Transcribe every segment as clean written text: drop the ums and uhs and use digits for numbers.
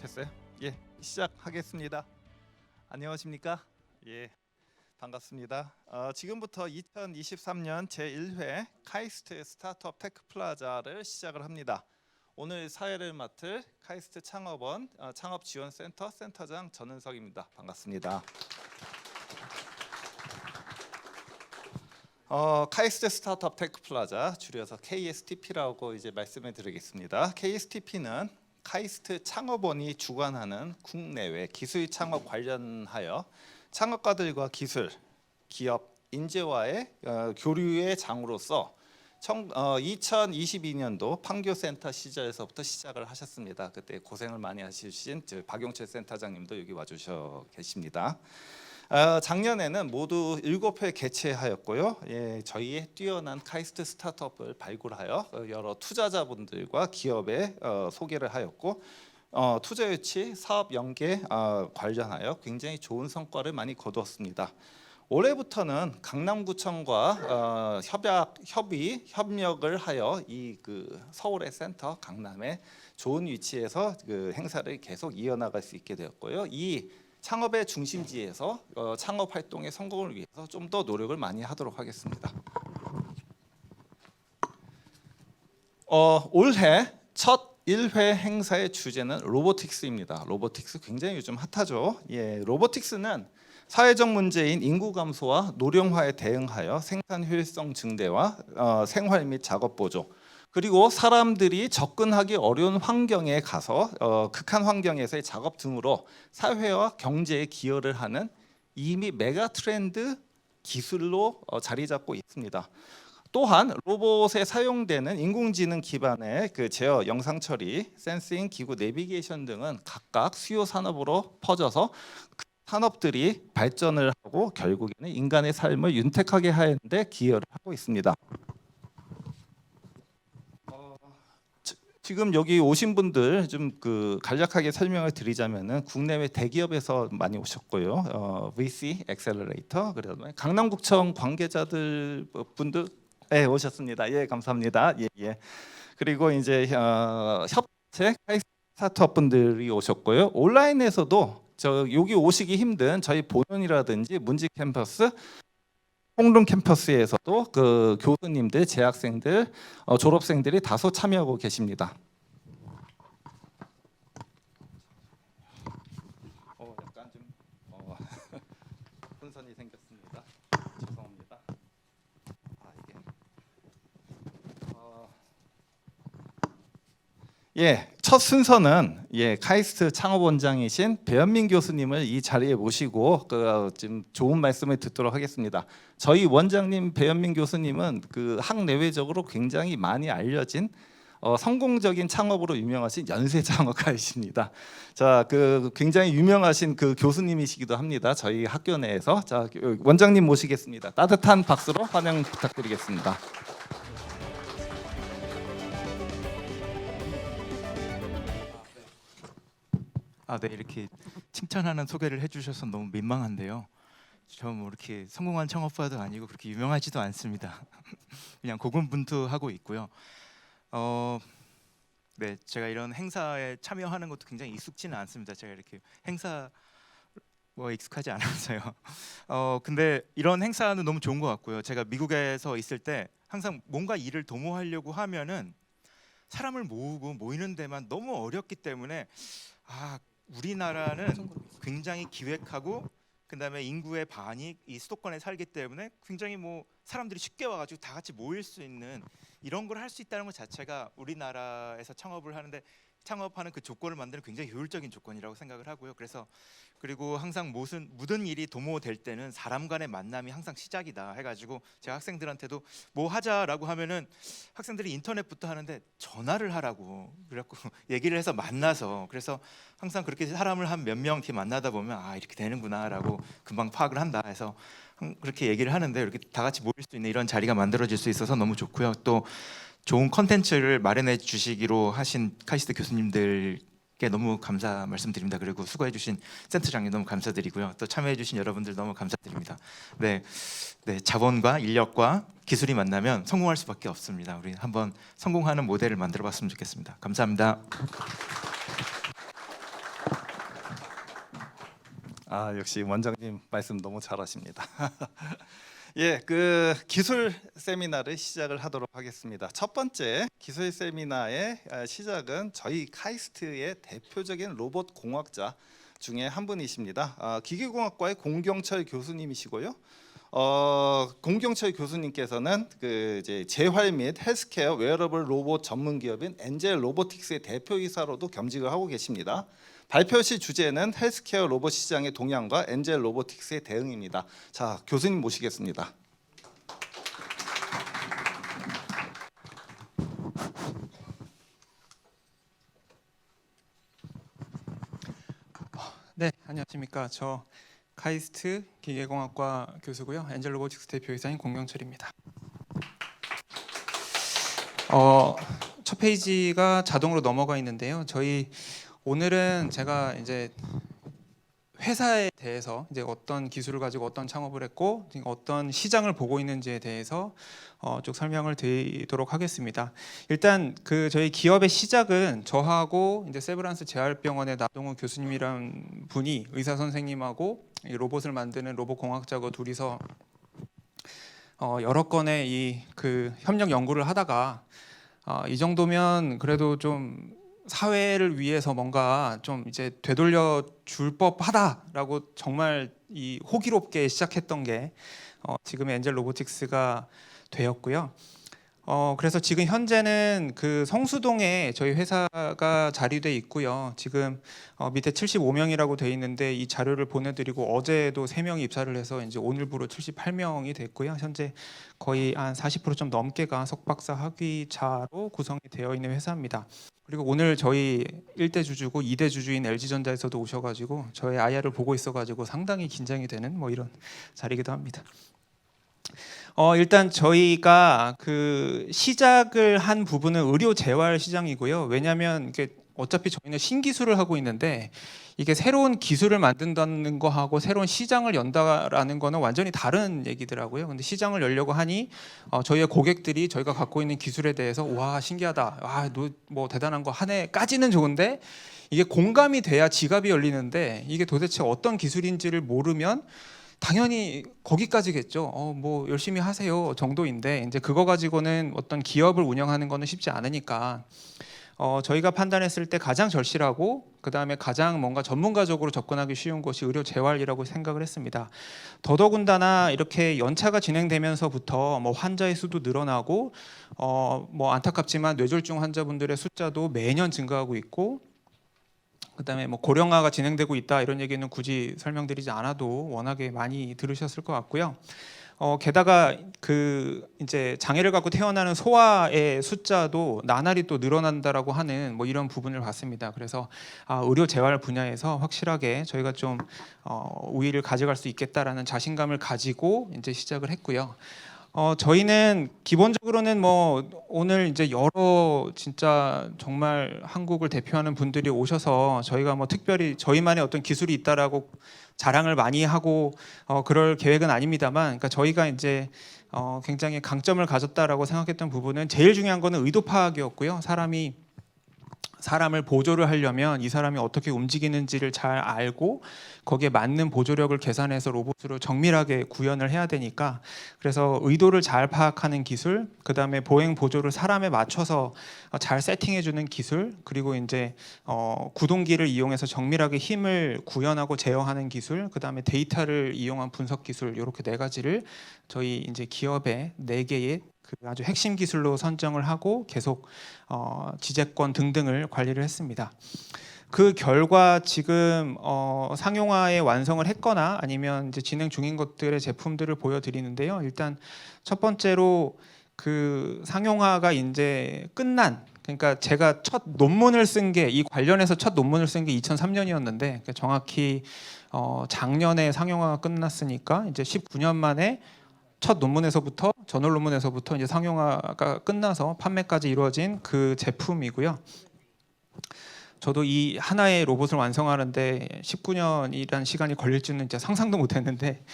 됐어요? 예, 시작하겠습니다. 안녕하십니까? 예, 반갑습니다. 지금부터 2023년 제1회 카이스트 스타트업 테크 플라자를 시작을 합니다. 오늘 사회를 맡을 카이스트 창업원 창업지원센터 센터장 전은석입니다. 반갑습니다. 카이스트 스타트업 테크 플라자, 줄여서 KSTP라고 이제 말씀을 드리겠습니다. KSTP는 카이스트 창업원이 주관하는 국내외 기술 창업 관련하여 창업가들과 기술, 기업, 인재와의 교류의 장으로서 2022년도 판교센터 시절에서부터 시작을 하셨습니다. 그때 고생을 많이 하신 박용철 센터장님도 여기 와주셔 계십니다. 작년에는 모두 7회 개최하였고요. 예, 저희의 뛰어난 카이스트 스타트업을 발굴하여 여러 투자자분들과 기업에 소개를 하였고 투자 유치, 사업 연계 관련하여 굉장히 좋은 성과를 많이 거두었습니다. 올해부터는 강남구청과 협력을 하여 이 서울의 센터 강남에 좋은 위치에서 행사를 계속 이어나갈 수 있게 되었고요. 이 창업의 중심지에서 창업 활동의 성공을 위해서 좀 더 노력을 많이 하도록 하겠습니다. 올해 첫 1회 행사의 주제는 로보틱스입니다. 로보틱스 굉장히 요즘 핫하죠. 예, 로보틱스는 사회적 문제인 인구 감소와 노령화에 대응하여 생산 효율성 증대와 생활 및 작업 보조, 그리고 사람들이 접근하기 어려운 환경에 가서 극한 환경에서의 작업 등으로 사회와 경제에 기여를 하는 이미 메가 트렌드 기술로 자리 잡고 있습니다. 또한 로봇에 사용되는 인공지능 기반의 제어, 영상 처리, 센싱, 기구 내비게이션 등은 각각 수요 산업으로 퍼져서 그 산업들이 발전을 하고 결국에는 인간의 삶을 윤택하게 하는데 기여를 하고 있습니다. 지금 여기 오신 분들 좀 간략하게 설명을 드리자면은 국내외 대기업에서 많이 오셨고요. VC, 엑셀러레이터, 그다음에 강남구청 관계자들 분들 오셨습니다. 예, 감사합니다. 예, 예. 그리고 이제 협체 스타트업 분들이 오셨고요. 온라인에서도 여기 오시기 힘든 저희 본원이라든지 문지 캠퍼스, 홍릉 캠퍼스에서도 교수님들, 재학생들, 졸업생들이 다소 참여하고 계십니다. 약간 좀 혼선이 생겼습니다. 죄송합니다. 예, 첫 순서는 카이스트 창업원장이신 배현민 교수님을 이 자리에 모시고 지금 좋은 말씀을 듣도록 하겠습니다. 저희 원장님 배현민 교수님은 학내외적으로 굉장히 많이 알려진 성공적인 창업으로 유명하신 연쇄 창업가이십니다. 자, 굉장히 유명하신 교수님이시기도 합니다. 저희 학교 내에서. 자, 원장님 모시겠습니다. 따뜻한 박수로 환영 부탁드리겠습니다. 네, 이렇게 칭찬하는 소개를 해주셔서 너무 민망한데요. 저 뭐 이렇게 성공한 창업가도 아니고 그렇게 유명하지도 않습니다. 그냥 고군분투하고 있고요. 네, 제가 이런 행사에 참여하는 것도 굉장히 익숙지는 않습니다. 제가 이렇게 행사 익숙하지 않아서요. 근데 이런 행사는 너무 좋은 것 같고요. 제가 미국에서 있을 때 항상 뭔가 일을 도모하려고 하면은 사람을 모으고 모이는 데만 너무 어렵기 때문에 우리나라는 굉장히 기획하고 그다음에 인구의 반이 이 수도권에 살기 때문에 굉장히 사람들이 쉽게 와가지고 다 같이 모일 수 있는 이런 걸 할 수 있다는 것 자체가 우리나라에서 창업하는 그 조건을 만드는 굉장히 효율적인 조건이라고 생각을 하고요. 그리고 항상 모든 일이 도모될 때는 사람 간의 만남이 항상 시작이다 해가지고 제가 학생들한테도 뭐 하자라고 하면은 학생들이 인터넷부터 하는데 전화를 하라고 그래갖고 얘기를 해서 만나서 그래서 항상 그렇게 사람을 한 몇 명 이렇게 만나다 보면 이렇게 되는구나라고 금방 파악을 한다 해서 그렇게 얘기를 하는데 이렇게 다 같이 모일 수 있는 이런 자리가 만들어질 수 있어서 너무 좋고요. 또 좋은 컨텐츠를 마련해 주시기로 하신 카이스트 교수님들께 너무 감사 말씀드립니다. 그리고 수고해 주신 센터장님 너무 감사드리고요. 또 참여해 주신 여러분들 너무 감사드립니다. 네, 자본과 인력과 기술이 만나면 성공할 수밖에 없습니다. 우리 한번 성공하는 모델을 만들어 봤으면 좋겠습니다. 감사합니다. 아, 역시 원장님 말씀 너무 잘하십니다. 예, 그 기술 세미나를 시작을 하도록 하겠습니다. 첫 번째 기술 세미나의 시작은 저희 카이스트의 대표적인 로봇 공학자 중에 한 분이십니다. 기계공학과의 공경철 교수님이시고요. 공경철 교수님께서는 그 이제 재활 및 헬스케어 웨어러블 로봇 전문 기업인 엔젤 로보틱스의 대표이사로도 겸직을 하고 계십니다. 발표시 주제는 헬스케어 로봇 시장의 동향과 엔젤 로보틱스의 대응입니다. 자, 교수님 모시겠습니다. 네, 안녕하십니까. 저 카이스트 기계공학과 교수고요. 엔젤 로보틱스 대표이사인 공경철입니다. 첫 페이지가 자동으로 넘어가 있는데요. 오늘은 제가 이제 회사에 대해서 이제 어떤 기술을 가지고 어떤 창업을 했고 어떤 시장을 보고 있는지에 대해서 쭉 설명을 드리도록 하겠습니다. 일단 그 저희 기업의 시작은 저하고 이제 세브란스 재활병원의 나동우 교수님이란 분이 의사 선생님하고 이 로봇을 만드는 로봇 공학자고 둘이서 여러 건의 이 그 협력 연구를 하다가 이 정도면 그래도 좀 사회를 위해서 뭔가 좀 이제 되돌려 줄 법하다라고 정말 이 호기롭게 시작했던 게 지금의 엔젤 로보틱스가 되었고요. 그래서 지금 현재는 그 성수동에 저희 회사가 자리돼 있고요. 지금 밑에 75명이라고 돼 있는데 이 자료를 보내드리고 어제도 3명이 입사를 해서 이제 오늘부로 78명이 됐고요. 현재 거의 한 40% 좀 넘게가 석박사 학위자로 구성이 되어 있는 회사입니다. 그리고 오늘 저희 1대 주주고 2대 주주인 LG전자에서도 오셔가지고 저의 IR을 보고 있어가지고 상당히 긴장이 되는 뭐 이런 자리이기도 합니다. 일단 저희가 그 시작을 한 부분은 의료 재활 시장이고요. 왜냐하면 이게 어차피 저희는 신기술을 하고 있는데 이게 새로운 기술을 만든다는 거하고 새로운 시장을 연다라는 거는 완전히 다른 얘기더라고요. 근데 시장을 열려고 하니 저희의 고객들이 저희가 갖고 있는 기술에 대해서 와 신기하다, 너 뭐 대단한 거 하네까지는 좋은데 이게 공감이 돼야 지갑이 열리는데 이게 도대체 어떤 기술인지를 모르면 당연히 거기까지겠죠. 뭐 열심히 하세요 정도인데 이제 그거 가지고는 어떤 기업을 운영하는 거는 쉽지 않으니까 저희가 판단했을 때 가장 절실하고 그 다음에 가장 뭔가 전문가적으로 접근하기 쉬운 것이 의료 재활이라고 생각을 했습니다. 더더군다나 이렇게 연차가 진행되면서부터 뭐 환자의 수도 늘어나고 뭐 안타깝지만 뇌졸중 환자분들의 숫자도 매년 증가하고 있고 그다음에 뭐 고령화가 진행되고 있다 이런 얘기는 굳이 설명드리지 않아도 워낙에 많이 들으셨을 것 같고요. 게다가 그 이제 장애를 갖고 태어나는 소아의 숫자도 나날이 또 늘어난다라고 하는 뭐 이런 부분을 봤습니다. 그래서 의료 재활 분야에서 확실하게 저희가 좀 우위를 가져갈 수 있겠다라는 자신감을 가지고 이제 시작을 했고요. 저희는 기본적으로는 뭐 오늘 이제 여러 진짜 정말 한국을 대표하는 분들이 오셔서 저희가 뭐 특별히 저희만의 어떤 기술이 있다라고 자랑을 많이 하고 그럴 계획은 아닙니다만, 그러니까 저희가 이제 굉장히 강점을 가졌다라고 생각했던 부분은 제일 중요한 거는 의도 파악이었고요. 사람을 보조를 하려면 이 사람이 어떻게 움직이는지를 잘 알고 거기에 맞는 보조력을 계산해서 로봇으로 정밀하게 구현을 해야 되니까 그래서 의도를 잘 파악하는 기술, 그 다음에 보행 보조를 사람에 맞춰서 잘 세팅해주는 기술, 그리고 이제 구동기를 이용해서 정밀하게 힘을 구현하고 제어하는 기술, 그 다음에 데이터를 이용한 분석 기술 이렇게 4가지를 저희 이제 기업의 4개의 그 아주 핵심 기술로 선정을 하고 계속 지재권 등등을 관리를 했습니다. 그 결과 지금 상용화에 완성을 했거나 아니면 이제 진행 중인 것들의 제품들을 보여드리는데요. 일단 첫 번째로 그 상용화가 이제 끝난, 그러니까 제가 첫 논문을 쓴 게 이 관련해서 첫 논문을 쓴 게 2003년이었는데 그러니까 정확히 작년에 상용화가 끝났으니까 이제 19년 만에 첫 논문에서부터 저널 논문에서부터 이제 상용화가 끝나서 판매까지 이루어진 그 제품이고요. 저도 이 하나의 로봇을 완성하는데 19년이라는 시간이 걸릴 줄은 진짜 상상도 못했는데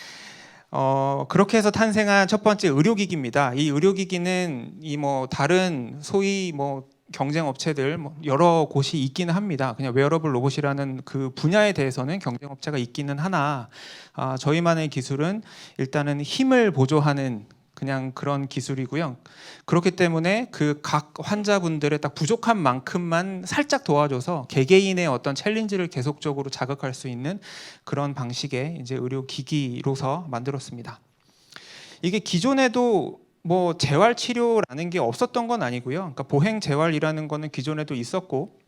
그렇게 해서 탄생한 첫 번째 의료기기입니다. 이 의료기기는 이 뭐 다른 소위 뭐 경쟁 업체들 뭐 여러 곳이 있기는 합니다. 그냥 웨어러블 로봇이라는 그 분야에 대해서는 경쟁 업체가 있기는 하나 저희만의 기술은 일단은 힘을 보조하는 그냥 그런 기술이고요. 그렇기 때문에 그 각 환자분들의 딱 부족한 만큼만 살짝 도와줘서 개개인의 어떤 챌린지를 계속적으로 자극할 수 있는 그런 방식의 이제 의료 기기로서 만들었습니다. 이게 기존에도 뭐 재활 치료라는 게 없었던 건 아니고요. 그러니까 보행 재활이라는 거는 기존에도 있었고,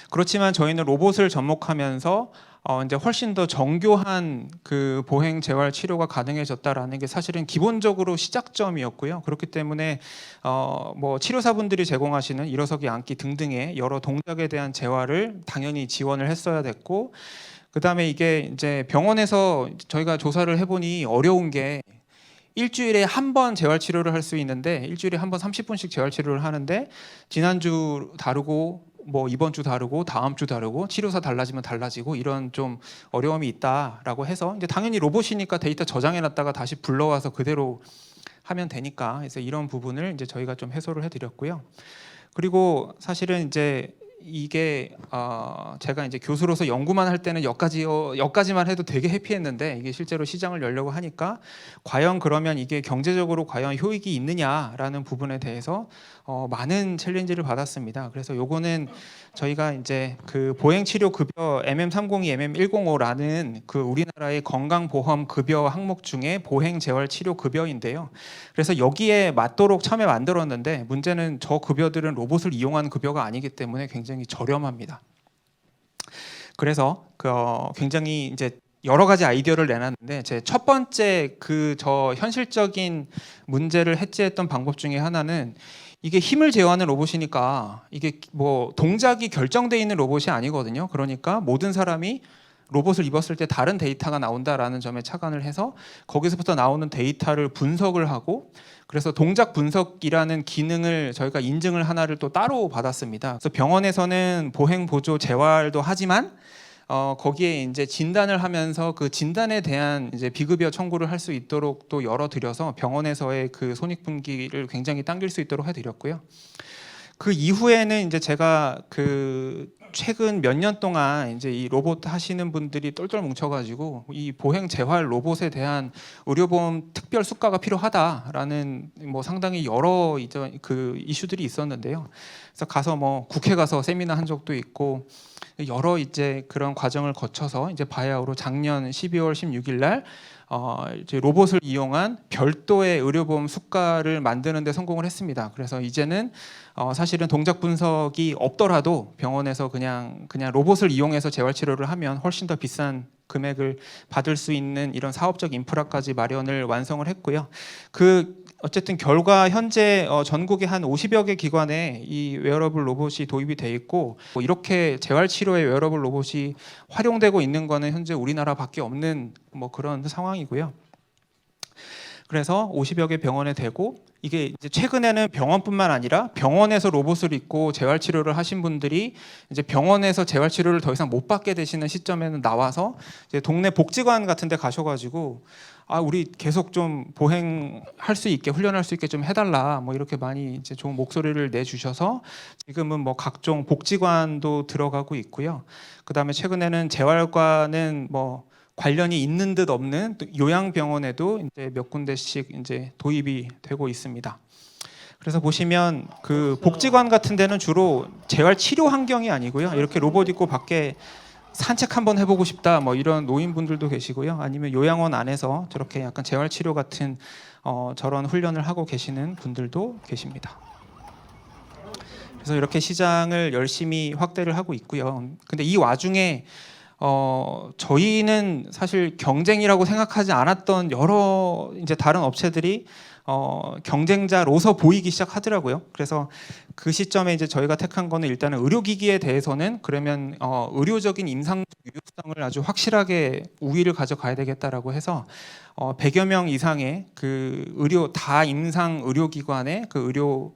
그렇지만 저희는 로봇을 접목하면서 이제 훨씬 더 정교한 그 보행 재활 치료가 가능해졌다라는 게 사실은 기본적으로 시작점이었고요. 그렇기 때문에 뭐 치료사분들이 제공하시는 일어서기 앉기 등등의 여러 동작에 대한 재활을 당연히 지원을 했어야 됐고, 그다음에 이게 이제 병원에서 저희가 조사를 해보니 어려운 게 일주일에 한 번 재활 치료를 할 수 있는데 일주일에 한 번 30분씩 재활 치료를 하는데 지난주 다르고 뭐 이번 주 다르고 다음 주 다르고 치료사 달라지면 달라지고 이런 좀 어려움이 있다라고 해서 이제 당연히 로봇이니까 데이터 저장해 놨다가 다시 불러와서 그대로 하면 되니까 그래서 이런 부분을 이제 저희가 좀 해소를 해드렸고요. 그리고 사실은 이제 이게 제가 이제 교수로서 연구만 할 때는 여기까지만 해도 되게 해피했는데 이게 실제로 시장을 열려고 하니까 과연 그러면 이게 경제적으로 과연 효익이 있느냐라는 부분에 대해서 많은 챌린지를 받았습니다. 그래서 요거는 저희가 이제 그 보행치료 급여 MM302, MM105라는 그 우리나라의 건강보험 급여 항목 중에 보행재활치료 급여인데요. 그래서 여기에 맞도록 처음에 만들었는데 문제는 저 급여들은 로봇을 이용한 급여가 아니기 때문에 굉장히 저렴합니다. 그래서 굉장히 이제 여러 가지 아이디어를 내놨는데 제 첫 번째 그 저 현실적인 문제를 해지했던 방법 중에 하나는 이게 힘을 제어하는 로봇이니까 이게 뭐 동작이 결정되어 있는 로봇이 아니거든요. 그러니까 모든 사람이 로봇을 입었을 때 다른 데이터가 나온다라는 점에 착안을 해서 거기서부터 나오는 데이터를 분석을 하고 그래서 동작 분석이라는 기능을 저희가 인증을 하나를 또 따로 받았습니다. 그래서 병원에서는 보행 보조 재활도 하지만 거기에 이제 진단을 하면서 그 진단에 대한 이제 비급여 청구를 할 수 있도록 또 열어드려서 병원에서의 그 손익분기를 굉장히 당길 수 있도록 해드렸고요. 그 이후에는 이제 제가 그 최근 몇 년 동안 이제 이 로봇 하시는 분들이 똘똘 뭉쳐가지고 이 보행 재활 로봇에 대한 의료보험 특별 수가가 필요하다라는 뭐 상당히 여러 이제 그 이슈들이 있었는데요. 그래서 가서 뭐 국회 가서 세미나 한 적도 있고 여러 이제 그런 과정을 거쳐서 이제 바야흐로 작년 12월 16일 날 이제 로봇을 이용한 별도의 의료보험 수가를 만드는 데 성공을 했습니다. 그래서 이제는 사실은 동작 분석이 없더라도 병원에서 그냥 로봇을 이용해서 재활 치료를 하면 훨씬 더 비싼 금액을 받을 수 있는 이런 사업적 인프라까지 마련을 완성을 했고요. 어쨌든 결과 현재 전국에 한 50여 개 기관에 이 웨어러블 로봇이 도입이 돼 있고 이렇게 재활 치료에 웨어러블 로봇이 활용되고 있는 거는 현재 우리나라밖에 없는 뭐 그런 상황이고요. 그래서 50여 개 병원에 되고 이게 이제 최근에는 병원뿐만 아니라 병원에서 로봇을 입고 재활 치료를 하신 분들이 이제 병원에서 재활 치료를 더 이상 못 받게 되시는 시점에는 나와서 이제 동네 복지관 같은 데 가셔가지고 우리 계속 좀 보행할 수 있게 훈련할 수 있게 좀 해달라 뭐 이렇게 많이 이제 좋은 목소리를 내주셔서 지금은 뭐 각종 복지관도 들어가고 있고요. 그다음에 최근에는 재활과는 뭐 관련이 있는 듯 없는 요양병원에도 이제 몇 군데씩 이제 도입이 되고 있습니다. 그래서 보시면 그 복지관 같은 데는 주로 재활 치료 환경이 아니고요. 이렇게 로봇 입고 밖에 산책 한번 해보고 싶다 뭐 이런 노인분들도 계시고요. 아니면 요양원 안에서 저렇게 약간 재활 치료 같은 저런 훈련을 하고 계시는 분들도 계십니다. 그래서 이렇게 시장을 열심히 확대를 하고 있고요. 근데 이 와중에 저희는 사실 경쟁이라고 생각하지 않았던 여러 이제 다른 업체들이 경쟁자로서 보이기 시작하더라고요. 그래서 그 시점에 이제 저희가 택한 거는 일단은 의료기기에 대해서는 그러면 의료적인 임상 유효성을 아주 확실하게 우위를 가져가야 되겠다라고 해서 100여 명 이상의 그 의료 다 임상 의료기관의 그 의료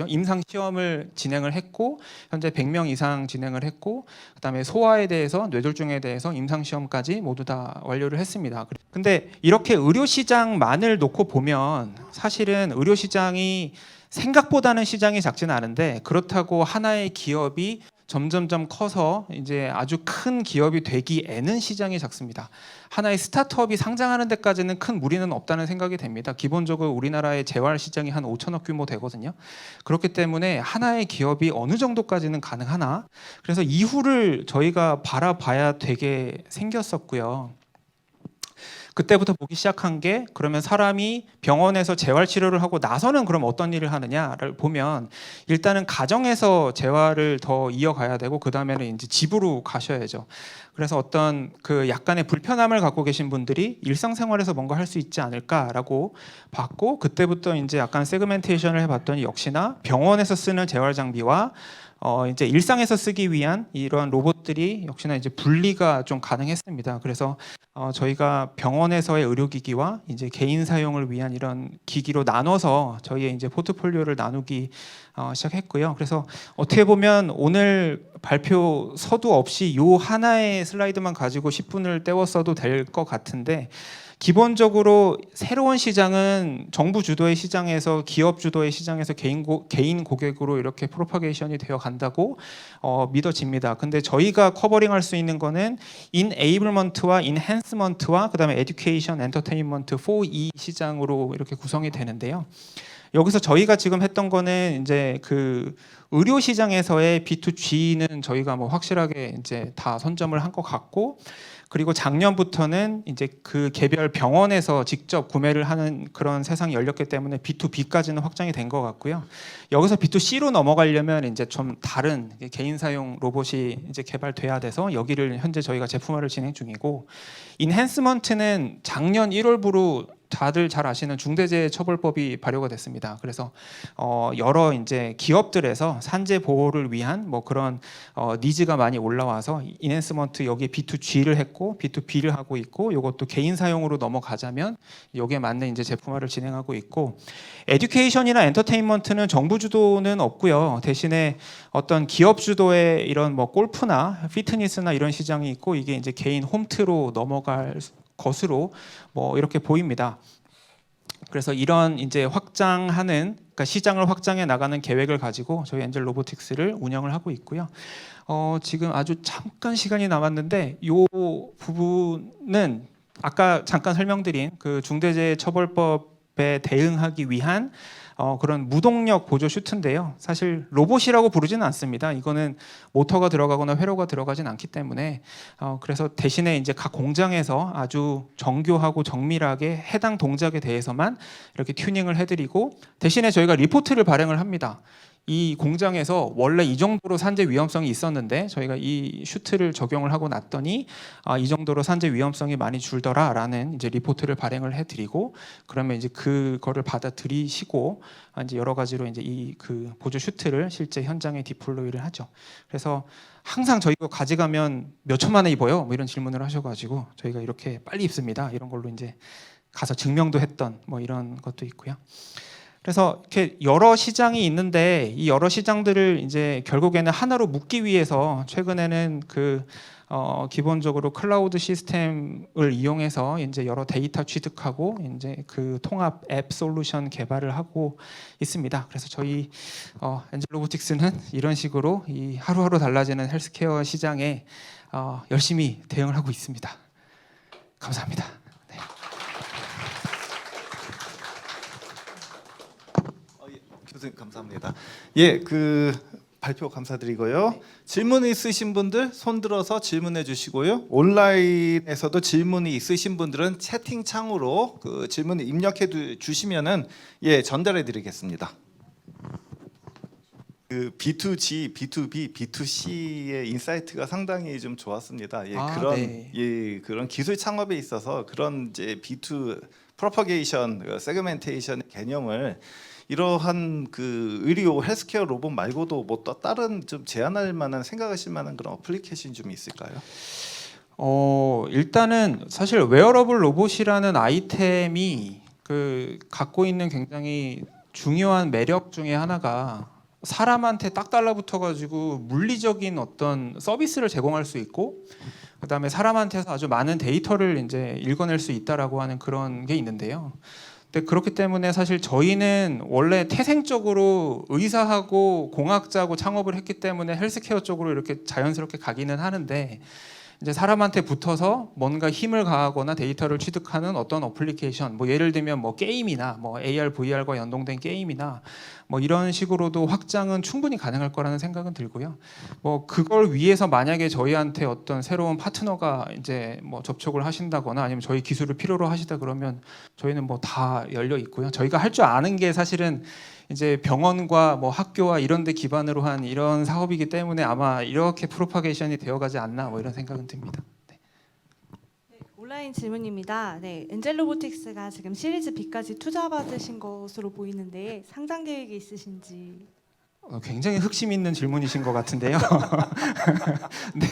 임상 시험을 진행을 했고 현재 100명 이상 진행을 했고 그다음에 소아에 대해서 뇌졸중에 대해서 임상 시험까지 모두 다 완료를 했습니다. 근데 이렇게 의료 시장만을 놓고 보면 사실은 의료 시장이 생각보다는 시장이 작지는 않은데 그렇다고 하나의 기업이 점점점 커서 이제 아주 큰 기업이 되기에는 시장이 작습니다. 하나의 스타트업이 상장하는 데까지는 큰 무리는 없다는 생각이 됩니다. 기본적으로 우리나라의 재활 시장이 한 5천억 규모 되거든요. 그렇기 때문에 하나의 기업이 어느 정도까지는 가능하나? 그래서 이후를 저희가 바라봐야 되게 생겼었고요. 그때부터 보기 시작한 게 그러면 사람이 병원에서 재활 치료를 하고 나서는 그럼 어떤 일을 하느냐를 보면 일단은 가정에서 재활을 더 이어가야 되고 그 다음에는 이제 집으로 가셔야죠. 그래서 어떤 그 약간의 불편함을 갖고 계신 분들이 일상생활에서 뭔가 할 수 있지 않을까라고 봤고 그때부터 이제 약간 세그멘테이션을 해봤더니 역시나 병원에서 쓰는 재활 장비와 이제 일상에서 쓰기 위한 이런 로봇들이 역시나 이제 분리가 좀 가능했습니다. 그래서 저희가 병원에서의 의료기기와 이제 개인 사용을 위한 이런 기기로 나눠서 저희의 이제 포트폴리오를 나누기 시작했고요. 그래서 어떻게 보면 오늘 발표 서두 없이 요 하나의 슬라이드만 가지고 10분을 때웠어도 될 것 같은데 기본적으로 새로운 시장은 정부 주도의 시장에서 기업 주도의 시장에서 개인 고객으로 이렇게 프로파게이션이 되어 간다고 믿어집니다. 근데 저희가 커버링할 수 있는 거는 인에이블먼트와 인핸스먼트와 그다음에 에듀케이션, 엔터테인먼트 4E 시장으로 이렇게 구성이 되는데요. 여기서 저희가 지금 했던 거는 이제 그 의료 시장에서의 B2G는 저희가 뭐 확실하게 이제 다 선점을 한 것 같고 그리고 작년부터는 이제 그 개별 병원에서 직접 구매를 하는 그런 세상이 열렸기 때문에 B2B까지는 확장이 된 것 같고요. 여기서 B2C로 넘어가려면 이제 좀 다른 개인 사용 로봇이 이제 개발돼야 돼서 여기를 현재 저희가 제품화를 진행 중이고 인핸스먼트는 작년 1월부로 다들 잘 아시는 중대재해처벌법이 발효가 됐습니다. 그래서 여러 이제 기업들에서 산재 보호를 위한 뭐 그런 니즈가 많이 올라와서 인핸스먼트 여기에 B2G를 했고 B2B를 하고 있고 이것도 개인 사용으로 넘어가자면 여기에 맞는 이제 제품화를 진행하고 있고 에듀케이션이나 엔터테인먼트는 정부 주도는 없고요. 대신에 어떤 기업 주도의 이런 뭐 골프나 피트니스나 이런 시장이 있고 이게 이제 개인 홈트로 넘어갈 것으로 뭐 이렇게 보입니다. 그래서 이런 이제 확장하는 그러니까 시장을 확장해 나가는 계획을 가지고 저희 엔젤 로보틱스를 운영을 하고 있고요. 지금 아주 잠깐 시간이 남았는데 이 부분은 아까 잠깐 설명드린 그 중대재해처벌법에 대응하기 위한 그런 무동력 보조 슈트인데요. 사실 로봇이라고 부르지는 않습니다. 이거는 모터가 들어가거나 회로가 들어가진 않기 때문에 그래서 대신에 이제 각 공장에서 아주 정교하고 정밀하게 해당 동작에 대해서만 이렇게 튜닝을 해드리고 대신에 저희가 리포트를 발행을 합니다. 이 공장에서 원래 이 정도로 산재 위험성이 있었는데 저희가 이 슈트를 적용을 하고 났더니 이 정도로 산재 위험성이 많이 줄더라라는 이제 리포트를 발행을 해드리고 그러면 이제 그거를 받아들이시고 이제 여러 가지로 이제 이 그 보조 슈트를 실제 현장에 디플로이를 하죠. 그래서 항상 저희 거 가져가면 몇 초 만에 입어요? 뭐 이런 질문을 하셔가지고 저희가 이렇게 빨리 입습니다. 이런 걸로 이제 가서 증명도 했던 뭐 이런 것도 있고요. 그래서 이렇게 여러 시장이 있는데 이 여러 시장들을 이제 결국에는 하나로 묶기 위해서 최근에는 그 기본적으로 클라우드 시스템을 이용해서 이제 여러 데이터 취득하고 이제 그 통합 앱 솔루션 개발을 하고 있습니다. 그래서 저희 엔젤 로보틱스는 이런 식으로 이 하루하루 달라지는 헬스케어 시장에 열심히 대응을 하고 있습니다. 감사합니다. 교수님 감사합니다. 예, 그 발표 감사드리고요. 질문 있으신 분들 손 들어서 질문해 주시고요. 온라인에서도 질문이 있으신 분들은 채팅창으로 그 질문을 입력해 주시면은 예 전달해 드리겠습니다. 그 B2G, B2B, B2C의 인사이트가 상당히 좀 좋았습니다. 예, 그런 기술 창업에 있어서 그런 이제 B2 프로퍼게이션, 세그멘테이션 개념을 이러한 그 의료 헬스케어 로봇 말고도 뭐 또 다른 좀 제안할 만한 생각하실 만한 그런 어플리케이션 좀 있을까요? 일단은 사실 웨어러블 로봇이라는 아이템이 그 갖고 있는 굉장히 중요한 매력 중에 하나가 사람한테 딱 달라붙어 가지고 물리적인 어떤 서비스를 제공할 수 있고 그다음에 사람한테서 아주 많은 데이터를 이제 읽어낼 수 있다라고 하는 그런 게 있는데요. 근데 그렇기 때문에 사실 저희는 원래 태생적으로 의사하고 공학자하고 창업을 했기 때문에 헬스케어 쪽으로 이렇게 자연스럽게 가기는 하는데 이제 사람한테 붙어서 뭔가 힘을 가하거나 데이터를 취득하는 어떤 어플리케이션, 뭐 예를 들면 뭐 게임이나 뭐 AR, VR과 연동된 게임이나 뭐 이런 식으로도 확장은 충분히 가능할 거라는 생각은 들고요. 뭐 그걸 위해서 만약에 저희한테 어떤 새로운 파트너가 이제 뭐 접촉을 하신다거나 아니면 저희 기술을 필요로 하시다 그러면 저희는 뭐 다 열려 있고요. 저희가 할 줄 아는 게 사실은 이제 병원과 뭐 학교와 이런 데 기반으로 한 이런 사업이기 때문에 아마 이렇게 프로파게이션이 되어가지 않나 뭐 이런 생각은 듭니다. 네. 온라인 질문입니다. 네, 엔젤 로보틱스가 지금 시리즈 B까지 투자 받으신 것으로 보이는데 상장 계획이 있으신지? 굉장히 흑심 있는 질문이신 것 같은데요. 네,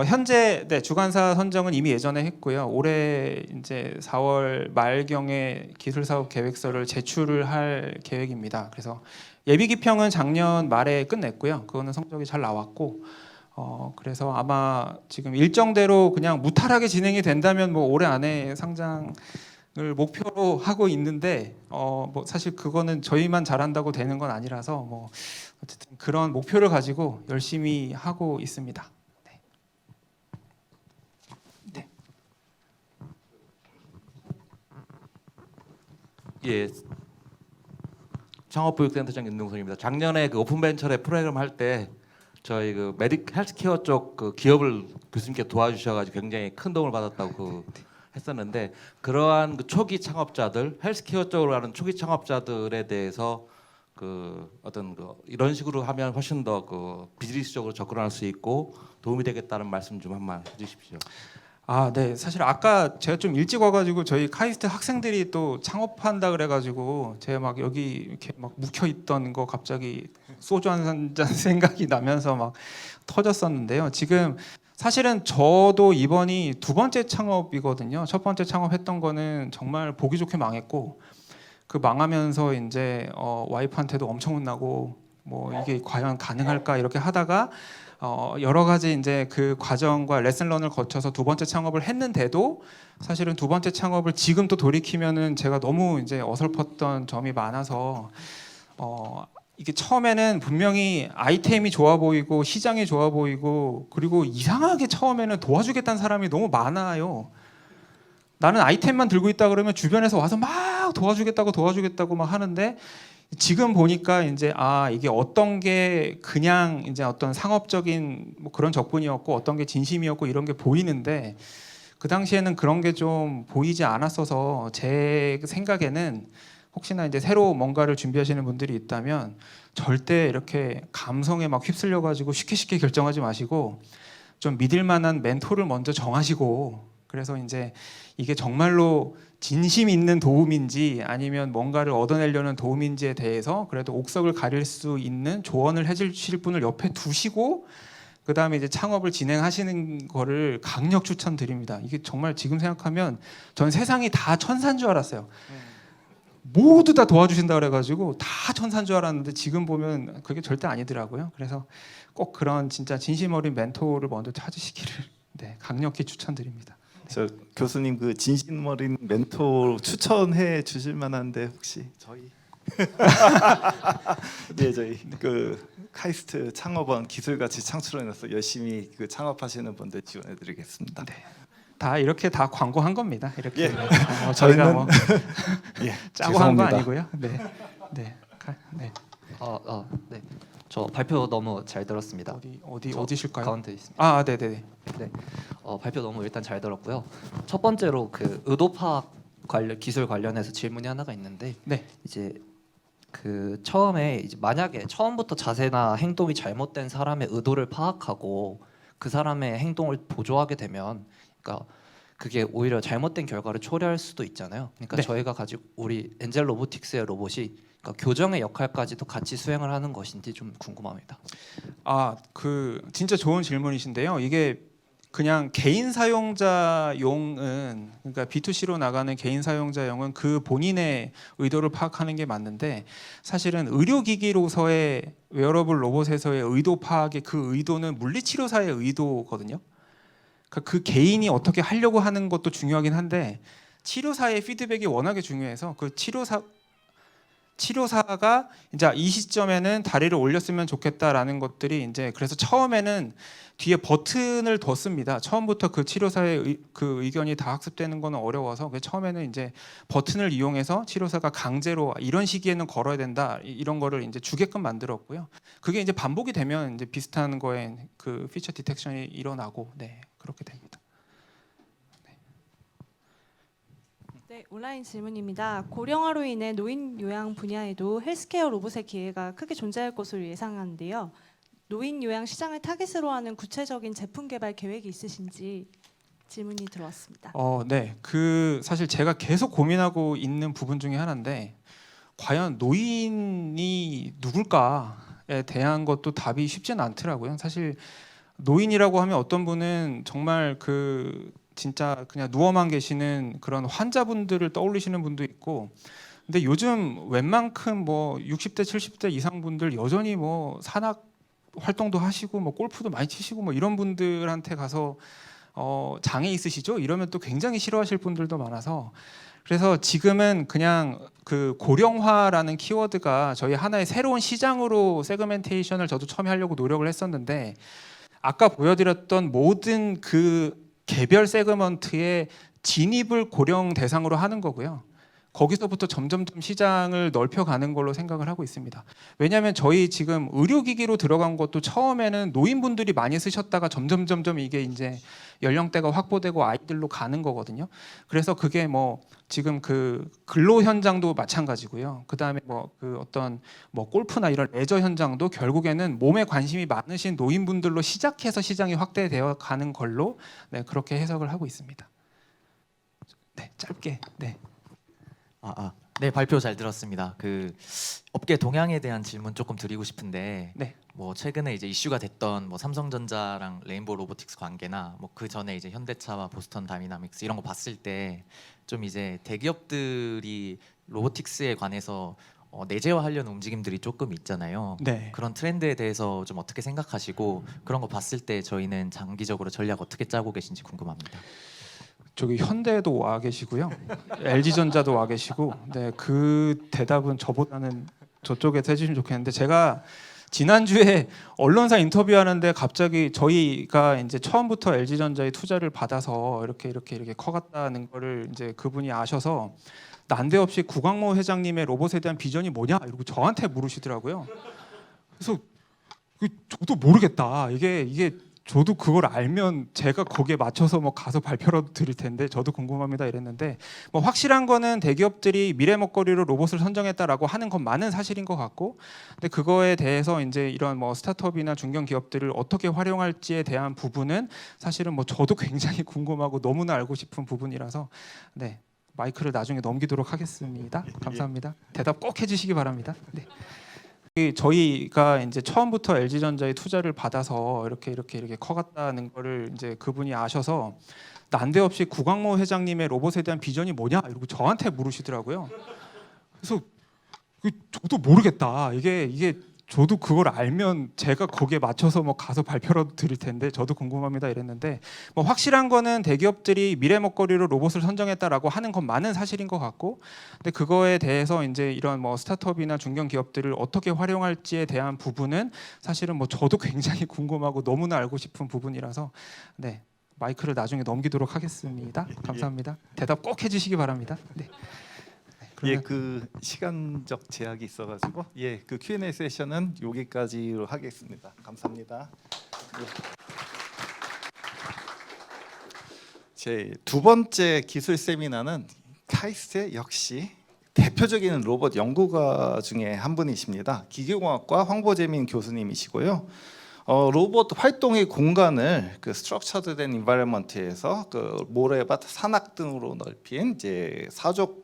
현재 네, 주관사 선정은 이미 예전에 했고요. 올해 이제 4월 말경에 기술사업 계획서를 제출을 할 계획입니다. 그래서 예비 기평은 작년 말에 끝냈고요. 그거는 성적이 잘 나왔고, 그래서 아마 지금 일정대로 그냥 무탈하게 진행이 된다면 뭐 올해 안에 상장 을 목표로 하고 있는데 뭐 사실 그거는 저희만 잘한다고 되는 건 아니라서 뭐 어쨌든 그런 목표를 가지고 열심히 하고 있습니다. 네. 네. 예, 창업보육센터장 윤동성입니다. 작년에 그 오픈벤처의 프로그램 할 때 저희 그 메딕 헬스케어 쪽 그 기업을 교수님께 도와주셔가지고 굉장히 큰 도움을 받았다고 했었는데 그러한 그 초기 창업자들 헬스케어 쪽으로 가는 초기 창업자들에 대해서 그 어떤 그 이런 식으로 하면 훨씬 더 그 비즈니스적으로 접근할 수 있고 도움이 되겠다는 말씀 좀 한번 해주십시오. 아, 네. 사실 아까 제가 좀 일찍 와가지고 저희 카이스트 학생들이 또 창업한다 그래가지고 제가 막 여기 이렇게 막 묵혀 있던 거 갑자기 소주 한 잔 생각이 나면서 막 터졌었는데요. 지금 사실은 저도 이번이 두 번째 창업이거든요. 첫 번째 창업했던 거는 정말 보기 좋게 망했고 그 망하면서 이제 와이프한테도 엄청 혼나고 뭐 이게 과연 가능할까 이렇게 하다가 여러 가지 이제 그 과정과 레슨런을 거쳐서 두 번째 창업을 했는데도 사실은 두 번째 창업을 지금 또 돌이키면은 제가 너무 이제 어설펐던 점이 많아서 이게 처음에는 분명히 아이템이 좋아 보이고 시장이 좋아 보이고 그리고 이상하게 처음에는 도와주겠다는 사람이 너무 많아요. 나는 아이템만 들고 있다 그러면 주변에서 와서 막 도와주겠다고 막 하는데 지금 보니까 이제 이게 어떤 게 그냥 이제 어떤 상업적인 뭐 그런 적분이었고 어떤 게 진심이었고 이런 게 보이는데 그 당시에는 그런 게 좀 보이지 않았어서 제 생각에는 혹시나 이제 새로 뭔가를 준비하시는 분들이 있다면 절대 이렇게 감성에 막 휩쓸려 가지고 쉽게 결정하지 마시고 좀 믿을 만한 멘토를 먼저 정하시고 그래서 이제 이게 정말로 진심 있는 도움인지 아니면 뭔가를 얻어내려는 도움인지에 대해서 그래도 옥석을 가릴 수 있는 조언을 해주실 분을 옆에 두시고 그 다음에 이제 창업을 진행하시는 거를 강력 추천드립니다. 이게 정말 지금 생각하면 전 세상이 다 천사인 줄 알았어요. 모두 다 도와주신다 그래가지고 다 천사인 줄 알았는데 지금 보면 그게 절대 아니더라고요. 그래서 꼭 그런 진짜 진심 어린 멘토를 먼저 찾으시기를 네, 강력히 추천드립니다. 저 교수님 그 진심 어린 멘토 추천해 주실 만한데 혹시 저희 네 저희 그 카이스트 창업원 기술가치 창출원에서 열심히 그 창업하시는 분들 지원해드리겠습니다. 네. 다 이렇게 다 광고한 겁니다. 이렇게 예. 저희가 저희는- 뭐 예, 짜고 한 거 죄송합니다. 아니고요. 네, 네, 네. 네. 저 발표 너무 잘 들었습니다. 어디실까요? 가운데 있습니다. 아, 네, 네. 발표 너무 일단 잘 들었고요. 첫 번째로 그 의도 파악 기술 관련해서 질문이 하나가 있는데 네. 이제 그 처음에 이제 만약에 처음부터 자세나 행동이 잘못된 사람의 의도를 파악하고 그 사람의 행동을 보조하게 되면 그러니까 그게 오히려 잘못된 결과를 초래할 수도 있잖아요. 그러니까 네. 저희가 가지고 우리 엔젤 로보틱스의 로봇이 그러니까 교정의 역할까지도 같이 수행을 하는 것인지 좀 궁금합니다. 그 진짜 좋은 질문이신데요. 이게 그냥 개인 사용자용은 그러니까 B2C로 나가는 개인 사용자용은 그 본인의 의도를 파악하는 게 맞는데 사실은 의료기기로서의 웨어러블 로봇에서의 의도 파악의 그 의도는 물리치료사의 의도거든요. 그러니까 그 개인이 어떻게 하려고 하는 것도 중요하긴 한데 치료사의 피드백이 워낙에 중요해서 그 치료사가 이제 이 시점에는 다리를 올렸으면 좋겠다라는 것들이 이제 그래서 처음에는 뒤에 버튼을 뒀습니다. 처음부터 그 치료사의 그 의견이 다 학습되는 거는 어려워서 처음에는 이제 버튼을 이용해서 치료사가 강제로 이런 시기에는 걸어야 된다 이런 거를 이제 주게끔 만들었고요. 그게 이제 반복이 되면 이제 비슷한 거에 그 피처 디텍션이 일어나고 네 그렇게 됩니다. 네, 온라인 질문입니다. 고령화로 인해 노인 요양 분야에도 헬스케어 로봇의 기회가 크게 존재할 것으로 예상하는데요. 노인 요양 시장을 타깃으로 하는 구체적인 제품 개발 계획이 있으신지 질문이 들어왔습니다. 네. 그 사실 제가 계속 고민하고 있는 부분 중에 하나인데 과연 노인이 누굴까에 대한 것도 답이 쉽지는 않더라고요. 사실 노인이라고 하면 어떤 분은 정말 그 진짜 그냥 누워만 계시는 그런 환자분들을 떠올리시는 분도 있고 근데 요즘 웬만큼 뭐 60대 70대 이상 분들 여전히 뭐 산악 활동도 하시고 뭐 골프도 많이 치시고 뭐 이런 분들한테 가서 장애 있으시죠? 이러면 또 굉장히 싫어하실 분들도 많아서 그래서 지금은 그냥 그 고령화라는 키워드가 저희 하나의 새로운 시장으로 세그멘테이션을 저도 처음에 하려고 노력을 했었는데 아까 보여드렸던 모든 그 개별 세그먼트의 진입을 고령 대상으로 하는 거고요. 거기서부터 점점 시장을 넓혀가는 걸로 생각을 하고 있습니다. 왜냐하면 저희 지금 의료기기로 들어간 것도 처음에는 노인분들이 많이 쓰셨다가 점점 이게 이제 연령대가 확보되고 아이들로 가는 거거든요. 그래서 그게 뭐 지금 그 근로 현장도 마찬가지고요. 그 다음에 뭐 그 어떤 뭐 골프나 이런 레저 현장도 결국에는 몸에 관심이 많으신 노인분들로 시작해서 시장이 확대되어 가는 걸로 네, 그렇게 해석을 하고 있습니다. 네, 짧게. 네. 네, 발표 잘 들었습니다. 그 업계 동향에 대한 질문 조금 드리고 싶은데, 네. 뭐 최근에 이제 이슈가 됐던 뭐 삼성전자랑 레인보우 로보틱스 관계나 뭐 그 전에 이제 현대차와 보스턴 다이나믹스 이런 거 봤을 때 좀 이제 대기업들이 로보틱스에 관해서 내재화하려는 움직임들이 조금 있잖아요. 네. 그런 트렌드에 대해서 좀 어떻게 생각하시고 그런 거 봤을 때 저희는 장기적으로 전략 어떻게 짜고 계신지 궁금합니다. 저기 현대도 와 계시고요, LG전자도 와 계시고, 네, 그 대답은 저보다는 저쪽에서 해주시면 좋겠는데 제가 지난주에 언론사 인터뷰하는데 갑자기 저희가 이제 처음부터 LG전자의 투자를 받아서 이렇게 커갔다는 거를 이제 그분이 아셔서 난데없이 구광모 회장님의 로봇에 대한 비전이 뭐냐 이러고 저한테 물으시더라고요. 그래서 저도 모르겠다. 이게 저도 그걸 알면 제가 거기에 맞춰서 뭐 가서 발표라도 드릴 텐데 저도 궁금합니다 이랬는데 뭐 확실한 거는 대기업들이 미래 먹거리로 로봇을 선정했다라고 하는 것만은 사실인 것 같고 근데 그거에 대해서 이제 이런 뭐 스타트업이나 중견 기업들을 어떻게 활용할지에 대한 부분은 사실은 뭐 저도 굉장히 궁금하고 너무나 알고 싶은 부분이라서 네 마이크를 나중에 넘기도록 하겠습니다. 감사합니다. 대답 꼭 해주시기 바랍니다. 네. 저희가 이제 처음부터 LG전자의 투자를 받아서 이렇게 커갔다는 거를 이제 그분이 아셔서 난데없이 구광모 회장님의 로봇에 대한 비전이 뭐냐 이러고 저한테 물으시더라고요. 그래서 저도 모르겠다. 이게 저도 그걸 알면 제가 거기에 맞춰서 뭐 가서 발표라도 드릴 텐데 저도 궁금합니다 이랬는데 뭐 확실한 거는 대기업들이 미래 먹거리로 로봇을 선정했다라고 하는 것만은 사실인 것 같고 근데 그거에 대해서 이제 이런 뭐 스타트업이나 중견 기업들을 어떻게 활용할지에 대한 부분은 사실은 뭐 저도 굉장히 궁금하고 너무나 알고 싶은 부분이라서 네 마이크를 나중에 넘기도록 하겠습니다. 감사합니다. 대답 꼭 해주시기 바랍니다. 네. 예, 그 시간적 제약이 있어가지고 그 Q&A 세션은 여기까지로 하겠습니다. 감사합니다. 제 두 번째 기술 세미나는 카이스트 역시 대표적인 로봇 연구가 중에 한 분이십니다. 기계공학과 황보재민 교수님이시고요. 로봇 활동의 공간을 그 스트럭처드 된 인바이러먼트에서 그 모래밭, 산악 등으로 넓힌 이제 사족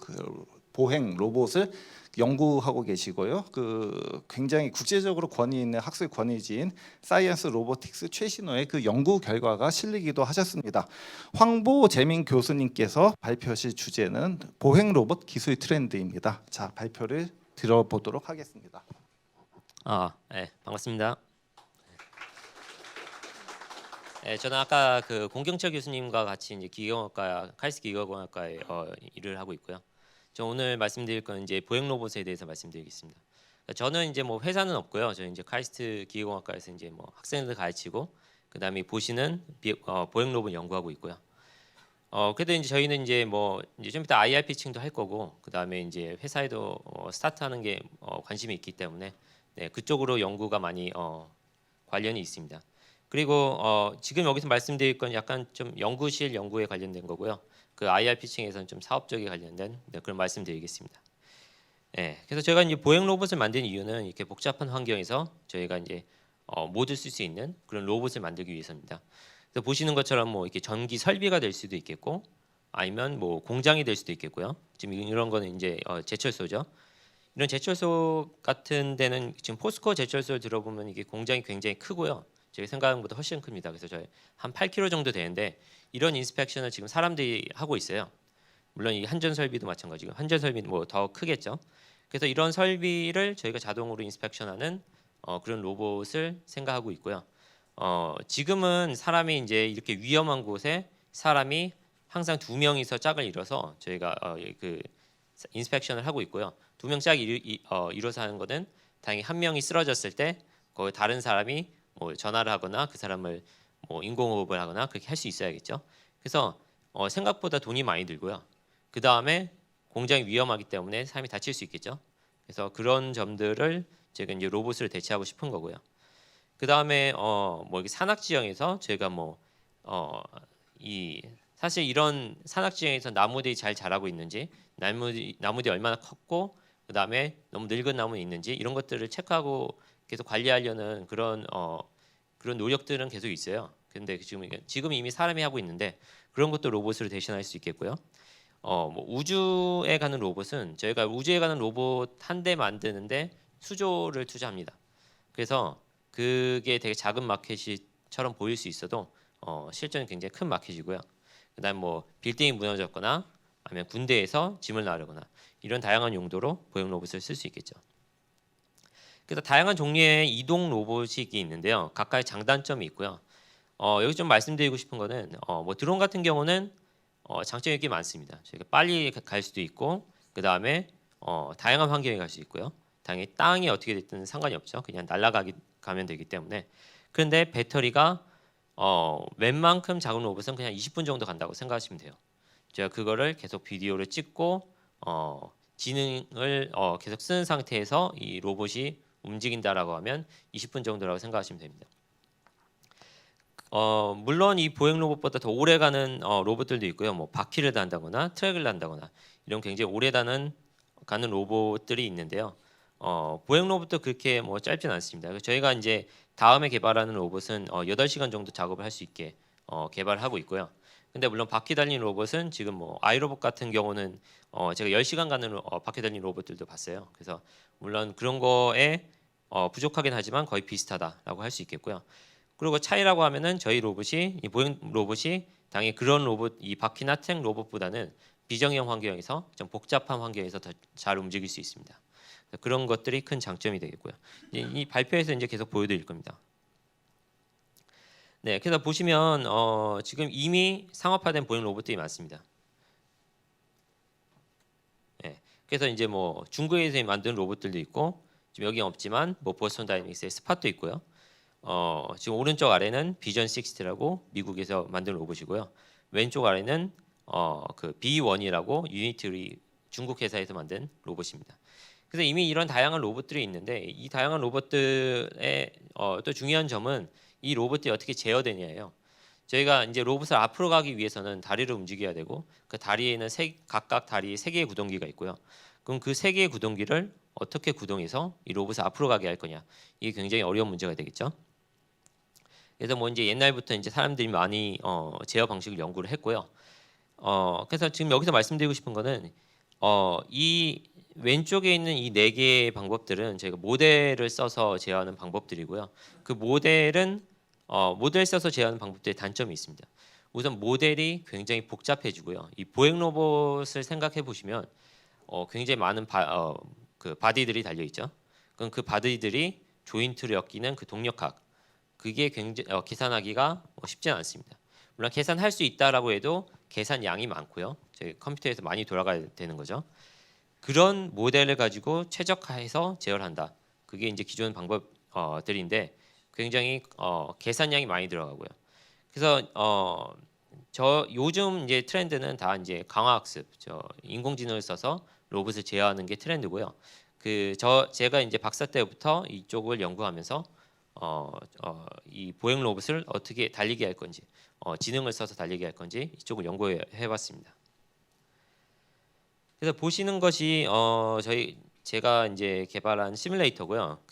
보행 로봇을 연구하고 계시고요. 그 굉장히 국제적으로 권위 있는 학술 권위지인 사이언스 로보틱스 최신호의 그 연구 결과가 실리기도 하셨습니다. 황보재민 교수님께서 발표하실 주제는 보행 로봇 기술 트렌드입니다. 자, 발표를 들어보도록 하겠습니다. 네, 반갑습니다. 네, 저는 아까 그 공경철 교수님과 같이 이제 기계공학과 카이스트 기계공학과에 일을 하고 있고요. 저 오늘 말씀드릴 건 이제 보행 로봇에 대해서 말씀드리겠습니다. 저는 이제 뭐 회사는 없고요. 저는 이제 카이스트 기계공학과에서 이제 뭐 학생들 가르치고 그다음에 보시는 보행 로봇 연구하고 있고요. 그래도 이제 저희는 이제 뭐 이제 좀 이따 IR 피칭도 할 거고 그다음에 이제 회사에도 스타트하는 게 관심이 있기 때문에 네, 그쪽으로 연구가 많이 관련이 있습니다. 그리고 지금 여기서 말씀드릴 건 약간 좀 연구실 연구에 관련된 거고요. 그 IR 피칭에서는 좀 사업적에 관련된 네, 그런 말씀드리겠습니다. 네, 그래서 저희가 이제 보행 로봇을 만든 이유는 이렇게 복잡한 환경에서 저희가 이제 모두 쓸 수 있는 그런 로봇을 만들기 위해서입니다. 그래서 보시는 것처럼 뭐 이렇게 전기 설비가 될 수도 있겠고, 아니면 뭐 공장이 될 수도 있겠고요. 지금 이런 거는 이제 제철소죠. 이런 제철소 같은 데는 지금 포스코 제철소 들어보면 이게 공장이 굉장히 크고요. 저희 생각한 것보다 훨씬 큽니다. 그래서 저희 한 8km 정도 되는데 이런 인스펙션을 지금 사람들이 하고 있어요. 물론 이 한전 설비도 마찬가지고 한전 설비는 뭐 더 크겠죠. 그래서 이런 설비를 저희가 자동으로 인스펙션하는 그런 로봇을 생각하고 있고요. 지금은 사람이 이제 이렇게 위험한 곳에 사람이 항상 2명이서 짝을 이뤄서 저희가 그 인스펙션을 하고 있고요. 2명 짝이 이뤄서 하는 거는 당연히 한 명이 쓰러졌을 때 거기 다른 사람이 뭐 전화를 하거나 그 사람을 뭐 인공호흡을 하거나 그렇게 할 수 있어야겠죠. 그래서 생각보다 돈이 많이 들고요. 그 다음에 공장이 위험하기 때문에 사람이 다칠 수 있겠죠. 그래서 그런 점들을 제가 이제 로봇을 대체하고 싶은 거고요. 그 다음에 뭐 이렇게 산악 지형에서 저희가 뭐 이 사실 이런 산악 지형에서 나무들이 잘 자라고 있는지 나무들이 얼마나 컸고 그 다음에 너무 늙은 나무는 있는지 이런 것들을 체크하고 계속 관리하려는 그런 노력들은 계속 있어요. 근데 지금 이미 사람이 하고 있는데 그런 것도 로봇으로 대신할 수 있겠고요. 뭐 우주에 가는 로봇은 저희가 우주에 가는 로봇 한 대 만드는데 수조를 투자합니다. 그래서 그게 되게 작은 마켓이처럼 보일 수 있어도 실제는 굉장히 큰 마켓이고요. 그다음 뭐 빌딩이 무너졌거나 아니면 군대에서 짐을 나르거나 이런 다양한 용도로 보행 로봇을 쓸 수 있겠죠. 그래서 다양한 종류의 이동 로봇이 있는데요. 각각의 장단점이 있고요. 여기 좀 말씀드리고 싶은 거는 뭐 드론 같은 경우는 장점이 꽤 많습니다. 저희가 빨리 갈 수도 있고 그 다음에 다양한 환경에 갈 수 있고요. 당연히 땅이 어떻게 됐든 상관이 없죠. 그냥 가면 되기 때문에. 그런데 배터리가 웬만큼 작은 로봇은 그냥 20분 정도 간다고 생각하시면 돼요. 제가 그거를 계속 비디오를 찍고 지능을 계속 쓰는 상태에서 이 로봇이 움직인다라고 하면 20분 정도라고 생각하시면 됩니다. 물론 이 보행 로봇보다 더 오래 가는 로봇들도 있고요. 뭐 바퀴를 단다거나 트랙을 단다거나 이런 굉장히 오래 가는 로봇들이 있는데요. 보행 로봇도 그렇게 뭐 짧진 않습니다. 저희가 이제 다음에 개발하는 로봇은 8시간 정도 작업을 할 수 있게 개발하고 있고요. 근데 물론 바퀴 달린 로봇은 지금 뭐 아이로봇 같은 경우는 제가 10시간 가는 바퀴 달린 로봇들도 봤어요. 그래서 물론 그런 거에 부족하긴 하지만 거의 비슷하다라고 할 수 있겠고요. 그리고 차이라고 하면은 저희 로봇이 이 보행 로봇이 당연히 그런 로봇 이 바퀴나 트랙 로봇보다는 비정형 환경에서 좀 복잡한 환경에서 더 잘 움직일 수 있습니다. 그런 것들이 큰 장점이 되겠고요. 이 발표에서 이제 계속 보여드릴 겁니다. 네, 그래서 보시면 지금 이미 상업화된 보행 로봇들이 많습니다. 네, 그래서 이제 뭐 중국에서 만든 로봇들도 있고 지금 여기 없지만 뭐 보스턴 다이내믹스의 스팟도 있고요. 지금 오른쪽 아래는 비전 60라고 미국에서 만든 로봇이고요. 왼쪽 아래는 그 B1이라고 유니트리 중국 회사에서 만든 로봇입니다. 그래서 이미 이런 다양한 로봇들이 있는데 이 다양한 로봇들의 또 중요한 점은 이 로봇들이 어떻게 제어되냐예요. 저희가 이제 로봇을 앞으로 가기 위해서는 다리를 움직여야 되고 그 다리에는 각각 다리에 3개의 구동기가 있고요. 그럼 그 3개의 구동기를 어떻게 구동해서 이 로봇을 앞으로 가게 할 거냐? 이게 굉장히 어려운 문제가 되겠죠. 그래서 뭐 이제 옛날부터 이제 사람들이 많이 제어 방식을 연구를 했고요. 그래서 지금 여기서 말씀드리고 싶은 거는 이 왼쪽에 있는 이 4개의 방법들은 저희가 모델을 써서 제어하는 방법들이고요. 그 모델은 모델 써서 제어하는 방법들의 단점이 있습니다. 우선 모델이 굉장히 복잡해지고요. 이 보행 로봇을 생각해 보시면 굉장히 많은 그 바디들이 달려 있죠. 그럼 그 바디들이 조인트를 엮이는 그 동력학 그게 굉장히 계산하기가 쉽지는 않습니다. 물론 계산할 수 있다라고 해도 계산 양이 많고요. 저희 컴퓨터에서 많이 돌아가야 되는 거죠. 그런 모델을 가지고 최적화해서 제어한다. 그게 이제 기존 방법들인데 굉장히 계산량이 많이 들어가고요. 그래서 저 요즘 이제 트렌드는 다 이제 강화학습, 인공지능을 써서 로봇을 제어하는 게 트렌드고요. 제가 이제 박사 때부터 이쪽을 연구하면서 이 보행 로봇을 어떻게 달리게 할 건지, 지능을 써서 달리게 할 건지 이쪽을 연구해봤습니다. 그래서 보시는 것이 제가 이제 개발한 시뮬레이터고요.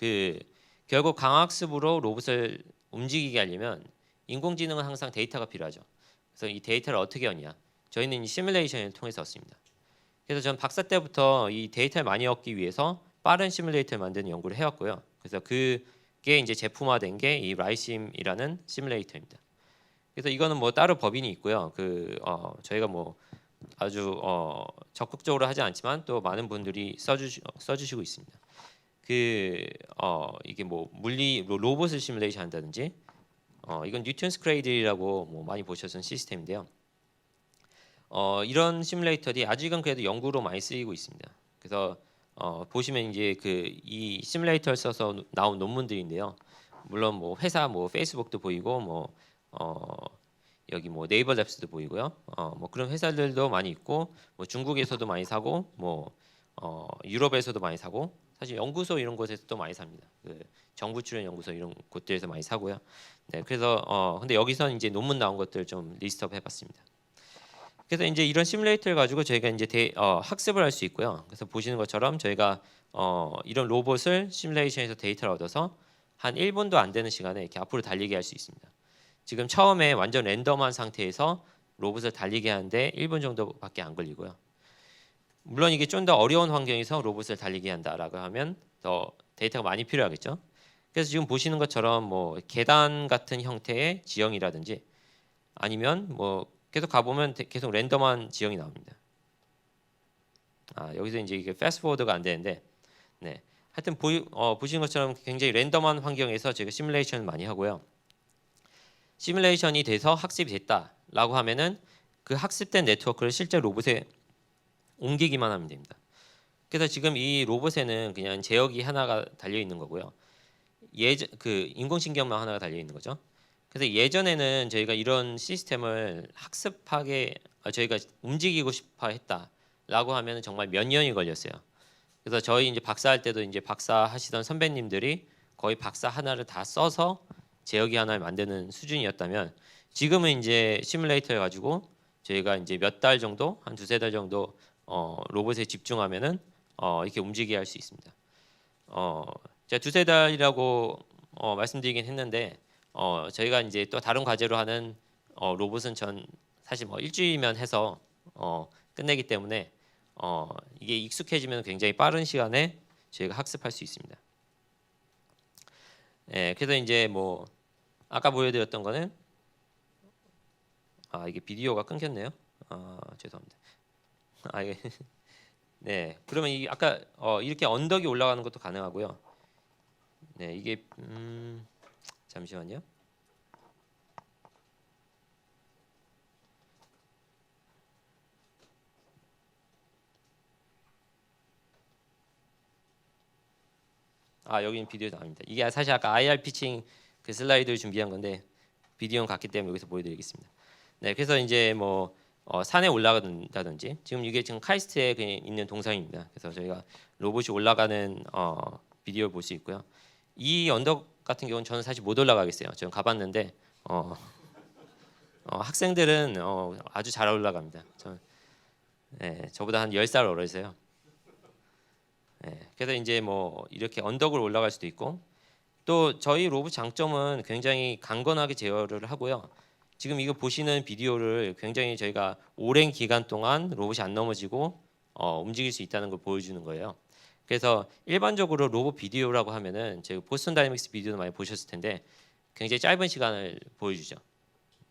결국 강학습으로 로봇을 움직이게 하려면 인공지능은 항상 데이터가 필요하죠. 그래서 이 데이터를 어떻게 얻냐? 저희는 이 시뮬레이션을 통해서 얻습니다. 그래서 전 박사 때부터 이 데이터를 많이 얻기 위해서 빠른 시뮬레이터를 만드는 연구를 해왔고요. 그래서 그게 이제 제품화된 게 이 라이심이라는 시뮬레이터입니다. 그래서 이거는 뭐 따로 법인이 있고요. 저희가 뭐 아주 적극적으로 하지 않지만 또 많은 분들이 써주시고 있습니다. 이게 뭐 로봇을 시뮬레이션 한다든지 이건 뉴턴스 크레이들이라고 뭐 많이 보셨던 시스템인데요. 이런 시뮬레이터들이 아직은 그래도 연구로 많이 쓰이고 있습니다. 그래서 보시면 이제 이 시뮬레이터를 써서 나온 논문들인데요. 물론 뭐 회사 뭐 페이스북도 보이고 뭐 여기 뭐 네이버 랩스도 보이고요. 뭐 그런 회사들도 많이 있고 뭐 중국에서도 많이 사고 뭐 유럽에서도 많이 사고 사실 연구소 이런 곳에서도 많이 삽니다. 정부 출연 연구소 이런 곳들에서 많이 사고요. 네, 그래서 근데 여기서는 이제 논문 나온 것들 좀 리스트업 해봤습니다. 그래서 이제 이런 시뮬레이터를 가지고 저희가 이제 학습을 할 수 있고요. 그래서 보시는 것처럼 저희가 이런 로봇을 시뮬레이션에서 데이터를 얻어서 한 1분도 안 되는 시간에 이렇게 앞으로 달리게 할 수 있습니다. 지금 처음에 완전 랜덤한 상태에서 로봇을 달리게 하는데 1분 정도밖에 안 걸리고요. 물론 이게 좀 더 어려운 환경에서 로봇을 달리게 한다라고 하면 더 데이터가 많이 필요하겠죠. 그래서 지금 보시는 것처럼 뭐 계단 같은 형태의 지형이라든지 아니면 뭐 계속 가보면 계속 랜덤한 지형이 나옵니다. 여기서 이제 이게 패스트포워드가 안 되는데, 네, 하여튼 보시는 것처럼 굉장히 랜덤한 환경에서 제가 시뮬레이션을 많이 하고요. 시뮬레이션이 돼서 학습이 됐다라고 하면은 그 학습된 네트워크를 실제 로봇에 옮기기만 하면 됩니다. 그래서 지금 이 로봇에는 그냥 제어기 하나가 달려 있는 거고요. 인공신경만 하나가 달려 있는 거죠. 그래서 예전에는 저희가 이런 시스템을 학습하게 저희가 움직이고 싶어 했다라고 하면 정말 몇 년이 걸렸어요. 그래서 저희 이제 박사할 때도 이제 박사 하시던 선배님들이 거의 박사 하나를 다 써서 제어기 하나를 만드는 수준이었다면 지금은 이제 시뮬레이터를 가지고 저희가 이제 몇 달 정도, 한 두세 달 정도 로봇에 집중하면은 이렇게 움직이게 할 수 있습니다. 제가 두세 달이라고 말씀드리긴 했는데 저희가 이제 또 다른 과제로 하는 로봇은 전 사실 뭐 일주일이면 해서 끝내기 때문에 이게 익숙해지면 굉장히 빠른 시간에 저희가 학습할 수 있습니다. 네, 그래서 이제 뭐 아까 보여드렸던 거는 이게 비디오가 끊겼네요. 죄송합니다. 이게 네, 그러면 이 아까 이렇게 언덕이 올라가는 것도 가능하고요. 네, 이게 잠시만요. 여기는 비디오 나옵니다. 이게 사실 아까 IR 피칭 그 슬라이드를 준비한 건데 비디오는 갔기 때문에 여기서 보여드리겠습니다. 네, 그래서 이제 뭐 산에 올라간다든지 지금 이게 지금 카이스트에 있는 동상입니다. 그래서 저희가 로봇이 올라가는 비디오를 볼 수 있고요. 이 언덕 같은 경우는 저는 사실 못 올라가겠어요. 저는 가봤는데 학생들은 아주 잘 올라갑니다. 저보다 한 10살 어리세요. 네, 그래서 이제 뭐 이렇게 언덕을 올라갈 수도 있고 또 저희 로봇 장점은 굉장히 강건하게 제어를 하고요. 지금 이거 보시는 비디오를 굉장히 저희가 오랜 기간 동안 로봇이 안 넘어지고 움직일 수 있다는 걸 보여주는 거예요. 그래서 일반적으로 로봇 비디오라고 하면은 제가 보스턴 다이내믹스 비디오도 많이 보셨을 텐데 굉장히 짧은 시간을 보여주죠.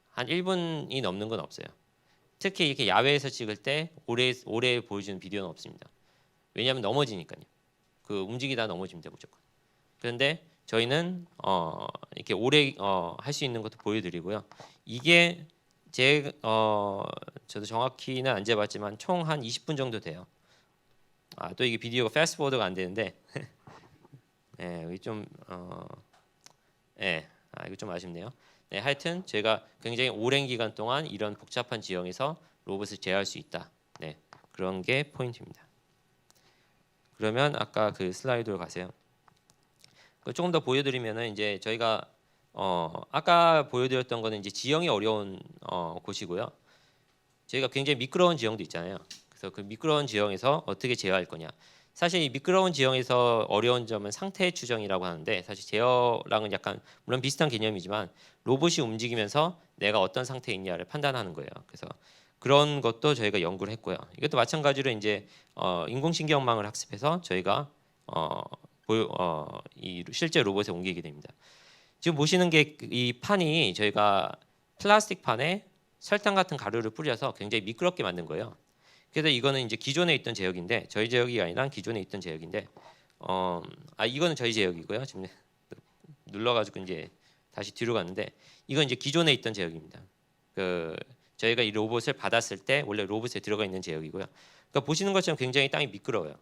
한 1분이 넘는 건 없어요. 특히 이렇게 야외에서 찍을 때 오래 보여주는 비디오는 없습니다. 왜냐하면 넘어지니까요. 움직이다 넘어집니다 무조건. 그런데 저희는 이렇게 오래 할 수 있는 것도 보여드리고요. 이게 저도 정확히는 안 재봤지만 총 한 20분 정도 돼요. 또 이게 비디오가 패스트포워드가 안 되는데, 네, 여기 좀 이거 좀 아쉽네요. 네, 하여튼 제가 굉장히 오랜 기간 동안 이런 복잡한 지형에서 로봇을 제어할 수 있다. 네, 그런 게 포인트입니다. 그러면 아까 그 슬라이드로 가세요. 조금 더 보여드리면은 이제 저희가 아까 보여드렸던 거는 이제 지형이 어려운 곳이고요. 저희가 굉장히 미끄러운 지형도 있잖아요. 그래서 그 미끄러운 지형에서 어떻게 제어할 거냐. 사실 이 미끄러운 지형에서 어려운 점은 상태 추정이라고 하는데 사실 제어랑은 약간 물론 비슷한 개념이지만 로봇이 움직이면서 내가 어떤 상태에 있냐를 판단하는 거예요. 그래서 그런 것도 저희가 연구를 했고요. 이것도 마찬가지로 이제 인공신경망을 학습해서 저희가 이 실제 로봇에 옮기게 됩니다. 지금 보시는 게 이 판이 저희가 플라스틱 판에 설탕 같은 가루를 뿌려서 굉장히 미끄럽게 만든 거예요. 그래서 이거는 이제 기존에 있던 제역인데 저희 제역이 아니라 기존에 있던 제역인데 이거는 저희 제역이고요. 지금 눌러가지고 이제 다시 뒤로 갔는데 이건 이제 기존에 있던 제역입니다. 저희가 이 로봇을 받았을 때 원래 로봇에 들어가 있는 제역이고요. 그러니까 보시는 것처럼 굉장히 땅이 미끄러워요.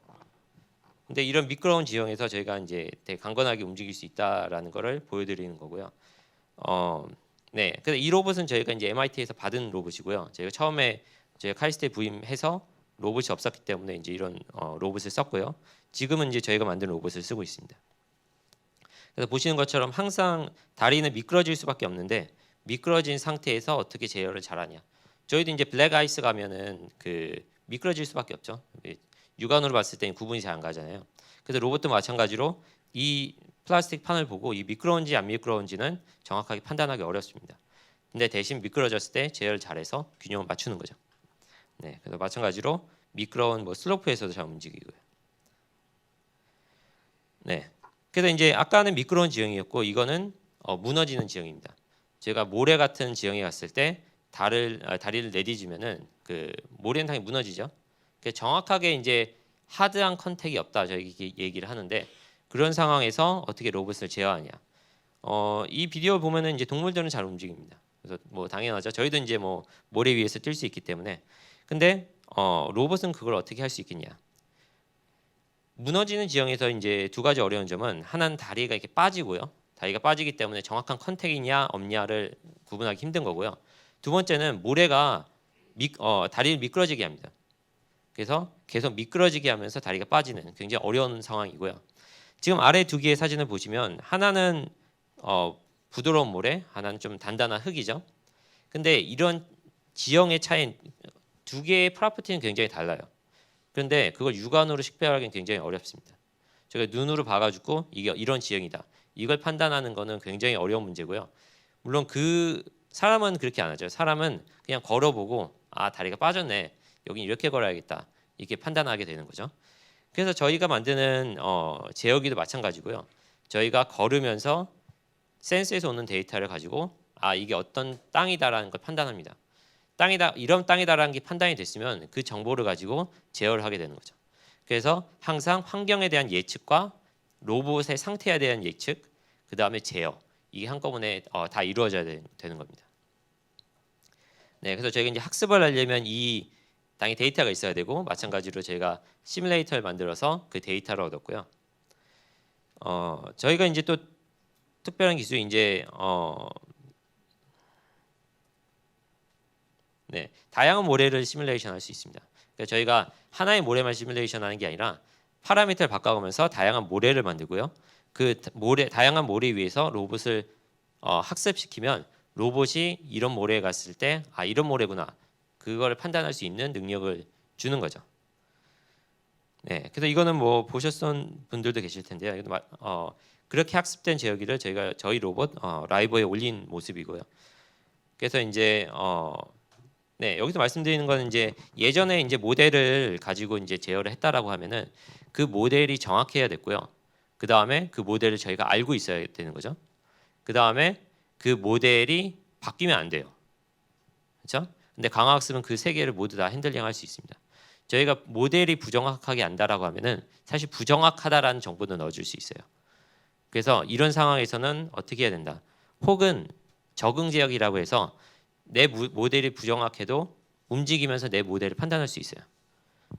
근데 이런 미끄러운 지형에서 저희가 이제 되게 강건하게 움직일 수 있다라는 거를 보여드리는 거고요. 네, 그래서 이 로봇은 저희가 이제 MIT에서 받은 로봇이고요. 저희가 처음에 저희가 카이스트에 부임해서 로봇이 없었기 때문에 이제 이런 로봇을 썼고요. 지금은 이제 저희가 만든 로봇을 쓰고 있습니다. 그래서 보시는 것처럼 항상 다리는 미끄러질 수밖에 없는데 미끄러진 상태에서 어떻게 제어를 잘하냐. 저희도 이제 블랙 아이스 가면은 미끄러질 수밖에 없죠. 육안으로 봤을 때는 구분이 잘 안 가잖아요. 그래서 로봇도 마찬가지로 이 플라스틱 판을 보고 이 미끄러운지 안 미끄러운지는 정확하게 판단하기 어렵습니다. 근데 대신 미끄러졌을 때 제어를 잘해서 균형을 맞추는 거죠. 네, 그래서 마찬가지로 미끄러운 슬로프에서도 잘 움직이고요. 네, 그래서 이제 아까는 미끄러운 지형이었고 이거는 무너지는 지형입니다. 제가 모래 같은 지형에 갔을 때 다리를 내디지면은 모래는 당연히 무너지죠. 정확하게 이제 하드한 컨택이 없다 저희 얘기를 하는데 그런 상황에서 어떻게 로봇을 제어하냐. 이 비디오 보면은 이제 동물들은 잘 움직입니다. 그래서 당연하죠. 저희도 이제 모래 위에서 뛸 수 있기 때문에. 근데 로봇은 그걸 어떻게 할 수 있겠냐. 무너지는 지형에서 이제 두 가지 어려운 점은 하나는 다리가 이렇게 빠지고요. 다리가 빠지기 때문에 정확한 컨택이냐 없냐를 구분하기 힘든 거고요. 두 번째는 모래가 다리를 미끄러지게 합니다. 그래서 계속 미끄러지게 하면서 다리가 빠지는 굉장히 어려운 상황이고요. 지금 아래 두 개의 사진을 보시면 하나는 부드러운 모래, 하나는 좀 단단한 흙이죠. 근데 이런 지형의 차이 두 개의 프로퍼티는 굉장히 달라요. 그런데 그걸 육안으로 식별하기는 굉장히 어렵습니다. 제가 눈으로 봐가지고 이게 이런 지형이다. 이걸 판단하는 거는 굉장히 어려운 문제고요. 물론 사람은 그렇게 안 하죠. 사람은 그냥 걸어보고 다리가 빠졌네. 여기 이렇게 걸어야겠다. 이렇게 판단하게 되는 거죠. 그래서 저희가 만드는 제어기도 마찬가지고요. 저희가 걸으면서 센스에서 오는 데이터를 가지고 이게 어떤 땅이다라는 걸 판단합니다. 이런 땅이다라는 게 판단이 됐으면 그 정보를 가지고 제어를 하게 되는 거죠. 그래서 항상 환경에 대한 예측과 로봇의 상태에 대한 예측, 그 다음에 제어 이게 한꺼번에 다 이루어져야 되는 겁니다. 네, 그래서 저희가 이제 학습을 하려면 이 당연히 데이터가 있어야 되고 마찬가지로 저희가 시뮬레이터를 만들어서 그 데이터를 얻었고요. 저희가 이제 또 특별한 기술이 이제 다양한 모래를 시뮬레이션 할 수 있습니다. 그러니까 저희가 하나의 모래만 시뮬레이션 하는 게 아니라 파라미터를 바꿔가면서 다양한 모래를 만들고요. 다양한 모래 위에서 로봇을 학습시키면 로봇이 이런 모래에 갔을 때 이런 모래구나. 그걸 판단할 수 있는 능력을 주는 거죠. 네, 그래서 이거는 보셨던 분들도 계실 텐데요. 그렇게 학습된 제어기를 저희 로봇 라이버에 올린 모습이고요. 그래서 이제 여기서 말씀드리는 거는 이제 예전에 이제 모델을 가지고 이제 제어를 했다라고 하면은 그 모델이 정확해야 됐고요. 그 다음에 그 모델을 저희가 알고 있어야 되는 거죠. 그 다음에 그 모델이 바뀌면 안 돼요. 그렇죠? 근데 강화학습은 그 세 개를 모두 다 핸들링할 수 있습니다. 저희가 모델이 부정확하게 안다라고 하면은 사실 부정확하다라는 정보도 넣어줄 수 있어요. 그래서 이런 상황에서는 어떻게 해야 된다. 혹은 적응 제약이라고 해서 내 모델이 부정확해도 움직이면서 내 모델을 판단할 수 있어요.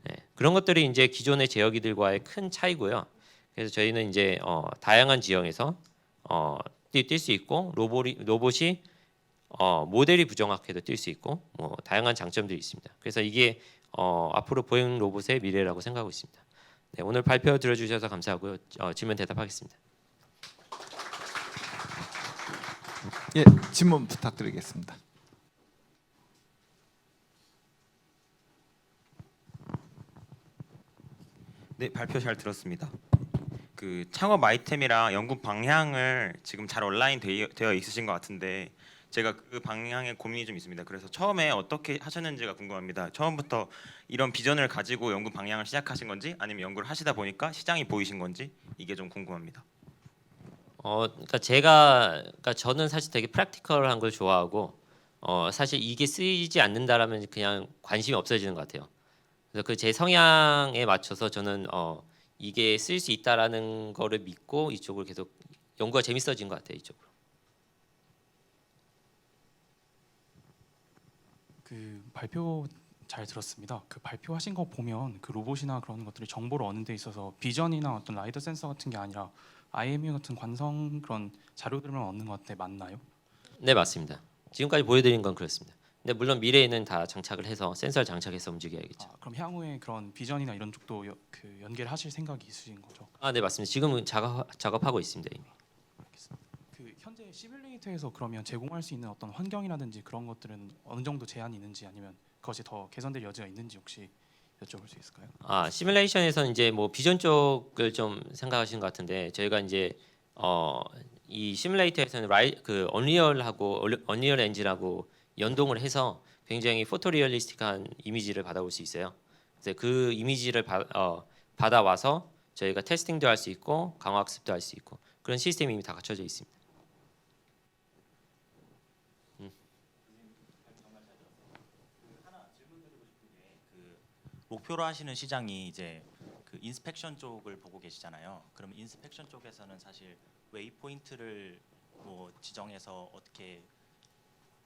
네, 그런 것들이 이제 기존의 제어기들과의 큰 차이고요. 그래서 저희는 이제 다양한 지형에서 뛸 수 있고 로봇이 모델이 부정확해도 뛸 수 있고 뭐 다양한 장점들이 있습니다. 그래서 이게 앞으로 보행 로봇의 미래라고 생각하고 있습니다. 네, 오늘 발표 들어주셔서 감사하고요. 질문 대답하겠습니다. 예, 질문 부탁드리겠습니다. 네, 발표 잘 들었습니다. 그 창업 아이템이랑 연구 방향을 지금 잘 온라인 되어 있으신 것 같은데 제가 그 방향에 고민이 좀 있습니다. 그래서 처음에 어떻게 하셨는지가 궁금합니다. 처음부터 이런 비전을 가지고 연구 방향을 시작하신 건지 아니면 연구를 하시다 보니까 시장이 보이신 건지 이게 좀 궁금합니다. 그러니까 저는 사실 되게 프랙티컬한 걸 좋아하고 사실 이게 쓰이지 않는다라면 그냥 관심이 없어지는 것 같아요. 그래서 그 제 성향에 맞춰서 저는 이게 쓸 수 있다라는 거를 믿고 이쪽을 계속 연구가 재밌어진 것 같아요. 이쪽으로. 그 발표 잘 들었습니다. 그 발표하신 거 보면 그 로봇이나 그런 것들이 정보를 얻는 데 있어서 비전이나 어떤 라이더 센서 같은 게 아니라 IMU 같은 관성 그런 자료들만 얻는 것 같아 맞나요? 네, 맞습니다. 지금까지 보여드린 건 그렇습니다. 근데 물론 미래에는 다 장착을 해서 센서를 장착해서 움직여야겠죠. 그럼 향후에 그런 비전이나 이런 쪽도 그 연계하실 생각이 있으신 거죠? 네, 맞습니다. 지금은 작업하고 있습니다 이미. 알겠습니다. 그 현재 시뮬레이터에서 그러면 제공할 수 있는 어떤 환경이라든지 그런 것들은 어느 정도 제한이 있는지 아니면 그것이 더 개선될 여지가 있는지 혹시 여쭤볼 수 있을까요? 시뮬레이션에서는 이제 뭐 비전 쪽을 좀 생각하시는 것 같은데 저희가 이제 이 시뮬레이터에서는 그 언리얼하고 언리얼 엔진하고 연동을 해서 굉장히 포토리얼리스틱한 이미지를 받아올 수 있어요. 그래서 그 이미지를 받아와서 저희가 테스팅도 할 수 있고 강화 학습도 할 수 있고 그런 시스템이 이미 다 갖춰져 있습니다. 목표로 하시는 시장이 이제 그 인스펙션 쪽을 보고 계시잖아요. 그럼 인스펙션 쪽에서는 사실 웨이포인트를 뭐 지정해서 어떻게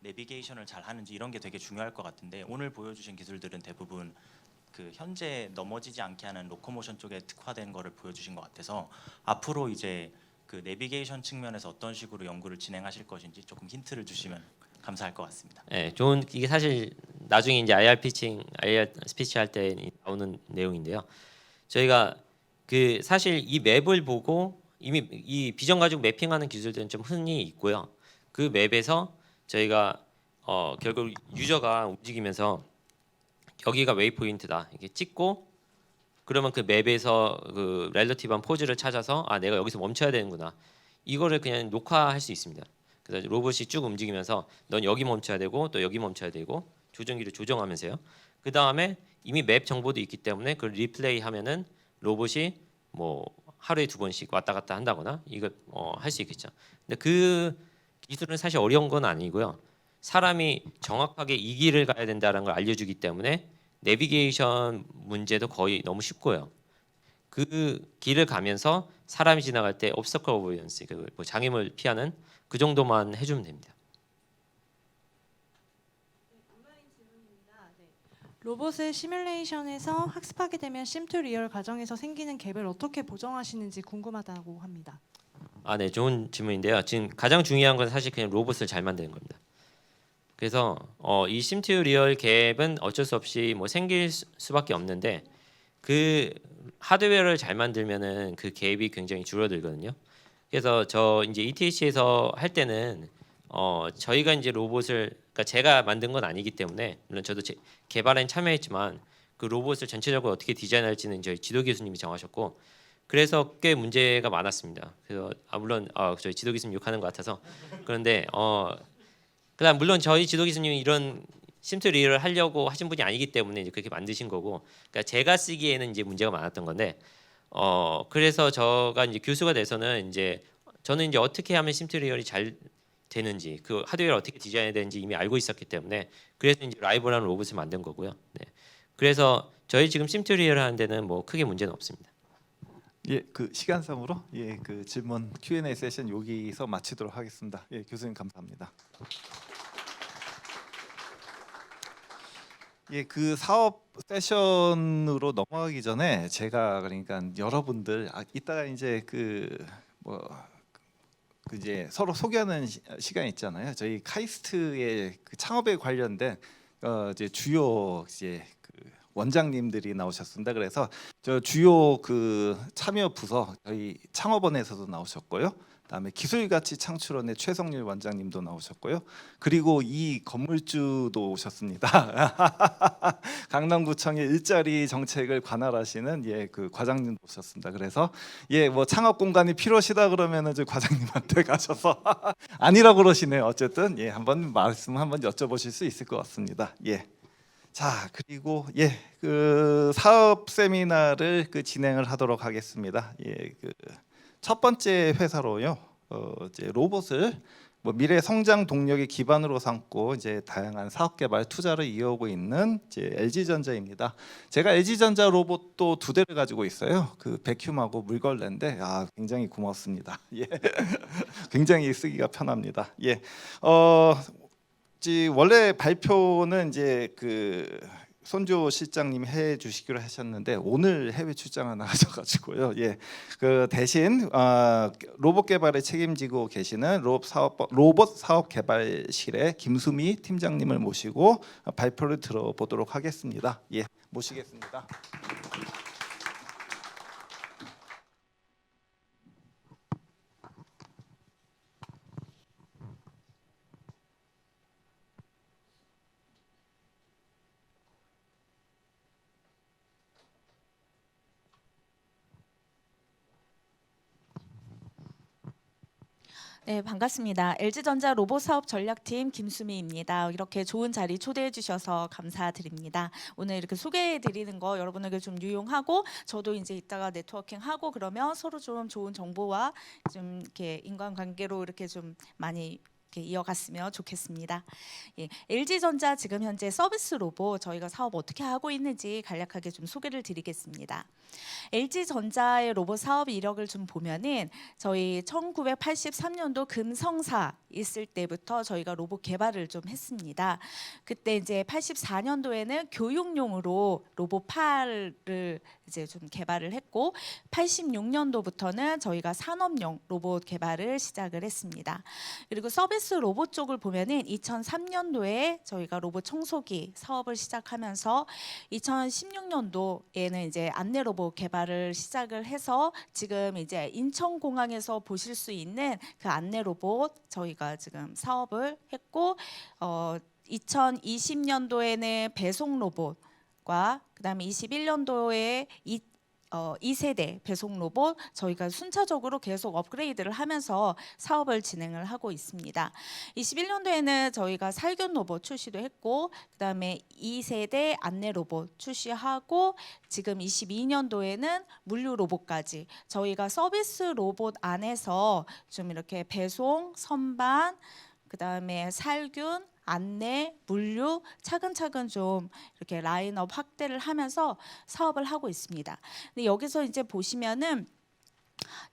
내비게이션을 잘 하는지 이런 게 되게 중요할 것 같은데 오늘 보여주신 기술들은 대부분 그 현재 넘어지지 않게 하는 로코모션 쪽에 특화된 거를 보여주신 것 같아서 앞으로 이제 그 내비게이션 측면에서 어떤 식으로 연구를 진행하실 것인지 조금 힌트를 주시면 감사할 것 같습니다. 네, 이게 사실 나중에 이제 IR 스피치 할 때 나오는 내용인데요. 저희가 그 사실 이 맵을 보고 이미 이 비전 가지고 매핑하는 기술들은 좀 흔히 있고요. 그 맵에서 저희가 결국 유저가 움직이면서 여기가 웨이포인트다 이렇게 찍고 그러면 그 맵에서 그 렐러티브한 포즈를 찾아서 내가 여기서 멈춰야 되는구나 이거를 그냥 녹화할 수 있습니다. 그래서 로봇이 쭉 움직이면서 넌 여기 멈춰야 되고 또 여기 멈춰야 되고 조정기를 조정하면서요. 그 다음에 이미 맵 정보도 있기 때문에 그걸 리플레이 하면은 로봇이 뭐 하루에 2번씩 왔다 갔다 한다거나 이거 할 수 있겠죠. 근데 그 기술은 사실 어려운 건 아니고요. 사람이 정확하게 이 길을 가야 된다는 걸 알려주기 때문에 내비게이션 문제도 거의 너무 쉽고요. 그 길을 가면서 사람이 지나갈 때 obstacle avoidance, 뭐 장애물 피하는 그 정도만 해주면 됩니다. 로봇을 시뮬레이션에서 학습하게 되면 심2 리얼 과정에서 생기는 갭을 어떻게 보정하시는지 궁금하다고 합니다. 네, 좋은 질문인데요. 지금 가장 중요한 건 사실 그냥 로봇을 잘 만드는 겁니다. 그래서 이 심2 리얼 갭은 어쩔 수 없이 뭐 생길 수밖에 없는데 그 하드웨어를 잘 만들면은 그 갭이 굉장히 줄어들거든요. 그래서 저 이제 ETH에서 할 때는 저희가 이제 로봇을 그러니까 제가 만든 건 아니기 때문에 물론 저도 개발에 참여했지만 그 로봇을 전체적으로 어떻게 디자인할지는 저희 지도 교수님이 정하셨고 그래서 꽤 문제가 많았습니다. 그래서 물론 저희 지도 교수님 욕하는 것 같아서 그런데 그다음 물론 저희 지도 교수님이 이런 심2 리얼을 하려고 하신 분이 아니기 때문에 이제 그렇게 만드신 거고 그러니까 제가 쓰기에는 이제 문제가 많았던 건데 그래서 저가 이제 교수가 돼서는 이제 저는 이제 어떻게 하면 심2 리얼이 잘 되는지 그 하드웨어를 어떻게 디자인해야 되는지 이미 알고 있었기 때문에 그래서 이제 라이브라는 로봇을 만든 거고요. 네. 그래서 저희 지금 심2 리얼 하는 데는 뭐 크게 문제는 없습니다. 예, 그 시간상으로 그 질문 Q&A 세션 여기서 마치도록 하겠습니다. 예, 교수님 감사합니다. 예, 그 사업 세션으로 넘어가기 전에 제가 그러니까 여러분들 이따가 이제 이제 서로 소개하는 시간 있잖아요. 저희 카이스트의 그 창업에 관련된 이제 주요 이제 원장님들이 나오셨습니다. 그래서 저 주요 그 참여 부서 저희 창업원에서도 나오셨고요. 그다음에 기술가치 창출원의 최성률 원장님도 나오셨고요. 그리고 이 건물주도 오셨습니다. 강남구청의 일자리 정책을 관할하시는 그 과장님도 오셨습니다. 그래서 뭐 창업 공간이 필요하시다 그러면은 저 과장님한테 가셔서 아니라고 그러시네요. 어쨌든 한번 말씀 한번 여쭤보실 수 있을 것 같습니다. 자, 그리고 그 사업 세미나를 진행을 하도록 하겠습니다. 첫 번째 회사로요. 이제 로봇을 미래 성장 동력의 기반으로 삼고 이제 다양한 사업 개발 투자를 이어오고 있는 이제 LG전자입니다. 제가 LG전자 로봇도 2대를 가지고 있어요. 그 백큐하고 물걸레인데 굉장히 고맙습니다. 굉장히 쓰기가 편합니다. 원래 발표는 이제 그 손조 실장님이 해 주시기로 하셨는데 오늘 해외 출장을 나가셔가지고요. 그 대신 로봇 개발에 책임지고 계시는 로봇 사업 개발실의 김수미 팀장님을 모시고 발표를 들어보도록 하겠습니다. 모시겠습니다. 네, 반갑습니다. LG전자 로봇 사업 전략팀 김수미입니다. 이렇게 좋은 자리 초대해 주셔서 감사드립니다. 오늘 이렇게 소개해 드리는 거 여러분에게 좀 유용하고 저도 이제 이따가 네트워킹하고 그러면 서로 좀 좋은 정보와 좀 이렇게 인간관계로 이렇게 좀 많이 이어갔으면 좋겠습니다. LG전자 지금 현재 서비스 로봇 저희가 사업 어떻게 하고 있는지 간략하게 좀 소개를 드리겠습니다. LG전자의 로봇 사업 이력을 좀 보면은 저희 1983년도 금성사 있을 때부터 저희가 로봇 개발을 좀 했습니다. 그때 이제 84년도에는 교육용으로 로봇 팔을 이제 좀 개발을 했고 86년도부터는 저희가 산업용 로봇 개발을 시작을 했습니다. 그리고 서비스 로봇 쪽을 보면은 2003년도에 저희가 로봇 청소기 사업을 시작하면서 2016년도에는 이제 안내 로봇 개발을 시작을 해서 지금 이제 인천공항에서 보실 수 있는 그 안내 로봇 저희가 지금 사업을 했고 2020년도에는 배송 로봇과 그다음에 21년도에 2세대 배송 로봇 저희가 순차적으로 계속 업그레이드를 하면서 사업을 진행을 하고 있습니다. 21년도에는 저희가 살균 로봇 출시도 했고 그다음에 2세대 안내 로봇 출시하고 지금 22년도에는 물류 로봇까지 저희가 서비스 로봇 안에서 좀 이렇게 배송, 선반, 그다음에 살균, 안내, 물류 차근차근 좀 이렇게 라인업 확대를 하면서 사업을 하고 있습니다. 근데 여기서 이제 보시면은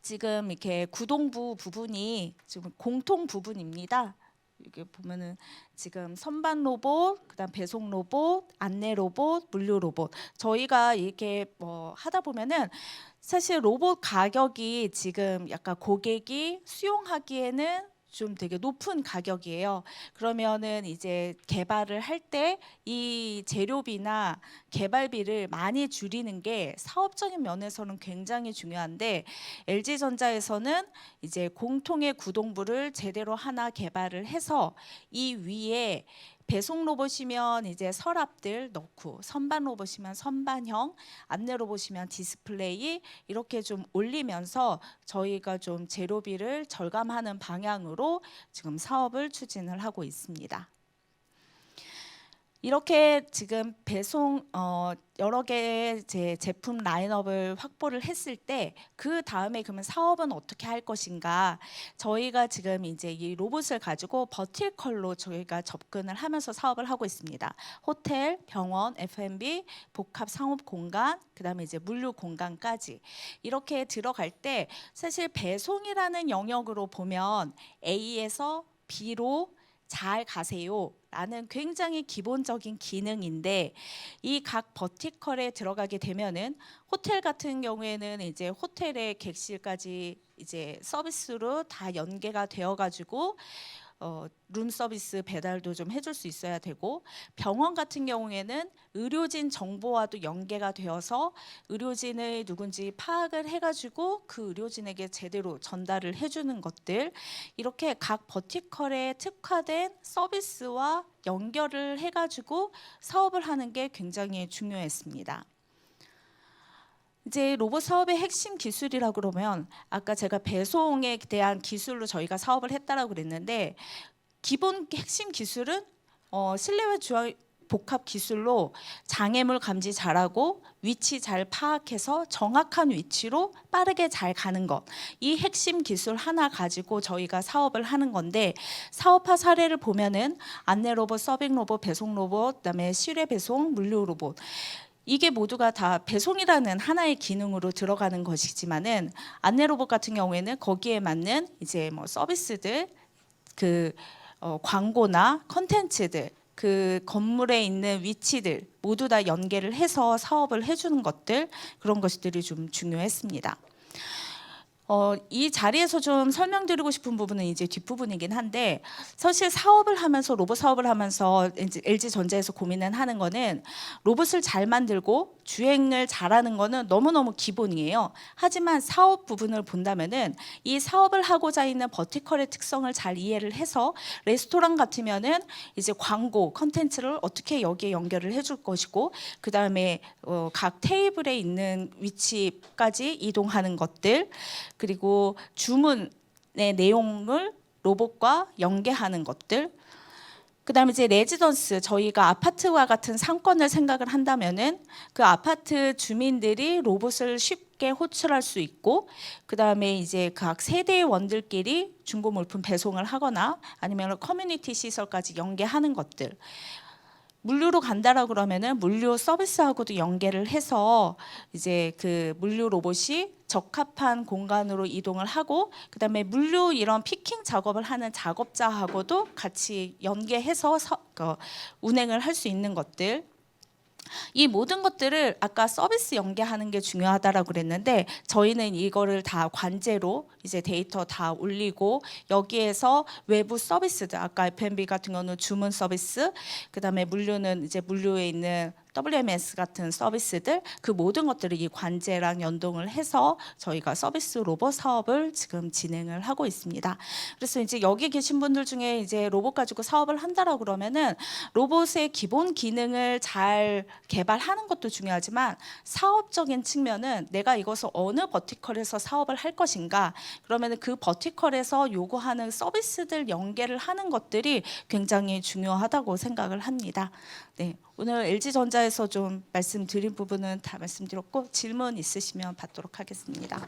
지금 이렇게 구동부 부분이 지금 공통 부분입니다. 이게 보면은 지금 선반 로봇, 그다음 배송 로봇, 안내 로봇, 물류 로봇 저희가 이렇게 하다 보면은 사실 로봇 가격이 지금 약간 고객이 수용하기에는 좀 되게 높은 가격이에요. 그러면은 이제 개발을 할 때 이 재료비나 개발비를 많이 줄이는 게 사업적인 면에서는 굉장히 중요한데 LG전자에서는 이제 공통의 구동부를 제대로 하나 개발을 해서 이 위에 배송 로봇이면 이제 서랍들 넣고 선반 로봇이면 선반형, 안내 로봇이면 디스플레이 이렇게 좀 올리면서 저희가 좀 재료비를 절감하는 방향으로 지금 사업을 추진을 하고 있습니다. 이렇게 지금 배송 여러 개의 제품 라인업을 확보를 했을 때 그 다음에 그러면 사업은 어떻게 할 것인가? 저희가 지금 이제 이 로봇을 가지고 버티컬로 저희가 접근을 하면서 사업을 하고 있습니다. 호텔, 병원, F&B, 복합 상업 공간, 그다음에 이제 물류 공간까지 이렇게 들어갈 때 사실 배송이라는 영역으로 보면 A에서 B로 잘 가세요 라는 굉장히 기본적인 기능인데 이 각 버티컬에 들어가게 되면은 호텔 같은 경우에는 이제 호텔의 객실까지 이제 서비스로 다 연계가 되어 가지고 룸 서비스 배달도 좀 해줄 수 있어야 되고, 병원 같은 경우에는 의료진 정보와도 연계가 되어서 의료진의 누군지 파악을 해가지고 그 의료진에게 제대로 전달을 해주는 것들, 이렇게 각 버티컬에 특화된 서비스와 연결을 해가지고 사업을 하는 게 굉장히 중요했습니다. 이제 로봇 사업의 핵심 기술이라고 그러면 아까 제가 배송에 대한 기술로 저희가 사업을 했다라고 그랬는데, 기본 핵심 기술은 실내외 주화 복합 기술로 장애물 감지 잘하고 위치 잘 파악해서 정확한 위치로 빠르게 잘 가는 것, 이 핵심 기술 하나 가지고 저희가 사업을 하는 건데, 사업화 사례를 보면은 안내 로봇, 서빙 로봇, 배송 로봇, 그다음에 실외 배송, 물류 로봇, 이게 모두가 다 배송이라는 하나의 기능으로 들어가는 것이지만은 안내 로봇 같은 경우에는 거기에 맞는 이제 뭐 서비스들, 광고나 컨텐츠들, 그 건물에 있는 위치들 모두 다 연계를 해서 사업을 해주는 것들, 그런 것들이 좀 중요했습니다. 이 자리에서 좀 설명드리고 싶은 부분은 이제 뒷부분이긴 한데, 사실 사업을 하면서 로봇 사업을 하면서 LG전자에서 고민을 하는 거는 로봇을 잘 만들고 주행을 잘하는 거는 너무너무 기본이에요. 하지만 사업 부분을 본다면은 이 사업을 하고자 있는 버티컬의 특성을 잘 이해를 해서 레스토랑 같으면은 이제 광고 컨텐츠를 어떻게 여기에 연결을 해줄 것이고, 그 다음에 각 테이블에 있는 위치까지 이동하는 것들, 그리고 주문의 내용을 로봇과 연계하는 것들, 그다음에 이제 레지던스, 저희가 아파트와 같은 상권을 생각을 한다면은 그 아파트 주민들이 로봇을 쉽게 호출할 수 있고, 그다음에 이제 각 세대의 원들끼리 중고 물품 배송을 하거나 아니면 커뮤니티 시설까지 연계하는 것들, 물류로 간다라고 그러면은 물류 서비스하고도 연계를 해서 이제 그 물류 로봇이 적합한 공간으로 이동을 하고, 그다음에 물류 이런 피킹 작업을 하는 작업자하고도 같이 연계해서 운행을 할 수 있는 것들, 이 모든 것들을 아까 서비스 연계하는 게 중요하다라고 그랬는데, 저희는 이거를 다 관제로 이제 데이터 다 올리고 여기에서 외부 서비스들, 아까 F&B 같은 경우는 주문 서비스, 그다음에 물류는 이제 물류에 있는 WMS 같은 서비스들, 그 모든 것들을 이 관제랑 연동을 해서 저희가 서비스 로봇 사업을 지금 진행을 하고 있습니다. 그래서 이제 여기 계신 분들 중에 이제 로봇 가지고 사업을 한다라고 그러면은 로봇의 기본 기능을 잘 개발하는 것도 중요하지만, 사업적인 측면은 내가 이것을 어느 버티컬에서 사업을 할 것인가, 그러면은 그 버티컬에서 요구하는 서비스들 연계를 하는 것들이 굉장히 중요하다고 생각을 합니다. 네, 오늘 LG전자에서 좀 말씀드린 부분은 다 말씀드렸고, 질문 있으시면 받도록 하겠습니다.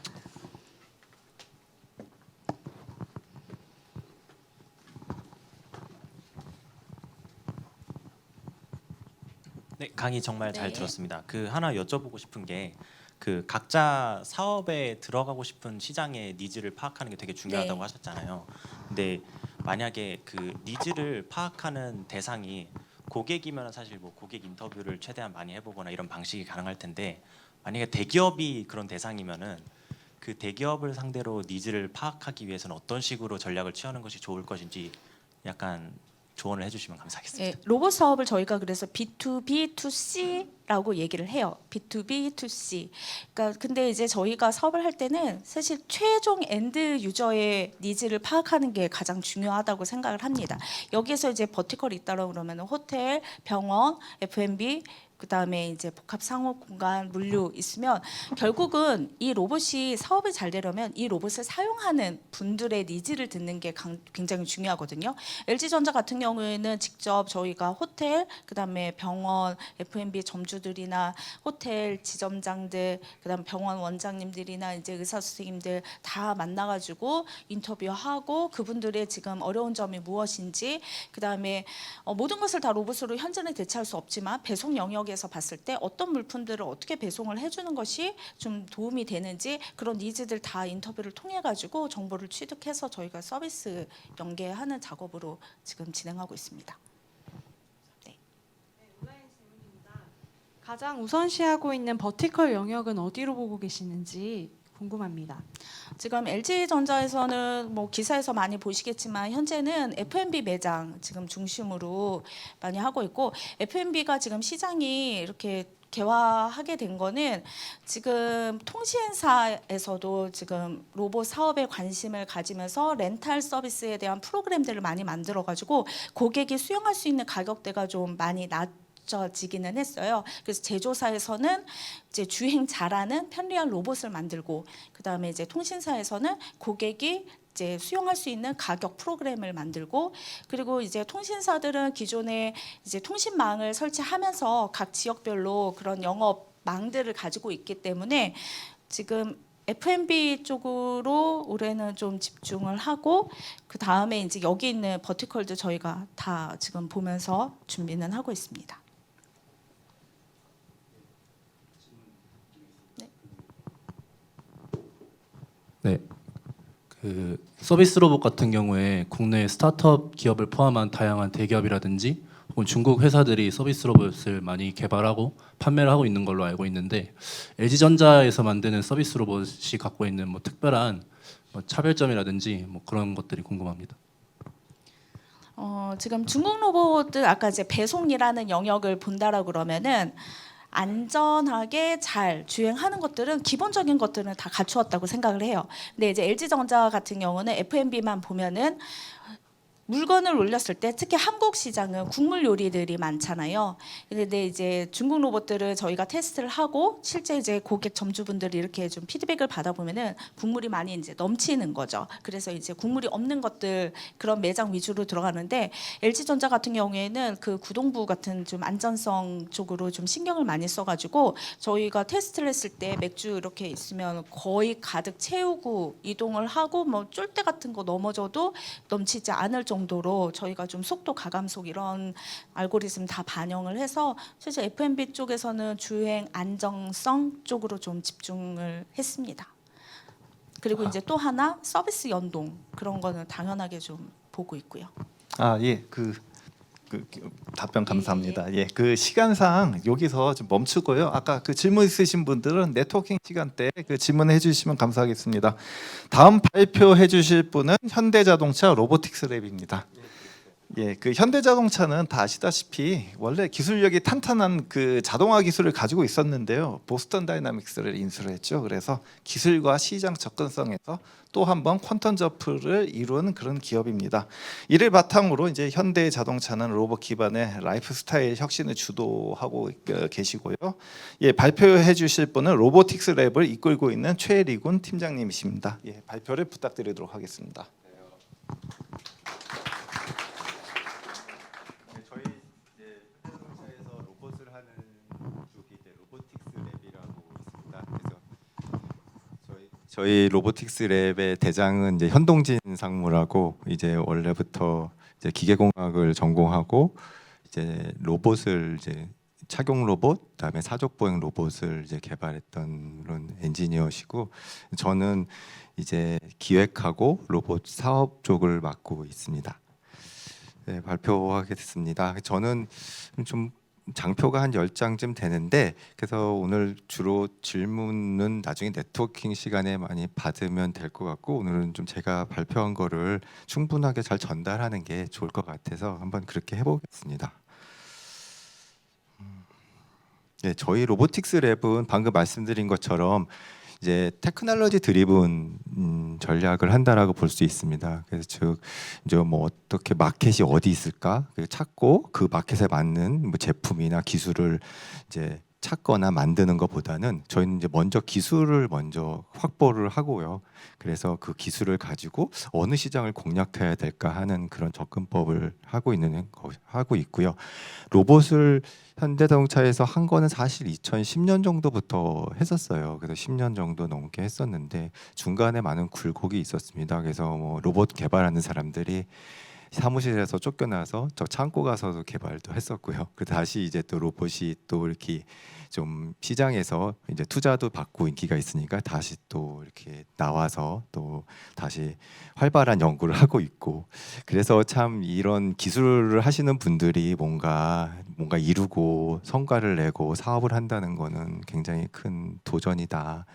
네, 강의 정말 잘 네. 들었습니다. 그 하나 여쭤보고 싶은 게, 그 각자 사업에 들어가고 싶은 시장의 니즈를 파악하는 게 되게 중요하다고 네. 하셨잖아요. 근데 만약에 그 니즈를 파악하는 대상이 고객이면 사실 뭐 고객 인터뷰를 최대한 많이 해보거나 이런 방식이 가능할 텐데, 만약에 대기업이 그런 대상이면은 그 대기업을 상대로 니즈를 파악하기 위해서는 어떤 식으로 전략을 취하는 것이 좋을 것인지 약간 조언을 해주시면 감사하겠습니다. 네, 로봇 사업을 저희가 그래서 B2B, 2C 라고 얘기를 해요. B2B, B2C. 그러니까 근데 이제 저희가 사업을 할 때는 사실 최종 엔드 유저의 니즈를 파악하는 게 가장 중요하다고 생각을 합니다. 여기에서 이제 버티컬이 있다고 그러면 호텔, 병원, F&B, 그다음에 이제 복합 상업 공간, 물류 있으면 결국은 이 로봇이 사업이 잘 되려면 이 로봇을 사용하는 분들의 니즈를 듣는 게 굉장히 중요하거든요. LG전자 같은 경우에는 직접 저희가 호텔, 그다음에 병원, F&B 점주들이나 호텔 지점장들, 그다음 병원 원장님들이나 이제 의사 선생님들 다 만나가지고 인터뷰하고 그분들의 지금 어려운 점이 무엇인지, 그다음에 모든 것을 다 로봇으로 현재는 대체할 수 없지만 배송 영역에서 봤을 때 어떤 물품들을 어떻게 배송을 해주는 것이 좀 도움이 되는지 그런 니즈들 다 인터뷰를 통해 가지고 정보를 취득해서 저희가 서비스 연계하는 작업으로 지금 진행하고 있습니다. 가장 우선시하고 있는 버티컬 영역은 어디로 보고 계시는지 궁금합니다. 지금 LG전자에서는 뭐 기사에서 많이 보시겠지만 현재는 F&B 매장 지금 중심으로 많이 하고 있고, F&B가 지금 시장이 이렇게 개화하게 된 거는 지금 통신사에서도 지금 로봇 사업에 관심을 가지면서 렌탈 서비스에 대한 프로그램들을 많이 만들어 가지고 고객이 수용할 수 있는 가격대가 좀 많이 낮아지기는 했어요. 그래서 제조사에서는 이제 주행 잘하는 편리한 로봇을 만들고, 그다음에 이제 통신사에서는 고객이 이제 수용할 수 있는 가격 프로그램을 만들고, 그리고 이제 통신사들은 기존에 이제 통신망을 설치하면서 각 지역별로 그런 영업망들을 가지고 있기 때문에 지금 F&B 쪽으로 올해는 좀 집중을 하고, 그 다음에 이제 여기 있는 버티컬도 저희가 다 지금 보면서 준비는 하고 있습니다. 네. 그 서비스 로봇 같은 경우에 국내 스타트업 기업을 포함한 다양한 대기업이라든지 혹은 중국 회사들이 서비스 로봇을 많이 개발하고 판매를 하고 있는 걸로 알고 있는데, LG전자에서 만드는 서비스 로봇이 갖고 있는 뭐 특별한 뭐 차별점이라든지 뭐 그런 것들이 궁금합니다. 지금 중국 로봇들 아까 이제 배송이라는 영역을 본다라고 그러면은 안전하게 잘 주행하는 것들은 기본적인 것들은 다 갖추었다고 생각을 해요. 근데 이제 LG전자 같은 경우는 F&B만 보면은 물건을 올렸을 때 특히 한국 시장은 국물 요리들이 많잖아요. 근데 이제 중국 로봇들을 저희가 테스트를 하고 실제 이제 고객 점주분들이 이렇게 좀 피드백을 받아보면은 국물이 많이 이제 넘치는 거죠. 그래서 이제 국물이 없는 것들 그런 매장 위주로 들어가는데, LG전자 같은 경우에는 그 구동부 같은 좀 안전성 쪽으로 좀 신경을 많이 써가지고 저희가 테스트를 했을 때 맥주 이렇게 있으면 거의 가득 채우고 이동을 하고 뭐 쫄대 같은 거 넘어져도 넘치지 않을 정도로 저희가 좀 속도 가감속 이런 알고리즘 다 반영을 해서 실제 F&B 쪽에서는 주행 안정성 쪽으로 좀 집중을 했습니다. 그리고 이제 또 하나 서비스 연동 그런 거는 당연하게 좀 보고 있고요. 예, 답변 감사합니다. 예, 그 시간상 여기서 좀 멈추고요. 아까 그 질문 있으신 분들은 네트워킹 시간 때 그 질문해 주시면 감사하겠습니다. 다음 발표해 주실 분은 현대자동차 로보틱스 랩입니다. 예, 그 현대자동차는 다 아시다시피 원래 기술력이 탄탄한 그 자동화 기술을 가지고 있었는데요. 보스턴 다이나믹스를 인수를 했죠. 그래서 기술과 시장 접근성에서 또 한 번 퀀텀 점프를 이룬 그런 기업입니다. 이를 바탕으로 이제 현대자동차는 로봇 기반의 라이프스타일 혁신을 주도하고 계시고요. 예, 발표해 주실 분은 로보틱스 랩을 이끌고 있는 최리군 팀장님이십니다. 예, 발표를 부탁드리도록 하겠습니다. 저희 로보틱스 랩의 대장은 이제 현동진 상무라고, 이제 원래부터 이제 기계공학을 전공하고 이제 로봇을 이제 착용 로봇, 그다음에 사족 보행 로봇을 이제 개발했던 그런 엔지니어시고, 저는 이제 기획하고 로봇 사업 쪽을 맡고 있습니다. 네, 발표하게 됐습니다. 저는 좀 장표가 한 10장쯤 되는데, 그래서 오늘 주로 질문은 나중에 네트워킹 시간에 많이 받으면 될 것 같고, 오늘은 좀 제가 발표한 거를 충분하게 잘 전달하는 게 좋을 것 같아서 한번 그렇게 해보겠습니다. 네, 저희 로보틱스 랩은 방금 말씀드린 것처럼 이제 테크놀로지 드리븐 전략을 한다라고 볼 수 있습니다. 그래서 즉 이제 뭐 어떻게 마켓이 어디 있을까 찾고 그 마켓에 맞는 뭐 제품이나 기술을 이제 찾거나 만드는 것보다는 저희는 이제 먼저 기술을 먼저 확보를 하고요. 그래서 그 기술을 가지고 어느 시장을 공략해야 될까 하는 그런 접근법을 하고 있고요. 로봇을 현대자동차에서 한 거는 사실 2010년 정도부터 했었어요. 그래서 10년 정도 넘게 했었는데 중간에 많은 굴곡이 있었습니다. 그래서 뭐 로봇 개발하는 사람들이 사무실에서 쫓겨나서 저 창고 가서도 개발도 했었고요. 그 다시 이제 또 로봇이 또 이렇게 좀 시장에서 이제 투자도 받고 인기가 있으니까 다시 또 이렇게 나와서 또 다시 활발한 연구를 하고 있고, 그래서 참 이런 기술을 하시는 분들이 뭔가 이루고 성과를 내고 사업을 한다는 거는 굉장히 큰 도전이다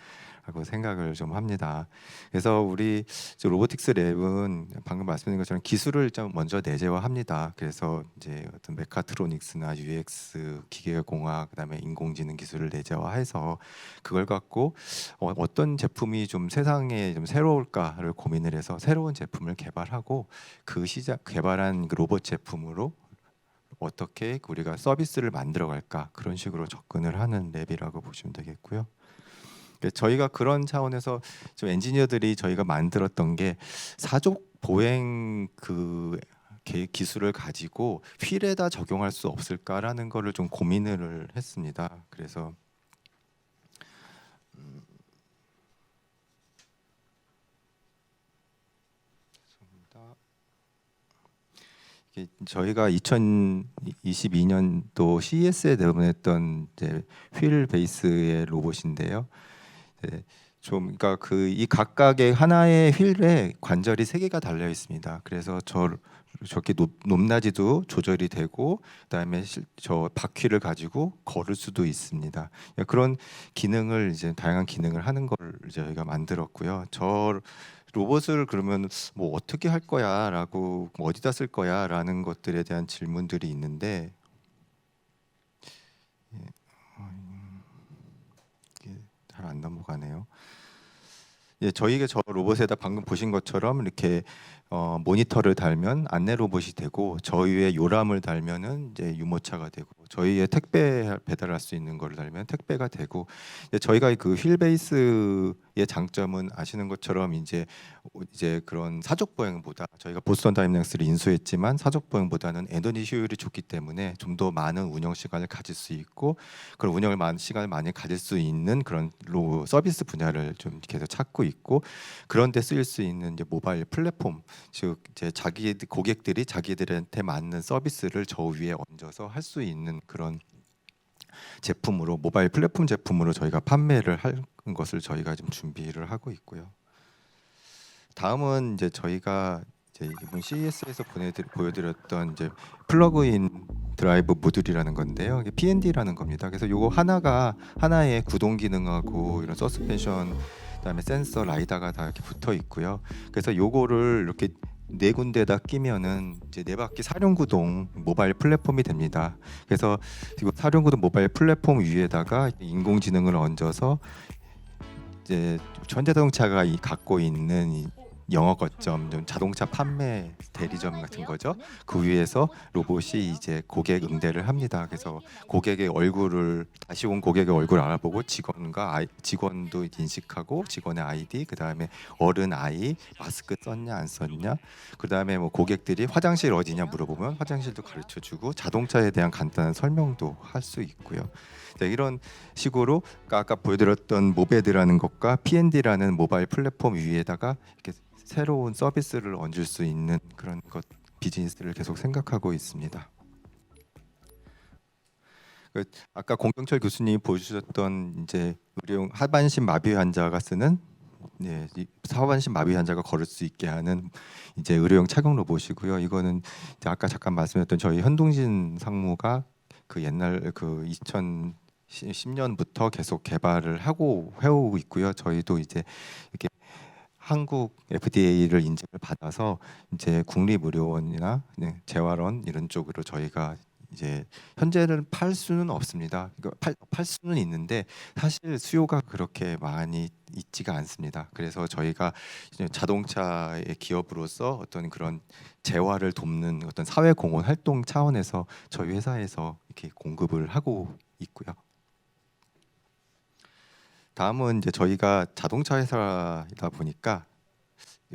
라고 생각을 좀 합니다. 그래서 우리 로보틱스 랩은 방금 말씀드린 것처럼 기술을 좀 먼저 내재화합니다. 그래서 이제 어떤 메카트로닉스나 UX, 기계공학, 그다음에 인공지능 기술을 내재화해서 그걸 갖고 어떤 제품이 좀 세상에 좀 새로울까를 고민을 해서 새로운 제품을 개발하고 그 개발한 그 로봇 제품으로 어떻게 우리가 서비스를 만들어 갈까, 그런 식으로 접근을 하는 랩이라고 보시면 되겠고요. 저희가 그런 차원에서 좀 엔지니어들이 저희가 만들었던 게 사족 보행 그 기술을 가지고 휠에다 적용할 수 없을까라는 거를 좀 고민을 했습니다. 그래서 저희가 2022년도 CES에 내보냈던 이제 휠 베이스의 로봇인데요. 좀 그러니까 그 이 각각의 하나의 휠에 관절이 3개가 달려 있습니다. 그래서 저렇게 높낮이도 조절이 되고, 그다음에 저 바퀴를 가지고 걸을 수도 있습니다. 그런 기능을 이제 다양한 기능을 하는 걸 저희가 만들었고요. 저 로봇을 그러면 뭐 어떻게 할 거야라고, 뭐 어디다 쓸 거야라는 것들에 대한 질문들이 있는데, 잘 안 넘어가네요. 예, 저희가 저 로봇에다 방금 보신 것처럼 이렇게 모니터를 달면 안내 로봇이 되고, 저희의 요람을 달면은 이제 유모차가 되고, 저희의 택배 배달할 수 있는 걸 달면 택배가 되고, 저희가 그 휠 베이스의 장점은 아시는 것처럼 이제 그런 사족 보행보다, 저희가 보스턴 다이내믹스를 인수했지만 사족 보행보다는 에너지 효율이 좋기 때문에 좀 더 많은 운영 시간을 가질 수 있고, 그런 시간을 많이 가질 수 있는 그런 서비스 분야를 좀 계속 찾고 있고, 그런 데 쓰일 수 있는 이제 모바일 플랫폼, 즉 이제 고객들이 자기들한테 맞는 서비스를 저 위에 얹어서 할 수 있는 그런 제품으로, 모바일 플랫폼 제품으로 저희가 판매를 할 것을 저희가 지금 준비를 하고 있고요. 다음은 이제 저희가 이제 이번 CES에서 보여드렸던 이제 플러그인 드라이브 모듈이라는 건데요. 이게 PND라는 겁니다. 그래서 요거 하나의 구동 기능하고 이런 서스펜션, 그다음에 센서, 라이다가 다 이렇게 붙어 있고요. 그래서 요거를 이렇게 4군데다 끼면은 이제 4바퀴 사륜구동 모바일 플랫폼이 됩니다. 그래서 이거 사륜구동 모바일 플랫폼 위에다가 인공지능을 얹어서 이제 현대자동차가 갖고 있는 이 영어 거점, 좀 자동차 판매 대리점 같은 거죠. 그 위에서 로봇이 이제 고객 응대를 합니다. 그래서 다시 온 고객의 얼굴을 알아보고 직원도 인식하고, 직원의 아이디, 그 다음에 어른 아이 마스크 썼냐 안 썼냐, 그 다음에 뭐 고객들이 화장실 어디냐 물어보면 화장실도 가르쳐주고, 자동차에 대한 간단한 설명도 할 수 있고요. 이런 식으로 아까 보여드렸던 모베드라는 것과 PND라는 모바일 플랫폼 위에다가 이렇게 새로운 서비스를 얹을 수 있는 그런 비즈니스를 계속 생각하고 있습니다. 아까 공병철 교수님이 보여주셨던 이제 의료용 하반신 마비 환자가 쓰는, 하반신 마비 환자가 걸을 수 있게 하는 이제 의료용 착용 로봇이고요. 이거는 이제 아까 잠깐 말씀드렸던 저희 현동진 상무가 그 옛날 그 2010년부터 계속 개발을 하고 해오고 있고요. 저희도 이제 이렇게 한국 FDA를 인증을 받아서 이제 국립의료원이나 재활원 이런 쪽으로 저희가 이제 현재는 팔 수는 없습니다. 그러니까 팔 수는 있는데 사실 수요가 그렇게 많이 있지가 않습니다. 그래서 저희가 이제 자동차의 기업으로서 어떤 그런 재화를 돕는 어떤 사회 공헌 활동 차원에서 저희 회사에서 이렇게 공급을 하고 있고요. 다음은 이제 저희가 자동차 회사이다 보니까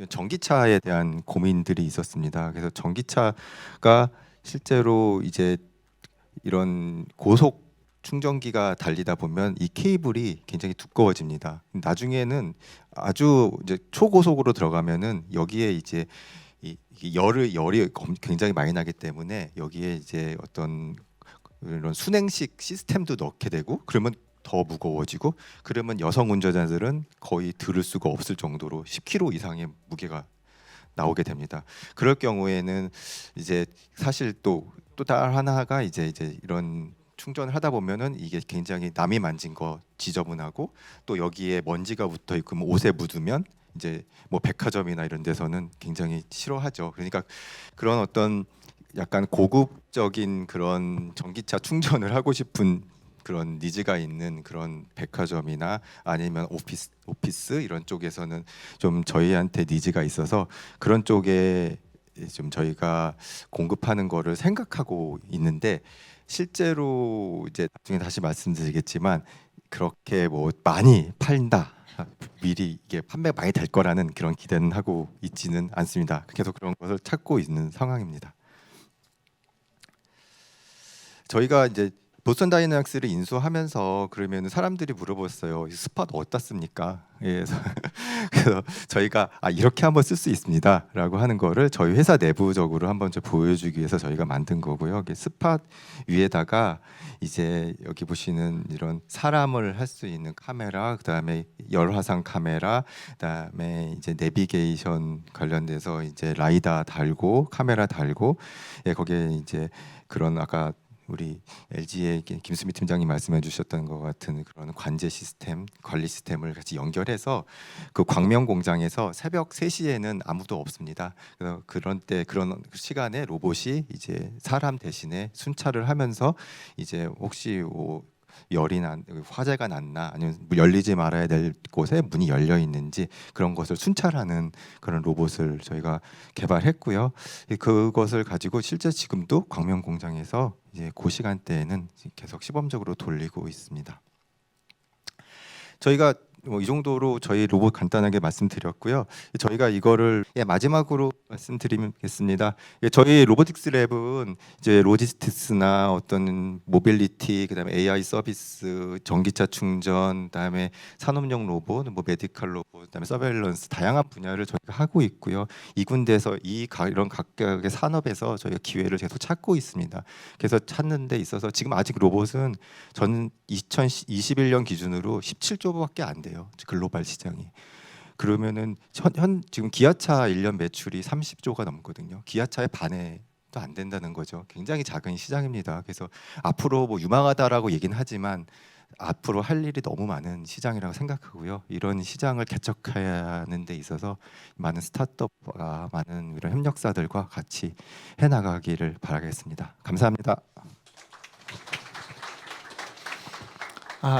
전기차에 대한 고민들이 있었습니다. 그래서 전기차가 실제로 이제 이런 고속 충전기가 달리다 보면 이 케이블이 굉장히 두꺼워집니다. 나중에는 아주 이제 초고속으로 들어가면은 여기에 이제 이 열이 굉장히 많이 나기 때문에 여기에 이제 어떤 이런 순행식 시스템도 넣게 되고 그러면 더 무거워지고 그러면 여성 운전자들은 거의 들을 수가 없을 정도로 10kg 이상의 무게가 나오게 됩니다. 그럴 경우에는 이제 사실 또 다른 하나가 이제 이런 충전을 하다 보면은 이게 굉장히 남이 만진 거 지저분하고 또 여기에 먼지가 붙어 있고 뭐 옷에 묻으면 이제 뭐 백화점이나 이런 데서는 굉장히 싫어하죠. 그러니까 그런 어떤 약간 고급적인 그런 전기차 충전을 하고 싶은 그런 니즈가 있는 그런 백화점이나 아니면 오피스 이런 쪽에서는 좀 저희한테 니즈가 있어서 그런 쪽에 좀 저희가 공급하는 거를 생각하고 있는데 실제로 이제 나중에 다시 말씀드리겠지만 그렇게 뭐 많이 팔린다 미리 이게 판매가 많이 될 거라는 그런 기대는 하고 있지는 않습니다. 계속 그런 것을 찾고 있는 상황입니다. 저희가 이제 보스턴 다이내믹스를 인수하면서 그러면 사람들이 물어봤어요. 스팟 어디다 씁니까? 예, 그래서 저희가 이렇게 한번 쓸 수 있습니다라고 하는 거를 저희 회사 내부적으로 한번 좀 보여주기 위해서 저희가 만든 거고요. 스팟 위에다가 이제 여기 보시는 이런 사람을 할 수 있는 카메라, 그다음에 열화상 카메라, 그다음에 이제 내비게이션 관련돼서 이제 라이다 달고 카메라 달고 예, 거기에 이제 그런 아까 우리 LG의 김수미 팀장님 말씀해 주셨던 것 같은 그런 관제 시스템, 관리 시스템을 같이 연결해서 그 광명 공장에서 새벽 3시에는 아무도 없습니다. 그래서 그런 시간에 로봇이 이제 사람 대신에 순찰을 하면서 이제 혹시 화재가 났나 아니면 열리지 말아야 될 곳에 문이 열려 있는지 그런 것을 순찰하는 그런 로봇을 저희가 개발했고요. 그것을 가지고 실제 지금도 광명 공장에서 이제 그 시간대에는 계속 시범적으로 돌리고 있습니다. 저희가 이 정도로 저희 로봇 간단하게 말씀드렸고요. 저희가 이거를 마지막으로 말씀드리겠습니다. 저희 로보틱스 랩은 이제 로지스틱스나 어떤 모빌리티, 그다음에 AI 서비스, 전기차 충전, 그다음에 산업용 로봇, 뭐 메디컬 로봇, 그다음에 서베일런스 다양한 분야를 저희가 하고 있고요. 이 군데에서 이런 각각의 산업에서 저희가 기회를 계속 찾고 있습니다. 그래서 찾는 데 있어서 지금 아직 로봇은 저는 2021년 기준으로 17조밖에 안 돼요. 글로벌 시장이. 그러면은 지금 기아차 1년 매출이 30조가 넘거든요. 기아차의 반에도 안 된다는 거죠. 굉장히 작은 시장입니다. 그래서 앞으로 뭐 유망하다라고 얘기는 하지만 앞으로 할 일이 너무 많은 시장이라고 생각하고요. 이런 시장을 개척하는 데 있어서 많은 스타트업과 많은 이런 협력사들과 같이 해나가기를 바라겠습니다. 감사합니다.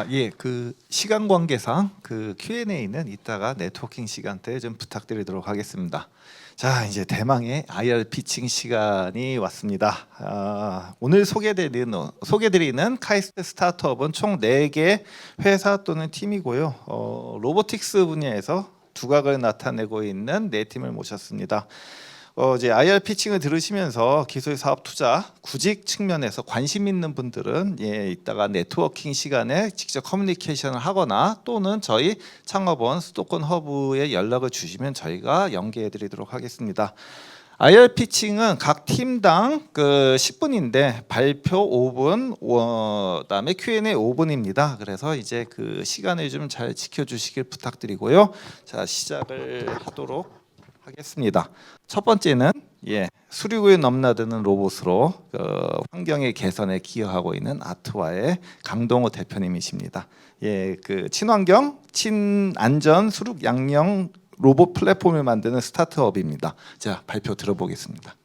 예, 그 시간 관계상 그 Q&A는 이따가 네트워킹 시간대에 좀 부탁드리도록 하겠습니다. 자, 이제 대망의 IR 피칭 시간이 왔습니다. 오늘 소개드리는 카이스트 스타트업은 총 4개 회사 또는 팀이고요. 로보틱스 분야에서 두각을 나타내고 있는 4팀을 모셨습니다. 이제 IR 피칭을 들으시면서 기술 사업 투자 구직 측면에서 관심 있는 분들은 이따가 네트워킹 시간에 직접 커뮤니케이션을 하거나 또는 저희 창업원 수도권 허브에 연락을 주시면 저희가 연계해 드리도록 하겠습니다. IR 피칭은 각 팀당 10분인데 발표 5분, 그다음에 Q&A 5분입니다. 그래서 이제 그 시간을 좀 잘 지켜주시길 부탁드리고요. 자, 시작을 하도록 하겠습니다. 첫 번째는 수륙을 넘나드는 로봇으로 환경의 개선에 기여하고 있는 아트와의 강동호 대표님이십니다. 그 친환경, 친안전 수륙 양령 로봇 플랫폼을 만드는 스타트업입니다. 자, 발표 들어보겠습니다.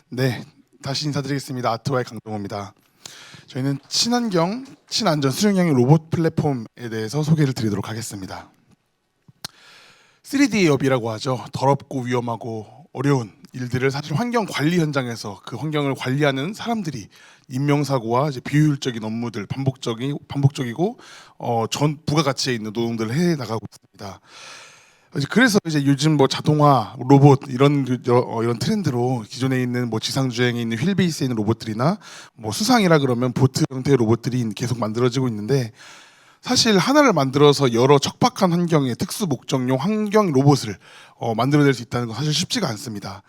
네, 다시 인사드리겠습니다. 아트와의 강동호입니다. 저희는 친환경, 친안전 수령형 로봇 플랫폼에 대해서 소개를 드리도록 하겠습니다. 3D 업이라고 하죠. 더럽고 위험하고 어려운 일들을 사실 환경 관리 현장에서 그 환경을 관리하는 사람들이 인명사고와 이제 비효율적인 업무들, 반복적이고 전 부가가치에 있는 노동들을 해 나가고 있습니다. 그래서 이제 요즘 뭐 자동화, 로봇 이런 이런 트렌드로 기존에 있는 뭐 지상주행에 있는 휠베이스에 있는 로봇들이나 뭐 수상이라 그러면 보트 형태의 로봇들이 계속 만들어지고 있는데, 사실 하나를 만들어서 여러 척박한 환경의 특수 목적용 환경 로봇을 만들어낼 수 있다는 건 사실 쉽지가 않습니다.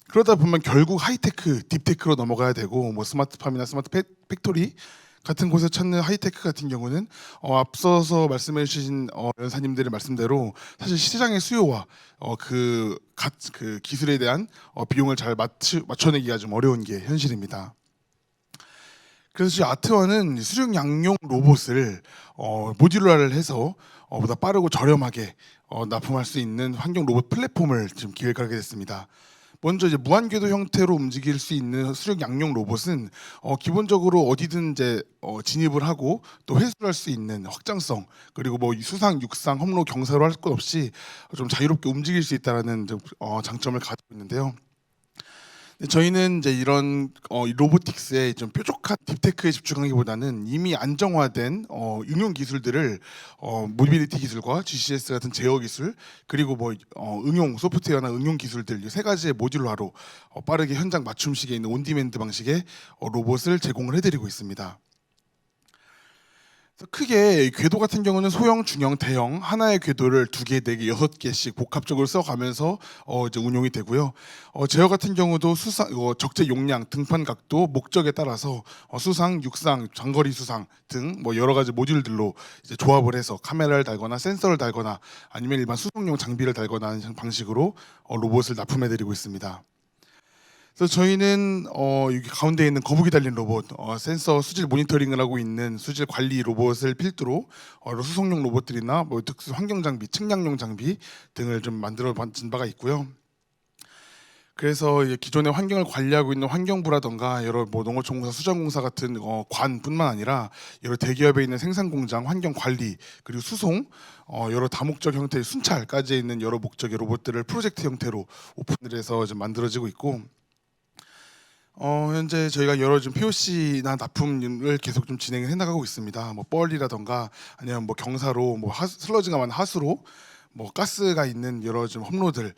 그러다 보면 결국 하이테크, 딥테크로 넘어가야 되고, 뭐 스마트팜이나 스마트 팩토리 같은 곳에 찾는 하이테크 같은 경우는 앞서서 말씀해 주신 연사님들의 말씀대로 사실 시장의 수요와 그 기술에 대한 비용을 잘 맞춰내기가 좀 어려운 게 현실입니다. 그래서 저희 아트와는 수령 양용 로봇을 모듈화를 해서 보다 빠르고 저렴하게 납품할 수 있는 환경 로봇 플랫폼을 지금 기획하게 됐습니다. 먼저 이제 무한궤도 형태로 움직일 수 있는 수령 양용 로봇은 기본적으로 어디든 이제 진입을 하고 또 회수할 수 있는 확장성, 그리고 뭐 수상, 육상, 험로, 경사로 할 것 없이 좀 자유롭게 움직일 수 있다라는 장점을 가지고 있는데요. 저희는 이제 이런 로보틱스에 좀 뾰족한 딥테크에 집중하기보다는 이미 안정화된 응용 기술들을 모빌리티 기술과 GCS 같은 제어 기술, 그리고 뭐 응용 소프트웨어나 응용 기술들 이 세 가지의 모듈화로 빠르게 현장 맞춤식에 있는 온디맨드 방식의 로봇을 제공을 해드리고 있습니다. 크게 궤도 같은 경우는 소형, 중형, 대형 하나의 궤도를 2개, 4개, 6개씩 복합적으로 써가면서 이제 운용이 되고요. 제어 같은 경우도 적재 용량, 등판 각도, 목적에 따라서 수상, 육상, 장거리 수상 등 뭐 여러 가지 모듈들로 이제 조합을 해서 카메라를 달거나 센서를 달거나 아니면 일반 수송용 장비를 달거나 하는 방식으로 로봇을 납품해드리고 있습니다. 그래서 저희는 여기 가운데 있는 거북이 달린 로봇, 센서 수질 모니터링을 하고 있는 수질 관리 로봇을 필두로 수송용 로봇들이나 뭐 특수 환경 장비, 측량용 장비 등을 좀 만들어 진 바가 있고요. 그래서 기존의 환경을 관리하고 있는 환경부라던가 여러 뭐 농어촌공사, 수자공사 같은 관뿐만 아니라 여러 대기업에 있는 생산공장, 환경 관리, 그리고 수송, 여러 다목적 형태의 순찰까지 있는 여러 목적의 로봇들을 프로젝트 형태로 오픈을 해서 좀 만들어지고 있고, 현재 저희가 여러 좀 POC나 납품을 계속 좀 진행을 해나가고 있습니다. 뭐 뻘이라던가 아니면 뭐 경사로, 뭐 슬러지가 많은 하수로, 뭐 가스가 있는 여러 좀 험로들,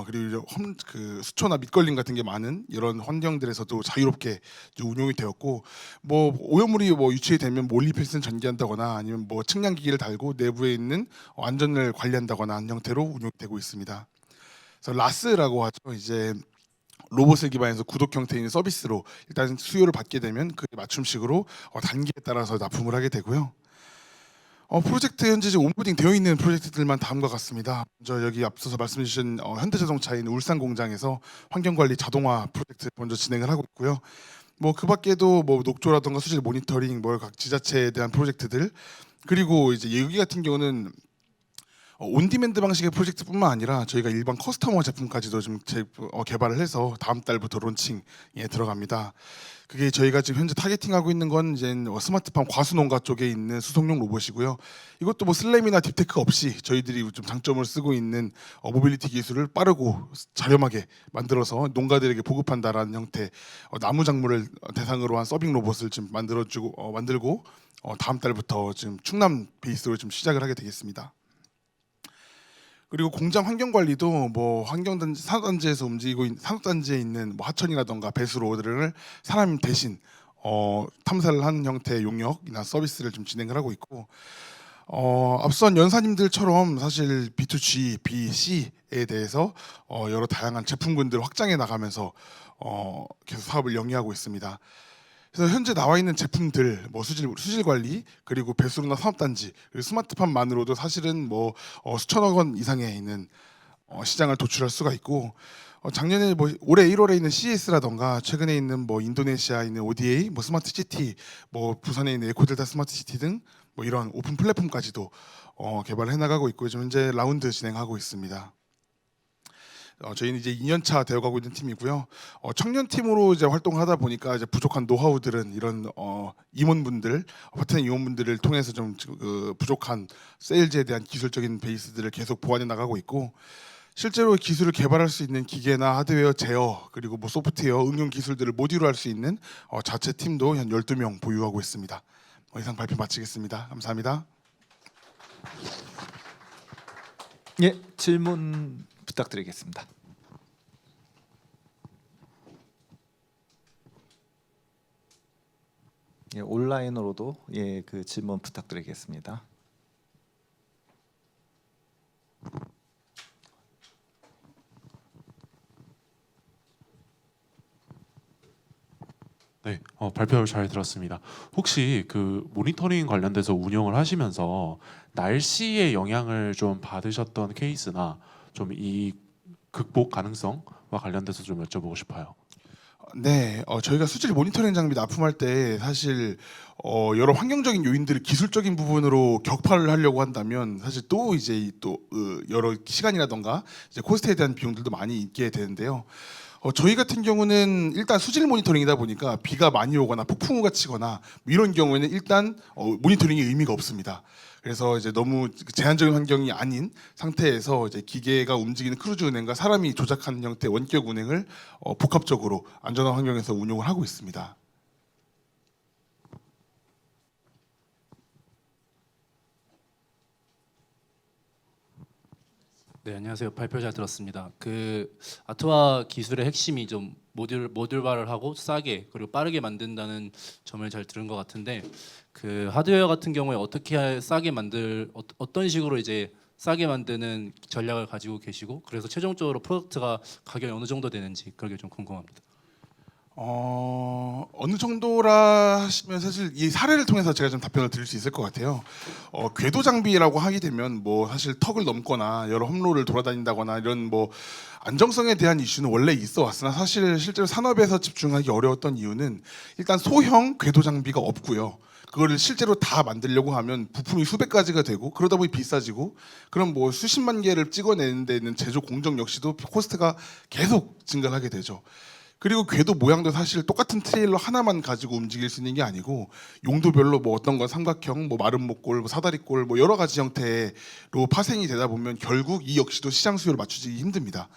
그리고 그 수초나 밑걸림 같은 게 많은 이런 환경들에서도 자유롭게 운용이 되었고, 뭐 오염물이 뭐 유출이 되면 몰리필슨 전기한다거나 아니면 뭐 측량기기를 달고 내부에 있는 안전을 관리한다거나 하는 형태로 운용되고 있습니다. 그래서 라스라고 하죠. 이제 로봇을 기반해서 구독 형태의 있는 서비스로 일단 수요를 받게 되면 그 맞춤식으로 단계에 따라서 납품을 하게 되고요. 프로젝트 현재 지금 온보딩 되어 있는 프로젝트들만 다음과 같습니다. 먼저 여기 앞서서 말씀해 주신 현대자동차에 있는 울산 공장에서 환경관리 자동화 프로젝트 먼저 진행을 하고 있고요. 뭐 그 밖에도 뭐 녹조라던가 수질 모니터링, 뭐 각 지자체에 대한 프로젝트들, 그리고 이제 여기 같은 경우는 온디맨드 방식의 프로젝트뿐만 아니라 저희가 일반 커스터머 제품까지도 좀 개발을 해서 다음 달부터 론칭에 들어갑니다. 그게 저희가 지금 현재 타겟팅하고 있는 건 이제 스마트팜 과수농가 쪽에 있는 수송용 로봇이고요. 이것도 뭐 슬램이나 딥테크 없이 저희들이 좀 장점을 쓰고 있는 모빌리티 기술을 빠르고 저렴하게 만들어서 농가들에게 보급한다라는 형태 나무 작물을 대상으로 한 서빙 로봇을 지금 만들고 다음 달부터 지금 충남 베이스로 좀 시작을 하게 되겠습니다. 그리고 공장 환경 관리도 뭐 환경단지, 산업단지에서 움직이고 있는 산업단지에 있는 뭐 하천이라던가 배수로들을 사람 대신 탐사를 하는 형태의 용역이나 서비스를 좀 진행을 하고 있고, 앞선 연사님들처럼 사실 B2G, B2C에 대해서 여러 다양한 제품군들을 확장해 나가면서 계속 사업을 영위하고 있습니다. 그래서 현재 나와 있는 제품들, 뭐 수질 관리, 그리고 배수로나 산업단지, 그리고 스마트팜만으로도 사실은 뭐 수천억 원 이상에 있는 시장을 도출할 수가 있고, 작년에 뭐 올해 1월에 있는 CES라던가 최근에 있는 뭐 인도네시아에 있는 ODA, 뭐 스마트 시티, 뭐 부산에 있는 에코델타 스마트 시티 등 뭐 이런 오픈 플랫폼까지도 개발해 나가고 있고, 지금 현재 라운드 진행하고 있습니다. 저희는 이제 2년차 되어가고 있는 팀이고요. 청년 팀으로 이제 활동하다 보니까 이제 부족한 노하우들은 이런 임원분들, 파트너 임원분들을 통해서 좀 부족한 세일즈에 대한 기술적인 베이스들을 계속 보완해 나가고 있고, 실제로 기술을 개발할 수 있는 기계나 하드웨어 제어, 그리고 뭐 소프트웨어 응용 기술들을 모듈화할 수 있는 자체 팀도 한 12명 보유하고 있습니다. 이상 발표 마치겠습니다. 감사합니다. 예, 질문 부탁드리겠습니다. 예, 온라인으로도 그 질문 부탁드리겠습니다. 네, 발표 잘 들었습니다. 혹시 그 모니터링 관련돼서 운영을 하시면서 날씨의 영향을 좀 받으셨던 케이스나 좀 이 극복 가능성과 관련돼서 좀 여쭤보고 싶어요. 네, 저희가 수질 모니터링 장비 납품할 때 사실 여러 환경적인 요인들을 기술적인 부분으로 격파를 하려고 한다면 사실 또 이제 여러 시간이라던가 이제 코스트에 대한 비용들도 많이 있게 되는데요. 저희 같은 경우는 일단 수질 모니터링이다 보니까 비가 많이 오거나 폭풍우가 치거나 이런 경우에는 일단 모니터링이 의미가 없습니다. 그래서 이제 너무 제한적인 환경이 아닌 상태에서 이제 기계가 움직이는 크루즈 운행과 사람이 조작하는 형태의 원격 운행을 복합적으로 안전한 환경에서 운용을 하고 있습니다. 네, 안녕하세요. 발표 잘 들었습니다. 그 아트와 기술의 핵심이 좀 모듈화를 하고 싸게 그리고 빠르게 만든다는 점을 잘 들은 것 같은데, 그 하드웨어 같은 경우에 어떻게 싸게 어떤 식으로 이제 싸게 만드는 전략을 가지고 계시고, 그래서 최종적으로 프로덕트가 가격이 어느 정도 되는지 그게 좀 궁금합니다. 어느 정도라 하시면 사실 이 사례를 통해서 제가 좀 답변을 드릴 수 있을 것 같아요. 궤도 장비라고 하게 되면 뭐 사실 턱을 넘거나 여러 험로를 돌아다닌다거나 이런 뭐 안정성에 대한 이슈는 원래 있어 왔으나 사실 실제로 산업에서 집중하기 어려웠던 이유는 일단 소형 궤도 장비가 없고요. 그거를 실제로 다 만들려고 하면 부품이 수백 가지가 되고 그러다 보니 비싸지고, 그럼 뭐 수십만 개를 찍어내는 데는 제조 공정 역시도 코스트가 계속 증가하게 되죠. 그리고 궤도 모양도 사실 똑같은 트레일러 하나만 가지고 움직일 수 있는 게 아니고 용도별로 뭐 어떤 건 삼각형, 뭐 마른 목골, 뭐 사다리꼴, 뭐 여러 가지 형태로 파생이 되다 보면 결국 이 역시도 시장 수요를 맞추기 힘듭니다.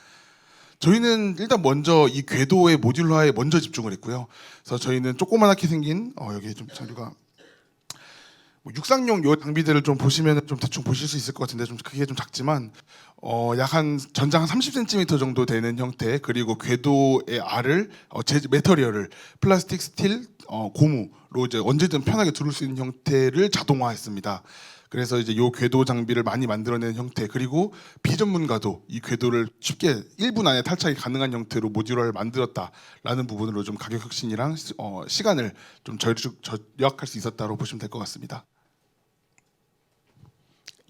저희는 일단 먼저 이 궤도의 모듈화에 먼저 집중을 했고요. 그래서 저희는 조그맣게 생긴 여기 좀 자료가 뭐 육상용 요 장비들을 좀 보시면 좀 대충 보실 수 있을 것 같은데 좀 크기가 좀 작지만 약 한 전장 한 30cm 정도 되는 형태, 그리고 궤도의 알을 메터리얼을 플라스틱, 스틸, 고무로 이제 언제든 편하게 두를 수 있는 형태를 자동화했습니다. 그래서 이제 요 궤도 장비를 많이 만들어내는 형태, 그리고 비전문가도 이 궤도를 쉽게 1분 안에 탈착이 가능한 형태로 모듈화를 만들었다라는 부분으로 좀 가격 혁신이랑 시간을 좀 절약할 수 있었다고 보시면 될 것 같습니다.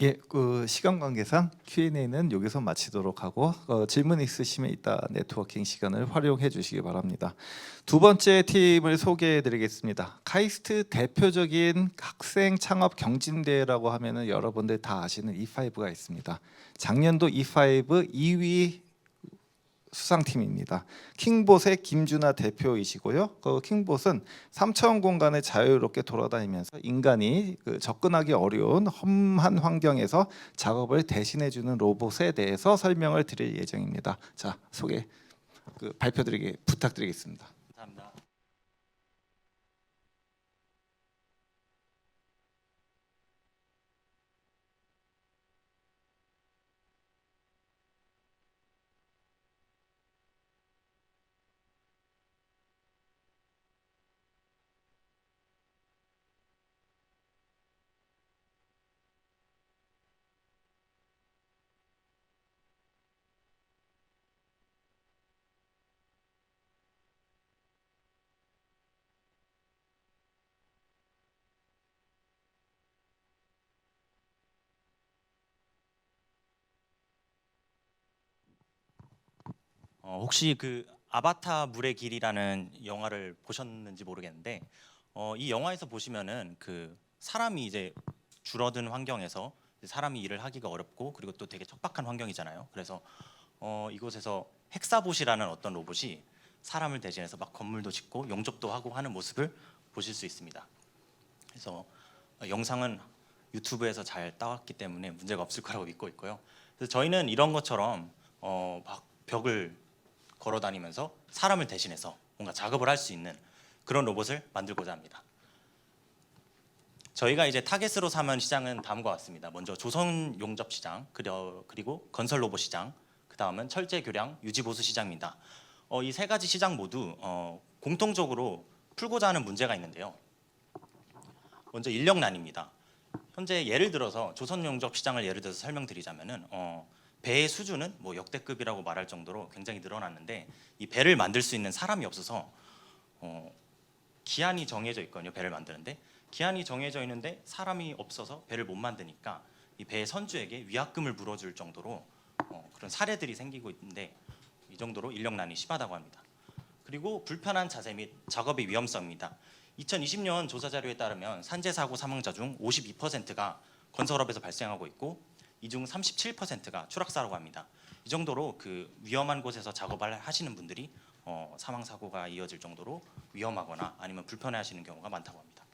예, 그 시간 관계상 Q&A는 여기서 마치도록 하고 질문 있으시면 이따 네트워킹 시간을 활용해 주시기 바랍니다. 두 번째 팀을 소개해 드리겠습니다. 카이스트 대표적인 학생 창업 경진대회라고 하면은 여러분들 다 아시는 E5가 있습니다. 작년도 E5 2위 수상팀입니다. 킹봇의 김준하 대표이시고요. 그 킹봇은 3차원 공간을 자유롭게 돌아다니면서 인간이 접근하기 어려운 험한 환경에서 작업을 대신해주는 로봇에 대해서 설명을 드릴 예정입니다. 자, 발표드리게 부탁드리겠습니다. 감사합니다. 혹시 그 아바타 물의 길이라는 영화를 보셨는지 모르겠는데 이 영화에서 보시면은 그 사람이 이제 줄어든 환경에서 사람이 일을 하기가 어렵고 그리고 또 되게 척박한 환경이잖아요. 그래서 이곳에서 헥사봇이라는 어떤 로봇이 사람을 대신해서 막 건물도 짓고 용접도 하고 하는 모습을 보실 수 있습니다. 그래서 영상은 유튜브에서 잘 따왔기 때문에 문제가 없을 거라고 믿고 있고요. 그래서 저희는 이런 것처럼 막 벽을 걸어 다니면서 사람을 대신해서 뭔가 작업을 할 수 있는 그런 로봇을 만들고자 합니다. 저희가 이제 타겟으로 삼은 시장은 다음과 같습니다. 먼저 조선 용접 시장, 그리고 건설 로봇 시장, 그 다음은 철제 교량 유지 보수 시장입니다. 이 세 가지 시장 모두 공통적으로 풀고자 하는 문제가 있는데요. 먼저 인력난입니다. 현재 예를 들어서 조선 용접 시장을 예를 들어서 설명드리자면은 배의 수준은 뭐 역대급이라고 말할 정도로 굉장히 늘어났는데 이 배를 만들 수 있는 사람이 없어서 기한이 정해져 있거든요. 배를 만드는데 기한이 정해져 있는데 사람이 없어서 배를 못 만드니까 이 배의 선주에게 위약금을 물어줄 정도로 그런 사례들이 생기고 있는데 이 정도로 인력난이 심하다고 합니다. 그리고 불편한 자세 및 작업의 위험성입니다. 2020년 조사 자료에 따르면 산재 사고 사망자 중 52%가 건설업에서 발생하고 있고 이 중 37%가 추락사라고 합니다. 이 정도로 그 위험한 곳에서 작업을 하시는 분들이 사망 사고가 이어질 정도로 위험하거나 아니면 불편해하시는 경우가 많다고 합니다.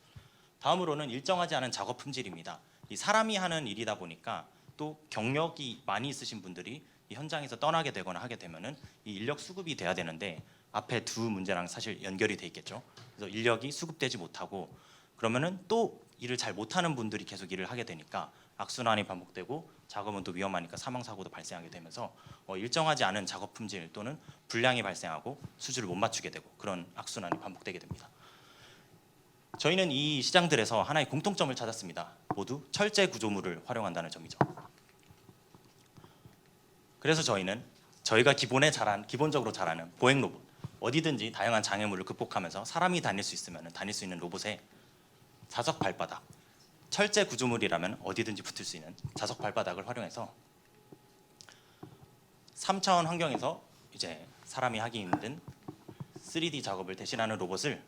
다음으로는 일정하지 않은 작업 품질입니다. 이 사람이 하는 일이다 보니까 또 경력이 많이 있으신 분들이 이 현장에서 떠나게 되거나 하게 되면은 이 인력 수급이 돼야 되는데 앞에 두 문제랑 사실 연결이 돼 있겠죠. 그래서 인력이 수급되지 못하고 그러면은 또 일을 잘 못하는 분들이 계속 일을 하게 되니까 악순환이 반복되고 작업은 또 위험하니까 사망 사고도 발생하게 되면서 일정하지 않은 작업 품질 또는 불량이 발생하고 수주를 못 맞추게 되고 그런 악순환이 반복되게 됩니다. 저희는 이 시장들에서 하나의 공통점을 찾았습니다. 모두 철제 구조물을 활용한다는 점이죠. 그래서 저희는 저희가 기본적으로 잘하는 보행 로봇, 어디든지 다양한 장애물을 극복하면서 사람이 다닐 수 있으면 다닐 수 있는 로봇에 자석 발바닥, 철제 구조물이라면 어디든지 붙을 수 있는 자석 발바닥을 활용해서 3차원 환경에서 이제 사람이 하기 힘든 3D 작업을 대신하는 로봇을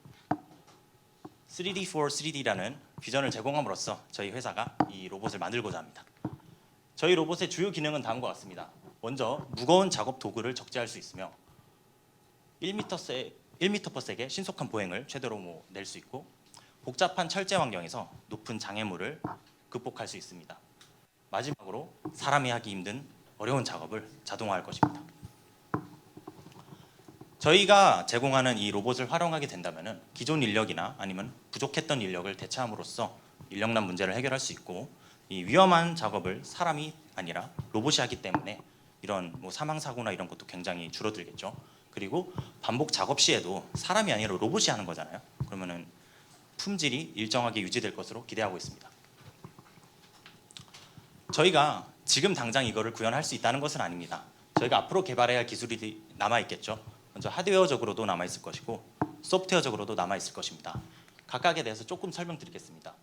3D for 3D라는 비전을 제공함으로써 저희 회사가 이 로봇을 만들고자 합니다. 저희 로봇의 주요 기능은 다음과 같습니다. 먼저 무거운 작업 도구를 적재할 수 있으며 1m/s의 신속한 보행을 최대로 낼 수 있고 복잡한 철제 환경에서 높은 장애물을 극복할 수 있습니다. 마지막으로 사람이 하기 힘든 어려운 작업을 자동화할 것입니다. 저희가 제공하는 이 로봇을 활용하게 된다면 기존 인력이나 아니면 부족했던 인력을 대체함으로써 인력난 문제를 해결할 수 있고 이 위험한 작업을 사람이 아니라 로봇이 하기 때문에 이런 사망 사고나 이런 것도 굉장히 줄어들겠죠. 그리고 반복 작업 시에도 사람이 아니라 로봇이 하는 거잖아요. 그러면은 품질이 일정하게 유지될 것으로 기대하고 있습니다. 저희가 지금 당장 이거를 구현할 수 있다는 것은 아닙니다. 저희가 앞으로 개발해야 할 기술이 남아 있겠죠. 먼저 하드웨어적으로도 남아 있을 것이고 소프트웨어적으로도 남아 있을 것입니다. 각각에 대해서 조금 설명드리겠습니다.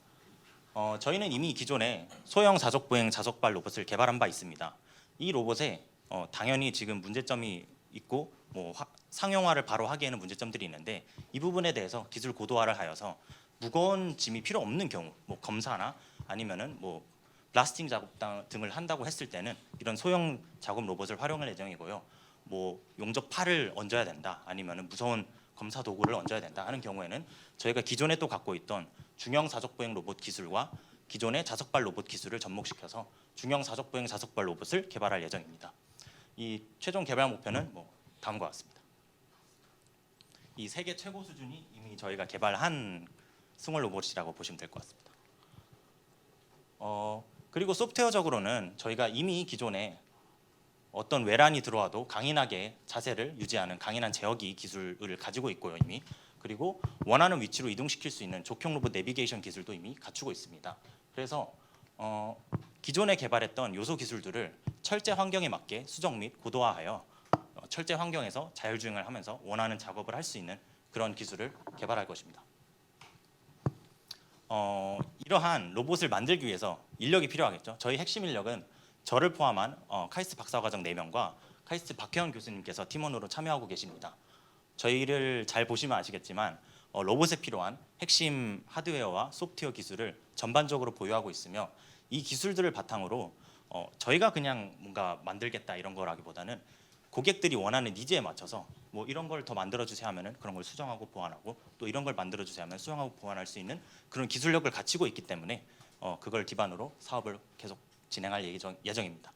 저희는 이미 기존에 소형 자석 보행 자석발 로봇을 개발한 바 있습니다. 이 로봇에 당연히 지금 문제점이 있고 상용화를 바로 하기에는 문제점들이 있는데 이 부분에 대해서 기술 고도화를 하여서 무거운 짐이 필요 없는 경우, 검사나 아니면은 블라스팅 작업 등을 한다고 했을 때는 이런 소형 작업 로봇을 활용할 예정이고요. 용접 팔을 얹어야 된다, 아니면은 무서운 검사 도구를 얹어야 된다 하는 경우에는 저희가 기존에 또 갖고 있던 중형 자석 보행 로봇 기술과 기존의 자석발 로봇 기술을 접목시켜서 중형 자석 보행 자석발 로봇을 개발할 예정입니다. 이 최종 개발 목표는 다음과 같습니다. 이 세계 최고 수준이 이미 저희가 개발한 승월 로봇이라고 보시면 될 것 같습니다. 그리고 소프트웨어적으로는 저희가 이미 기존에 어떤 외란이 들어와도 강인하게 자세를 유지하는 강인한 제어기 기술을 가지고 있고요, 이미. 그리고 원하는 위치로 이동시킬 수 있는 족형 로봇 내비게이션 기술도 이미 갖추고 있습니다. 그래서 기존에 개발했던 요소 기술들을 철제 환경에 맞게 수정 및 고도화하여 철제 환경에서 자율주행을 하면서 원하는 작업을 할 수 있는 그런 기술을 개발할 것입니다. 이러한 로봇을 만들기 위해서 인력이 필요하겠죠. 저희 핵심 인력은 저를 포함한 카이스트 박사과정 4명과 카이스트 박혜원 교수님께서 팀원으로 참여하고 계십니다. 저희를 잘 보시면 아시겠지만 로봇에 필요한 핵심 하드웨어와 소프트웨어 기술을 전반적으로 보유하고 있으며 이 기술들을 바탕으로 저희가 그냥 뭔가 만들겠다 이런 거라기보다는 고객들이 원하는 니즈에 맞춰서 뭐 이런 걸 더 만들어 주세요 하면은 그런 걸 수정하고 보완하고, 또 이런 걸 만들어 주세요 하면 수정하고 보완할 수 있는 그런 기술력을 갖추고 있기 때문에 그걸 기반으로 사업을 계속 진행할 예정입니다.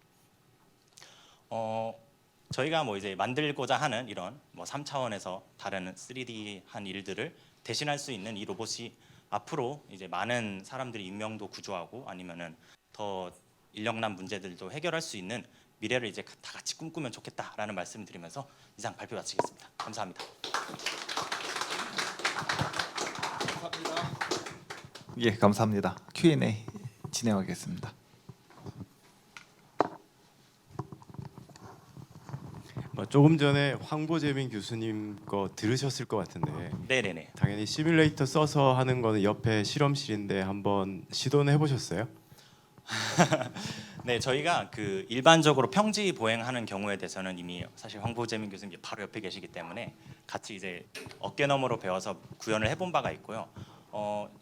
저희가 뭐 이제 만들고자 하는 이런 뭐 3차원에서 다른 3D한 일들을 대신할 수 있는 이 로봇이 앞으로 이제 많은 사람들이 인명도 구조하고 아니면은 더 인력난 문제들도 해결할 수 있는 미래를 이제 다 같이 꿈꾸면 좋겠다라는 말씀을 드리면서 이상 발표 마치겠습니다. 감사합니다. 예, 감사합니다. Q&A 진행하겠습니다. 조금 전에 황보재민 교수님 거 들으셨을 것 같은데 네네네. 당연히 시뮬레이터 써서 하는 거는 옆에 실험실인데 한번 시도는 해보셨어요? 네, 저희가 그 일반적으로 평지 보행하는 경우에 대해서는 이미 사실 황보재민 교수님 바로 옆에 계시기 때문에 같이 이제 어깨너머로 배워서 구현을 해본 바가 있고요.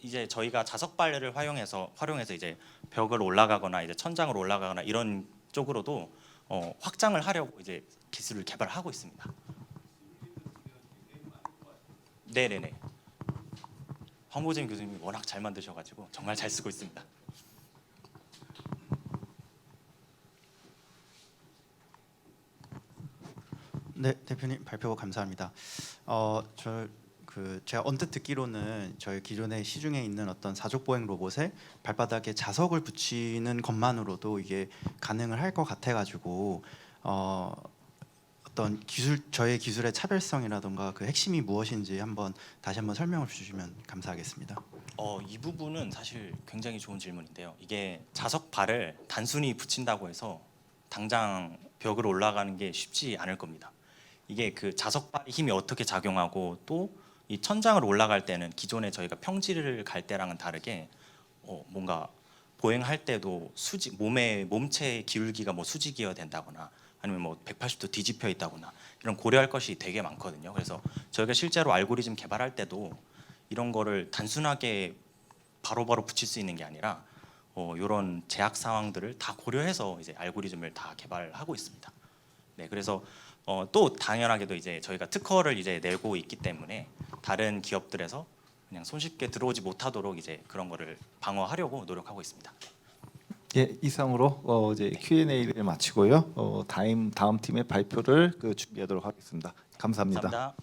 이제 저희가 자석발을 활용해서 이제 벽을 올라가거나 이제 천장을 올라가거나 이런 쪽으로도 확장을 하려고 이제 기술을 개발하고 있습니다. 네네네. 황보재민 교수님이 워낙 잘 만드셔가지고 정말 잘 쓰고 있습니다. 네, 대표님 발표 감사합니다. 제가 언뜻 듣기로는 저희 기존에 시중에 있는 어떤 사족 보행 로봇에 발바닥에 자석을 붙이는 것만으로도 이게 가능을 할 것 같아가지고 어떤 저의 기술의 차별성이라던가 그 핵심이 무엇인지 다시 한번 설명을 주시면 감사하겠습니다. 이 부분은 사실 굉장히 좋은 질문인데요. 이게 자석발을 단순히 붙인다고 해서 당장 벽을 올라가는 게 쉽지 않을 겁니다. 이게 그 자석발의 힘이 어떻게 작용하고 또 이 천장을 올라갈 때는 기존에 저희가 평지를 갈 때랑은 다르게 뭔가 보행할 때도 몸체의 기울기가 뭐 수직이어야 된다거나 아니면 뭐 180도 뒤집혀 있다거나 이런 고려할 것이 되게 많거든요. 그래서 저희가 실제로 알고리즘 개발할 때도 이런 거를 단순하게 바로바로 붙일 수 있는 게 아니라 이런 제약 상황들을 다 고려해서 이제 알고리즘을 다 개발하고 있습니다. 네, 그래서 또 당연하게도 이제 저희가 특허를 이제 내고 있기 때문에 다른 기업들에서 그냥 손쉽게 들어오지 못하도록 이제 그런 거를 방어하려고 노력하고 있습니다. 예, 이상으로 이제 Q&A를 마치고요. 다음 팀의 발표를 준비하도록 하겠습니다. 감사합니다. 감사합니다.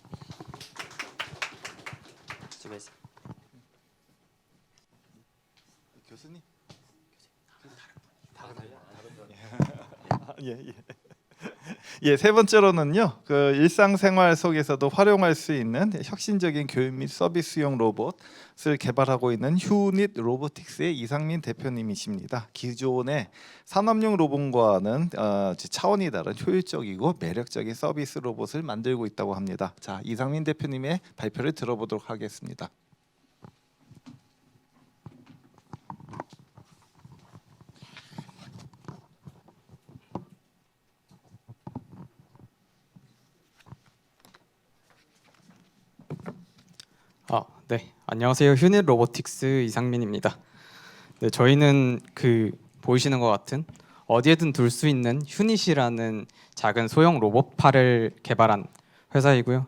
수고했습니다. 교수님. 예. 예, 세 번째로는요. 그 일상생활 속에서도 활용할 수 있는 혁신적인 교육 및 서비스용 로봇을 개발하고 있는 휴닛 로보틱스의 이상민 대표님이십니다. 기존의 산업용 로봇과는 차원이 다른 효율적이고 매력적인 서비스 로봇을 만들고 있다고 합니다. 자, 이상민 대표님의 발표를 들어보도록 하겠습니다. 네, 안녕하세요. 휴닛 로보틱스 이상민입니다. 네, 저희는 보이시는 것 같은 어디에든 둘 수 있는 휴닛이라는 작은 소형 로봇팔을 개발한 회사이고요.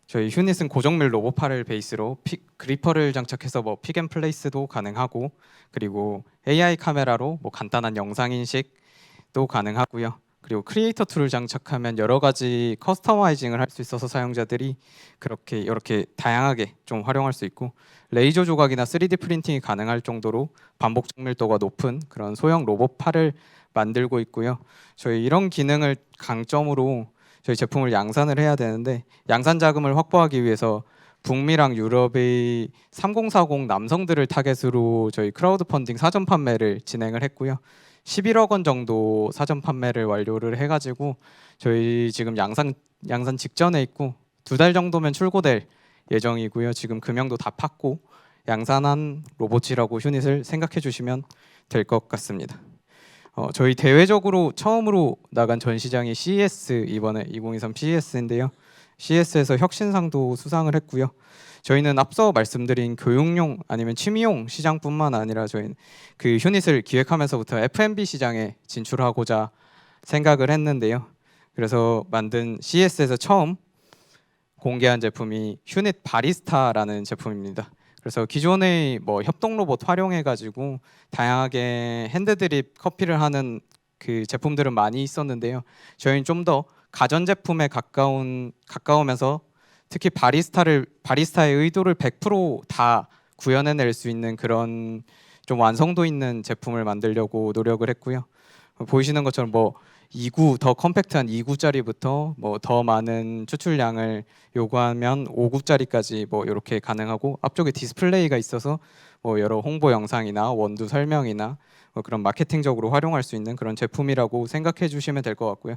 저희 휴닛은 고정밀 로봇팔을 베이스로 그리퍼를 장착해서 픽앤플레이스도 가능하고, 그리고 AI 카메라로 간단한 영상 인식도 가능하고요. 그리고 크리에이터 툴을 장착하면 여러 가지 커스터마이징을 할 수 있어서 사용자들이 이렇게 다양하게 좀 활용할 수 있고, 레이저 조각이나 3D 프린팅이 가능할 정도로 반복 정밀도가 높은 그런 소형 로봇팔을 만들고 있고요. 저희 이런 기능을 강점으로 저희 제품을 양산을 해야 되는데, 양산 자금을 확보하기 위해서 북미랑 유럽의 3040 남성들을 타겟으로 저희 크라우드 펀딩 사전 판매를 진행을 했고요. 11억 원 정도 사전 판매를 완료를 해가지고 저희 지금 양산 직전에 있고 2달 정도면 출고될 예정이고요. 지금 금형도 다 팠고 양산한 로봇이라고 휴닛을 생각해 주시면 될 것 같습니다. 저희 대외적으로 처음으로 나간 전시장이 CES, 이번에 2023 CES인데요. CES에서 혁신상도 수상을 했고요. 저희는 앞서 말씀드린 교육용 아니면 취미용 시장뿐만 아니라 저희는 그 휴닛을 기획하면서부터 F&B 시장에 진출하고자 생각을 했는데요. 그래서 만든 CES에서 처음 공개한 제품이 휴닛 바리스타라는 제품입니다. 그래서 기존의 뭐 협동 로봇 활용해 가지고 다양하게 핸드 드립 커피를 하는 그 제품들은 많이 있었는데요. 저희는 좀 더 가전 제품에 가까우면서 특히 바리스타의 의도를 100%다 구현해낼 수 있는 그런 좀 완성도 있는 제품을 만들려고 노력을 했고요. 보이시는 것처럼 뭐 2구 더 컴팩트한 2구짜리부터 뭐 더 많은 추출량을 요구하면 5구짜리까지 뭐 이렇게 가능하고 앞쪽에 디스플레이가 있어서 뭐 여러 홍보 영상이나 원두 설명이나 뭐 그런 마케팅적으로 활용할 수 있는 그런 제품이라고 생각해 주시면 될 것 같고요.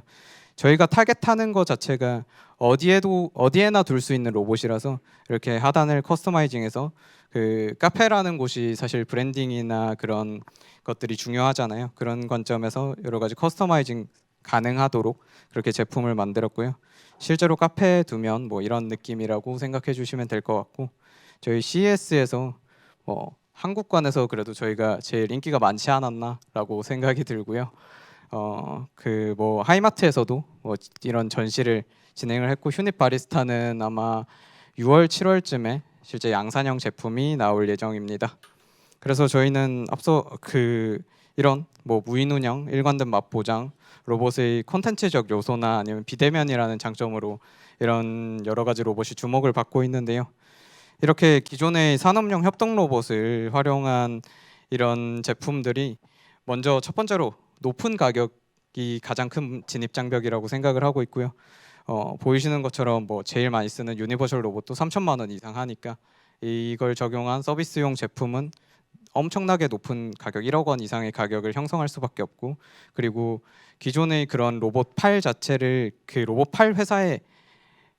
저희가 타겟하는 것 자체가 어디에나 둘 수 있는 로봇이라서 이렇게 하단을 커스터마이징해서 그 카페라는 곳이 사실 브랜딩이나 그런 것들이 중요하잖아요. 그런 관점에서 여러 가지 커스터마이징 가능하도록 그렇게 제품을 만들었고요. 실제로 카페에 두면 뭐 이런 느낌이라고 생각해 주시면 될 것 같고 저희 CES에서 한국관에서 그래도 저희가 제일 인기가 많지 않았나라고 생각이 들고요. 그 뭐 하이마트에서도 뭐 이런 전시를 진행을 했고 휴닛 바리스타는 아마 6월 7월쯤에 실제 양산형 제품이 나올 예정입니다. 그래서 저희는 앞서 그 이런 뭐 무인 운영, 일관된 맛 보장, 로봇의 콘텐츠적 요소나 아니면 비대면이라는 장점으로 이런 여러 가지 로봇이 주목을 받고 있는데요. 이렇게 기존의 산업용 협동 로봇을 활용한 이런 제품들이 먼저 첫 번째로 높은 가격이 가장 큰 진입 장벽이라고 생각을 하고 있고요. 보이시는 것처럼 뭐 제일 많이 쓰는 유니버셜 로봇도 3천만 원 이상 하니까 이걸 적용한 서비스용 제품은 엄청나게 높은 가격 1억 원 이상의 가격을 형성할 수밖에 없고 그리고 기존의 그런 로봇 팔 자체를 그 로봇 팔 회사에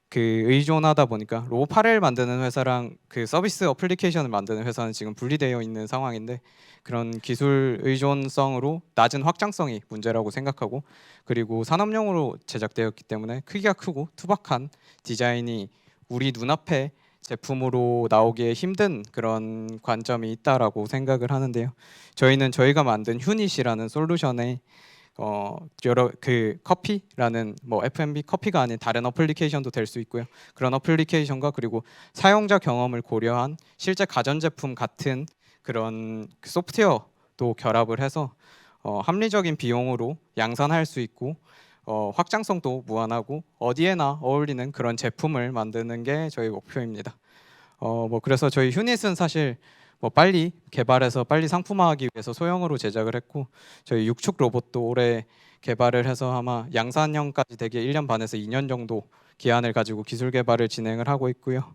그 의존하다 보니까 로봇 팔을 만드는 회사랑 그 서비스 어플리케이션을 만드는 회사는 지금 분리되어 있는 상황인데 그런 기술 의존성으로 낮은 확장성이 문제라고 생각하고 그리고 산업용으로 제작되었기 때문에 크기가 크고 투박한 디자인이 우리 눈앞에 제품으로 나오기에 힘든 그런 관점이 있다라고 생각을 하는데요. 저희는 저희가 만든 휴닛이라는 솔루션에 여러 그 커피라는 뭐 F&B 커피가 아닌 다른 어플리케이션도 될 수 있고요. 그런 어플리케이션과 그리고 사용자 경험을 고려한 실제 가전제품 같은 그런 그 소프트웨어도 결합을 해서 합리적인 비용으로 양산할 수 있고 확장성도 무한하고 어디에나 어울리는 그런 제품을 만드는 게 저희 목표입니다. 뭐 그래서 저희 휴닛은 사실 뭐 빨리 개발해서 빨리 상품화하기 위해서 소형으로 제작을 했고 저희 육축 로봇도 올해 개발을 해서 아마 양산형까지 되게 1년 반에서 2년 정도 기한을 가지고 기술 개발을 진행을 하고 있고요.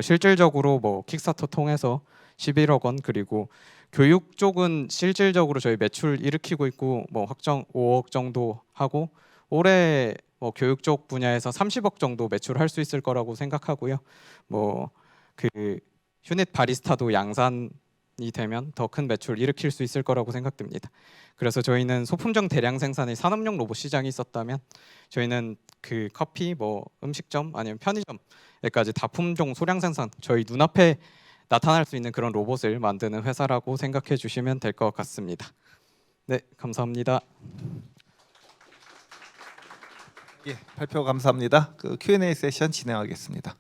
실질적으로 뭐 킥스타터 통해서 11억 원 그리고 교육 쪽은 실질적으로 저희 매출 일으키고 있고 뭐 확정 5억 정도 하고 올해 뭐 교육 쪽 분야에서 30억 정도 매출할 수 있을 거라고 생각하고요. 뭐 그 휴닛 바리스타도 양산이 되면 더 큰 매출 일으킬 수 있을 거라고 생각됩니다. 그래서 저희는 소품종 대량 생산의 산업용 로봇 시장이 있었다면 저희는 그 커피, 뭐 음식점 아니면 편의점에까지 다품종 소량 생산 저희 눈앞에 나타날 수 있는 그런 로봇을 만드는 회사라고 생각해 주시면 될 것 같습니다. 네, 감사합니다. 예, 발표 감사합니다. 그 Q&A 세션 진행하겠습니다.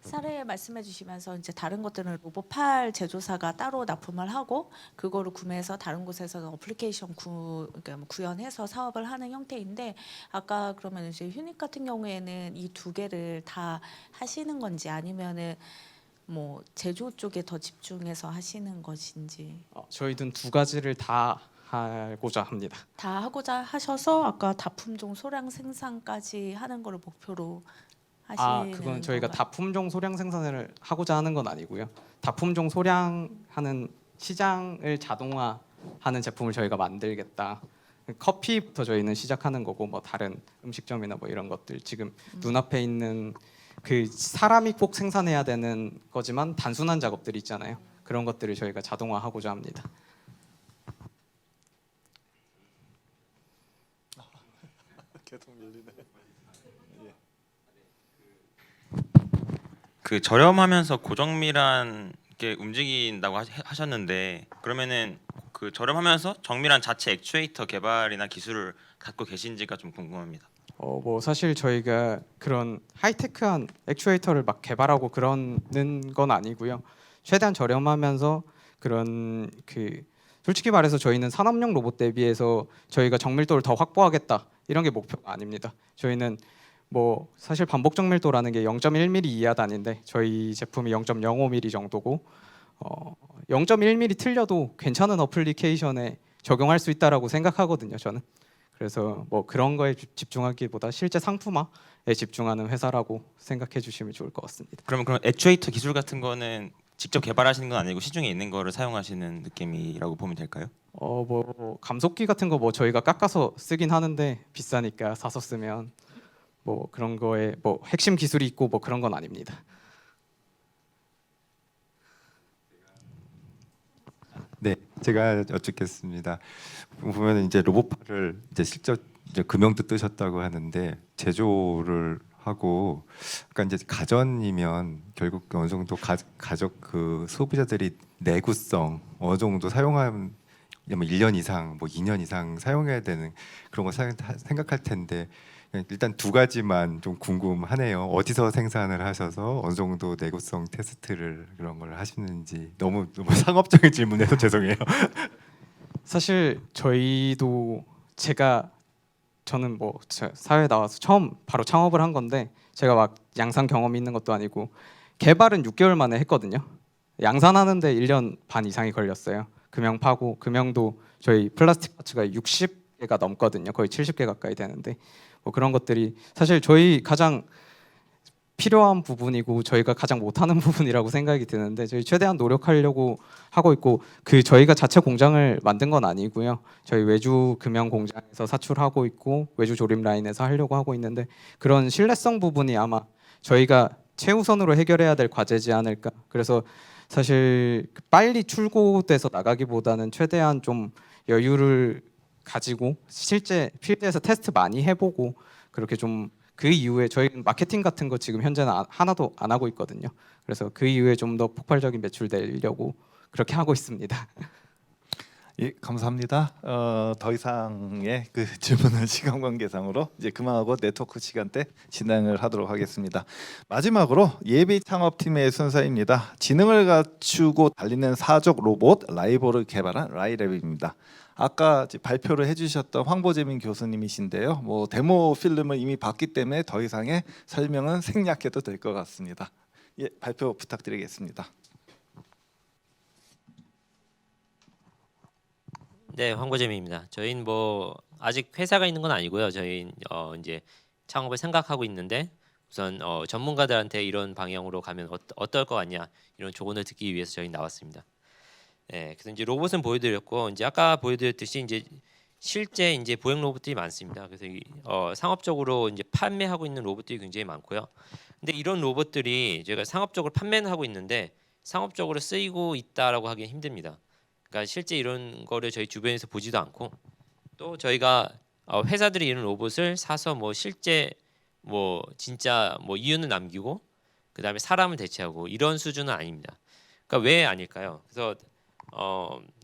사례 말씀해 주시면서 이제 다른 것들은 로봇 팔 제조사가 따로 납품을 하고 그거를 구매해서 다른 곳에서 어플리케이션 그러니까 뭐 구현해서 사업을 하는 형태인데 아까 그러면 이제 휴닛 같은 경우에는 이 두 개를 다 하시는 건지 아니면은 뭐 제조 쪽에 더 집중해서 하시는 것인지 저희는 두 가지를 다 하고자 합니다. 다 하고자 하셔서 아까 다품종 소량 생산까지 하는 거를 목표로 하시는 그건 저희가 건가요? 다품종 소량 생산을 하고자 하는 건 아니고요. 다품종 소량하는 시장을 자동화하는 제품을 저희가 만들겠다. 커피부터 저희는 시작하는 거고 뭐 다른 음식점이나 뭐 이런 것들 지금 눈앞에 있는 그 사람이 꼭 생산해야 되는 거지만 단순한 작업들이 있잖아요. 그런 것들을 저희가 자동화하고자 합니다. 계속 밀리네. 그 저렴하면서 고정밀한 게 움직인다고 하셨는데 그러면은 그 저렴하면서 정밀한 자체 액추에이터 개발이나 기술을 갖고 계신지가 좀 궁금합니다. 뭐 사실 저희가 그런 하이테크한 액추에이터를 막 개발하고 그러는 건 아니고요. 최대한 저렴하면서 그런 그 솔직히 말해서 저희는 산업용 로봇 대비해서 저희가 정밀도를 더 확보하겠다 이런 게 목표가 아닙니다. 저희는 뭐 사실 반복 정밀도라는 게 0.1mm 이하 단위인데 저희 제품이 0.05mm 정도고 0.1mm 틀려도 괜찮은 어플리케이션에 적용할 수 있다라고 생각하거든요. 저는. 그래서 뭐 그런 거에 집중하기보다 실제 상품화에 집중하는 회사라고 생각해 주시면 좋을 것 같습니다. 그럼 액추에이터 기술 같은 거는 직접 개발하시는 건 아니고 시중에 있는 거를 사용하시는 느낌이라고 보면 될까요? 뭐 감속기 같은 거 뭐 저희가 깎아서 쓰긴 하는데 비싸니까 사서 쓰면 뭐 그런 거에 뭐 핵심 기술이 있고 뭐 그런 건 아닙니다. 네, 제가 여쭙겠습니다. 보면 이제 로봇팔을 이제 실제 이제 금형도 뜨셨다고 하는데 제조를 하고, 그러니까 이제 가전이면 결국 어느 정도 가족 그 소비자들이 내구성 어느 정도 사용하면 1년 이상, 뭐 2년 이상 사용해야 되는 그런 거 생각할 텐데. 일단 두 가지만 좀 궁금하네요. 어디서 생산을 하셔서 어느 정도 내구성 테스트를 그런 걸 하시는지. 너무 상업적인 질문해서 죄송해요. 사실 저희도 저는 뭐 사회에 나와서 처음 바로 창업을 한 건데 제가 막 양산 경험이 있는 것도 아니고 개발은 6개월 만에 했거든요. 양산하는데 1년 반 이상이 걸렸어요. 금형 파고 금형도 저희 플라스틱 파츠가 60개가 넘거든요. 거의 70개 가까이 되는데 뭐 그런 것들이 사실 저희 가장 필요한 부분이고 저희가 가장 못하는 부분이라고 생각이 드는데 저희 최대한 노력하려고 하고 있고 그 저희가 자체 공장을 만든 건 아니고요. 저희 외주 금형 공장에서 사출하고 있고 외주 조립 라인에서 하려고 하고 있는데 그런 신뢰성 부분이 아마 저희가 최우선으로 해결해야 될 과제지 않을까. 그래서 사실 빨리 출고돼서 나가기보다는 최대한 좀 여유를 가지고 실제 필드에서 테스트 많이 해보고 그렇게 좀 그 이후에 저희는 마케팅 같은 거 지금 현재는 하나도 안 하고 있거든요. 그래서 그 이후에 좀 더 폭발적인 매출 내려고 그렇게 하고 있습니다. 예, 감사합니다. 더 이상의 그 질문은 시간 관계상으로 이제 그만하고 네트워크 시간대 진행을 하도록 하겠습니다. 마지막으로 예비 창업팀의 순서입니다. 지능을 갖추고 달리는 사족 로봇 라이보를 개발한 라이랩입니다. 아까 발표를 해주셨던 황보재민 교수님이신데요. 뭐 데모 필름을 이미 봤기 때문에 더 이상의 설명은 생략해도 될 것 같습니다. 예, 발표 부탁드리겠습니다. 네, 황보재민입니다. 저희는 뭐 아직 회사가 있는 건 아니고요. 저희는 이제 창업을 생각하고 있는데 우선 전문가들한테 이런 방향으로 가면 어떨 것 같냐 이런 조언을 듣기 위해서 저희 나왔습니다. 네, 그래서 이제 로봇은 보여드렸고 이제 아까 보여드렸듯이 이제 실제 이제 보행 로봇들이 많습니다. 그래서 상업적으로 이제 판매하고 있는 로봇들이 굉장히 많고요. 근데 이런 로봇들이 저희가 상업적으로 판매는 하고 있는데 상업적으로 쓰이고 있다라고 하기는 힘듭니다. 그러니까 실제 이런 거를 저희 주변에서 보지도 않고 또 저희가 회사들이 이런 로봇을 사서 뭐 실제 뭐 진짜 뭐 이윤을 남기고 그다음에 사람을 대체하고 이런 수준은 아닙니다. 그러니까 왜 아닐까요? 그래서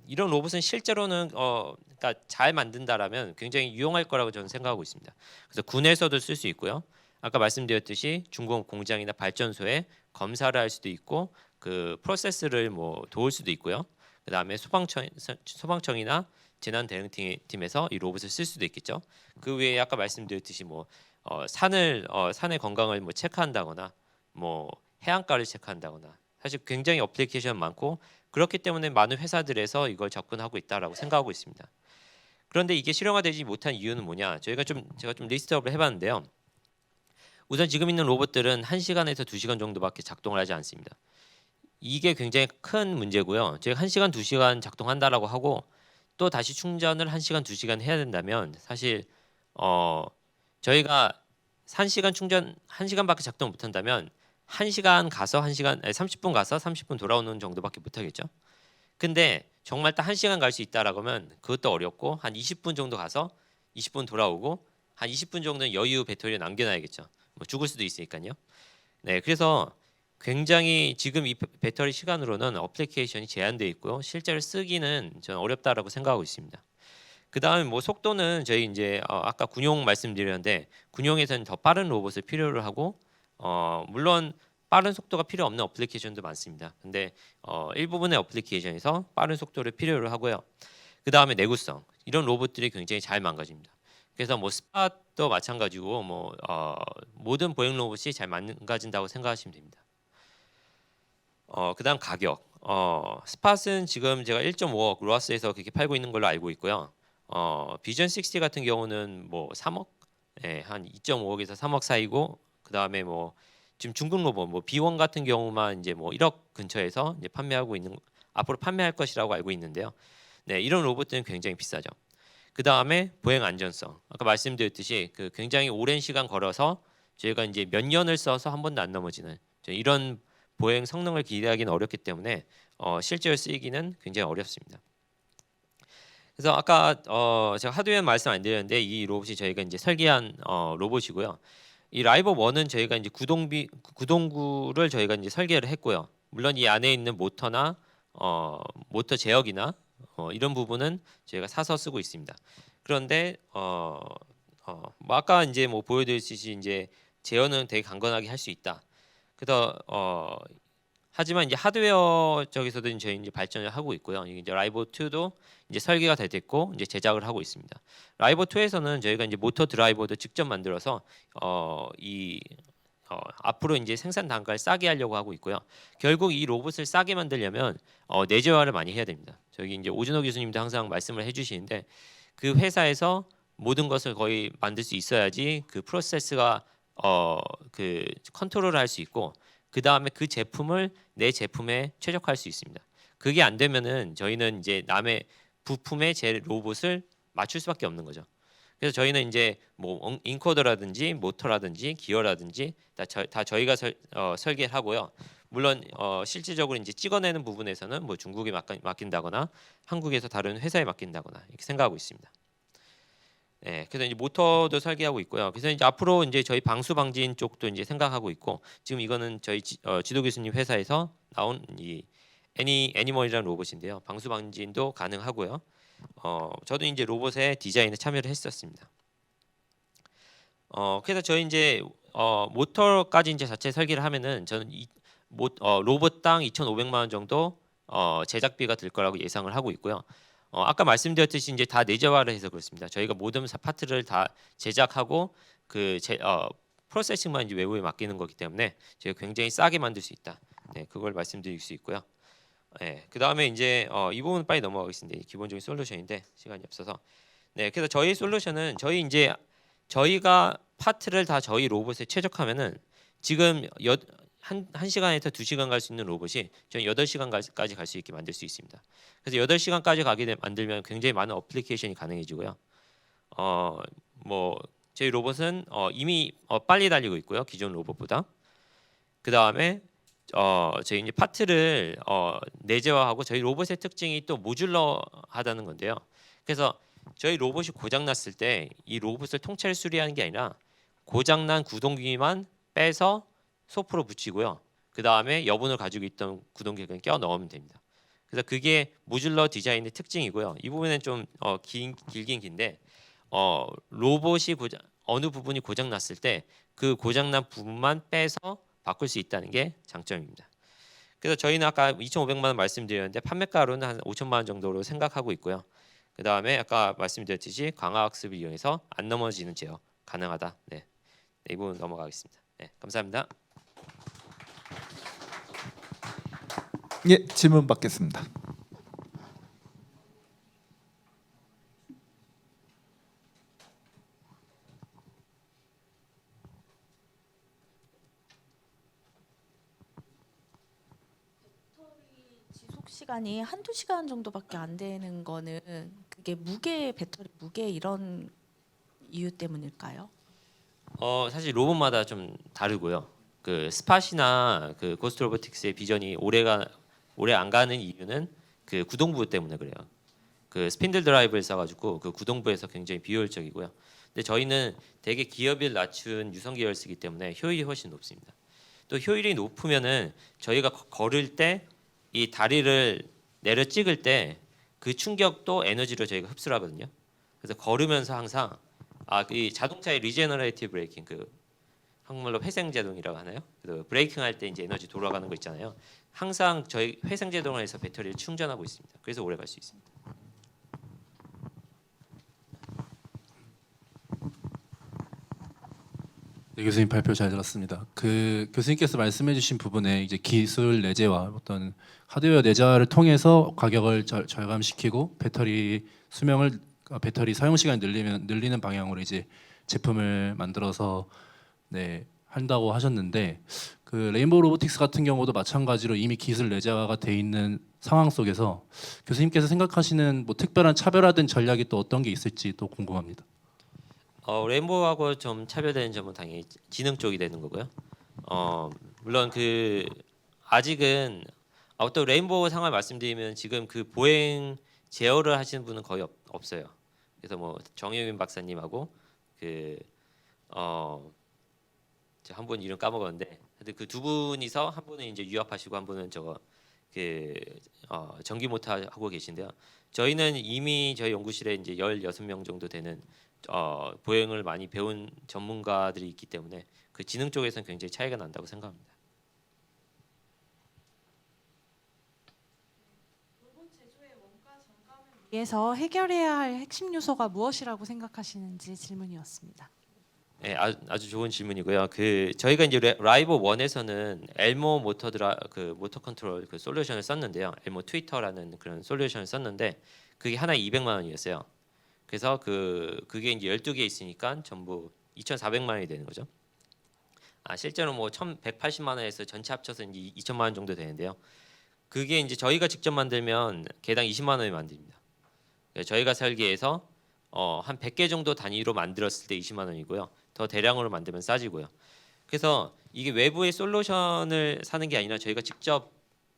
이런 로봇은 실제로는 그러니까 잘 만든다라면 굉장히 유용할 거라고 저는 생각하고 있습니다. 그래서 군에서도 쓸 수 있고요. 아까 말씀드렸듯이 중공 공장이나 발전소에 검사를 할 수도 있고 그 프로세스를 뭐 도울 수도 있고요. 그다음에 소방청이나 재난대응팀에서 이 로봇을 쓸 수도 있겠죠. 그 외에 아까 말씀드렸듯이 뭐 산의 건강을 뭐 체크한다거나 뭐 해안가를 체크한다거나 사실 굉장히 어플리케이션 많고 그렇기 때문에 많은 회사들에서 이걸 접근하고 있다라고 생각하고 있습니다. 그런데 이게 실용화되지 못한 이유는 뭐냐? 제가 좀 리스트업을 해봤는데요. 우선 지금 있는 로봇들은 1시간에서 2시간 정도밖에 작동을 하지 않습니다. 이게 굉장히 큰 문제고요. 제가 1시간, 2시간 작동한다라고 하고 또 다시 충전을 1시간, 2시간 해야 된다면 사실 저희가 1시간 충전 1시간밖에 작동 못 한다면 1시간 가서 30분 가서 30분 돌아오는 정도밖에 못 하겠죠. 근데 정말 딱 1시간 갈 수 있다라고 하면 그것도 어렵고 한 20분 정도 가서 20분 돌아오고 한 20분 정도는 여유 배터리에 남겨놔야겠죠. 뭐 죽을 수도 있으니까요. 네, 그래서 굉장히 지금 이 배터리 시간으로는 어플리케이션이 제한되어 있고요. 실제로 쓰기는 저는 어렵다라고 생각하고 있습니다. 그 다음에 뭐 속도는 저희 이제 아까 군용 말씀드렸는데 군용에서는 더 빠른 로봇을 필요로 하고 물론 빠른 속도가 필요 없는 어플리케이션도 많습니다. 근데 일부분의 어플리케이션에서 빠른 속도를 필요로 하고요. 그 다음에 내구성 이런 로봇들이 굉장히 잘 망가집니다. 그래서 뭐 스팟도 마찬가지고 뭐 모든 보행 로봇이 잘 망가진다고 생각하시면 됩니다. 그다음 가격. 스팟은 지금 제가 1.5억 로아스에서 그렇게 팔고 있는 걸로 알고 있고요. 비전 60 같은 경우는 뭐 3억, 한 2.5억에서 3억 사이고 그다음에 뭐 지금 중국 로봇 뭐 B1 같은 경우만 이제 뭐 1억 근처에서 이제 판매하고 있는 앞으로 판매할 것이라고 알고 있는데요. 네, 이런 로봇들은 굉장히 비싸죠. 그 다음에 보행 안전성. 아까 말씀드렸듯이 그 굉장히 오랜 시간 걸어서 저희가 이제 몇 년을 써서 한 번도 안 넘어지는 이런 보행 성능을 기대하기는 어렵기 때문에 실제로 쓰이기는 굉장히 어렵습니다. 그래서 아까 제가 하드웨어 말씀 안 드렸는데 이 로봇이 저희가 이제 설계한 로봇이고요. 이 라이버 1은 저희가 이제 구동구를 저희가 이제 설계를 했고요. 물론 이 안에 있는 모터나 모터 제역이나 이런 부분은 저희가 사서 쓰고 있습니다. 그런데 뭐 아까 이제 뭐 보여드렸듯이 이제 제어는 되게 강건하게 할 수 있다. 그래서 하지만 이제 하드웨어 쪽에서도 저희 이제 발전을 하고 있고요. 이제 라이버 2도 이제 설계가 다 됐고 이제 제작을 하고 있습니다. 라이버 2에서는 저희가 이제 모터 드라이버도 직접 만들어서 앞으로 이제 생산 단가를 싸게 하려고 하고 있고요. 결국 이 로봇을 싸게 만들려면 내재화를 많이 해야 됩니다. 저기 이제 오준호 교수님도 항상 말씀을 해주시는데 그 회사에서 모든 것을 거의 만들 수 있어야지 그 프로세스가 그 컨트롤을 할 수 있고 그 다음에 그 제품을 내 제품에 최적화할 수 있습니다. 그게 안 되면은 저희는 이제 남의 부품에 제 로봇을 맞출 수밖에 없는 거죠. 그래서 저희는 이제 뭐 인코더라든지 모터라든지 기어라든지 다 저희가 설계를 하고요. 물론 실질적으로 이제 찍어내는 부분에서는 뭐 중국에 맡긴다거나 한국에서 다른 회사에 맡긴다거나 이렇게 생각하고 있습니다. 네, 그래서 이제 모터도 설계하고 있고요. 그래서 이제 앞으로 이제 저희 방수 방진 쪽도 이제 생각하고 있고 지금 이거는 저희 지도 교수님 회사에서 나온 이 애니멀이라는 로봇인데요. 방수 방진도 가능하고요. 저도 이제 로봇의 디자인에 참여를 했었습니다. 그래서 저희 이제 모터까지 이제 자체 설계를 하면은 저는 로봇당 2,500만 원 정도 제작비가 들 거라고 예상을 하고 있고요. 아까 말씀드렸듯이 이제 다 내재화를 해서 그렇습니다. 저희가 모든 파트를 다 제작하고 프로세싱만 이제 외부에 맡기는 거기 때문에 저희가 굉장히 싸게 만들 수 있다. 네, 그걸 말씀드릴 수 있고요. 네, 그 다음에 이제 이 부분 빨리 넘어가겠습니다. 기본적인 솔루션인데 시간이 없어서. 네, 그래서 저희 솔루션은 저희가 파트를 다 저희 로봇에 최적화하면은 지금 한 시간에서 2시간 갈 수 있는 로봇이 저희 8시간까지 갈 수 있게 만들 수 있습니다. 그래서 8시간까지 만들면 굉장히 많은 어플리케이션이 가능해지고요. 뭐 저희 로봇은 이미 빨리 달리고 있고요. 기존 로봇보다. 그 다음에 저희 이제 파트를 내재화하고 저희 로봇의 특징이 또 모듈러하다는 건데요. 그래서 저희 로봇이 고장 났을 때 이 로봇을 통째로 수리하는 게 아니라 고장난 구동기만 빼서 소프로 붙이고요. 그 다음에 여분을 가지고 있던 구동기를 그냥 껴 넣으면 됩니다. 그래서 그게 모듈러 디자인의 특징이고요. 이 부분은 좀 길긴 긴데 로봇이 어느 부분이 고장 났을 때 그 고장난 부분만 빼서 바꿀 수 있다는 게 장점입니다. 그래서 저희는 아까 2,500만 원 말씀드렸는데 판매가로는 한 5천만 원 정도로 생각하고 있고요. 그 다음에 아까 말씀드렸듯이 강화학습을 이용해서 안 넘어지는 제어 가능하다. 네, 이 부분 넘어가겠습니다. 네, 감사합니다. 예, 질문 받겠습니다. 지속 시간이 한두 시간 정도밖에 안 되는 거는 그게 배터리 무게 이런 이유 때문일까요? 사실 로봇마다 좀 다르고요. 그 스팟이나 그 고스트 로보틱스의 비전이 오래 안 가는 이유는 그 구동부 때문에 그래요. 그 스핀들 드라이브를 써가지고 그 구동부에서 굉장히 비효율적이고요. 근데 저희는 되게 기어비를 낮춘 유선 계열을 쓰기 때문에 효율이 훨씬 높습니다. 또 효율이 높으면은 저희가 걸을 때 이 다리를 내려 찍을 때 그 충격도 에너지로 저희가 흡수를 하거든요. 그래서 걸으면서 항상 이 자동차의 리제너레이티브 브레이킹, 그 한국말로 회생 제동이라고 하나요? 그 브레이킹 할 때 이제 에너지 돌아가는 거 있잖아요. 항상 저희 회생 제동을 해서 배터리를 충전하고 있습니다. 그래서 오래 갈 수 있습니다. 네, 교수님 발표 잘 들었습니다. 그 교수님께서 말씀해주신 부분에 이제 기술 내재와 어떤 하드웨어 내재화를 통해서 가격을 절감시키고 배터리 수명을 배터리 사용 시간 늘리는 방향으로 이제 제품을 만들어서 네, 한다고 하셨는데 그 레인보우 로보틱스 같은 경우도 마찬가지로 이미 기술 내재화가 돼 있는 상황 속에서 교수님께서 생각하시는 뭐 특별한 차별화된 전략이 또 어떤 게 있을지 또 궁금합니다. 레인보우하고 좀 차별되는 점은 당연히 지능 쪽이 되는 거고요. 물론 그 아직은 또 레인보우 상황을 말씀드리면 지금 그 보행 제어를 하시는 분은 거의 없어요. 그래서 뭐 정유민 박사님하고 한 분 이름 까먹었는데 그 두 분이서 한 분은 이제 유압하시고 한 분은 전기 모터 하고 계신데요. 저희는 이미 저희 연구실에 이제 16명 정도 되는 보행을 많이 배운 전문가들이 있기 때문에 그 지능 쪽에서는 굉장히 차이가 난다고 생각합니다. 위해서 해결해야 할 핵심 요소가 무엇이라고 생각하시는지 질문이었습니다. 네, 아주 좋은 질문이고요. 저희가 이제 라이브 1에서는 엘모 모터 컨트롤 그 솔루션을 썼는데요. 엘모 트위터라는 그런 솔루션을 썼는데 그게 하나에 200만 원이었어요. 그래서 그게 이제 12개 있으니까 전부 2,400만 원이 되는 거죠. 실제로 뭐 1,180만 원에서 전체 합쳐서 이제 2천만 원 정도 되는데요. 그게 이제 저희가 직접 만들면 개당 20만 원에 만듭니다. 저희가 설계해서 한 100개 정도 단위로 만들었을 때 20만 원이고요. 더 대량으로 만들면 싸지고요. 그래서 이게 외부의 솔루션을 사는 게 아니라 저희가 직접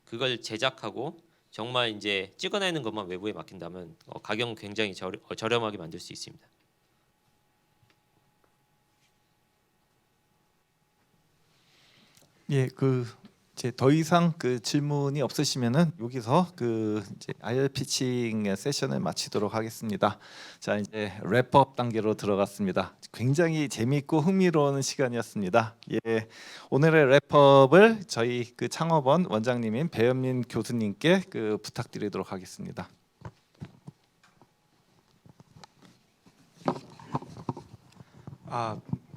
그걸 제작하고 정말 이제 찍어내는 것만 외부에 맡긴다면 가격은 굉장히 저렴하게 만들 수 있습니다. 예, 이제 더 이상 질문이 없으시면은 여기서 이제 IR 피칭 세션을 마치도록 하겠습니다. 자, 이제 랩업 단계로 들어갔습니다. 굉장히 재미있고 흥미로운 시간이었습니다. 예, 오늘의 랩업을 저희 창업원 원장님인 배현민 교수님께 부탁드리도록 하겠습니다.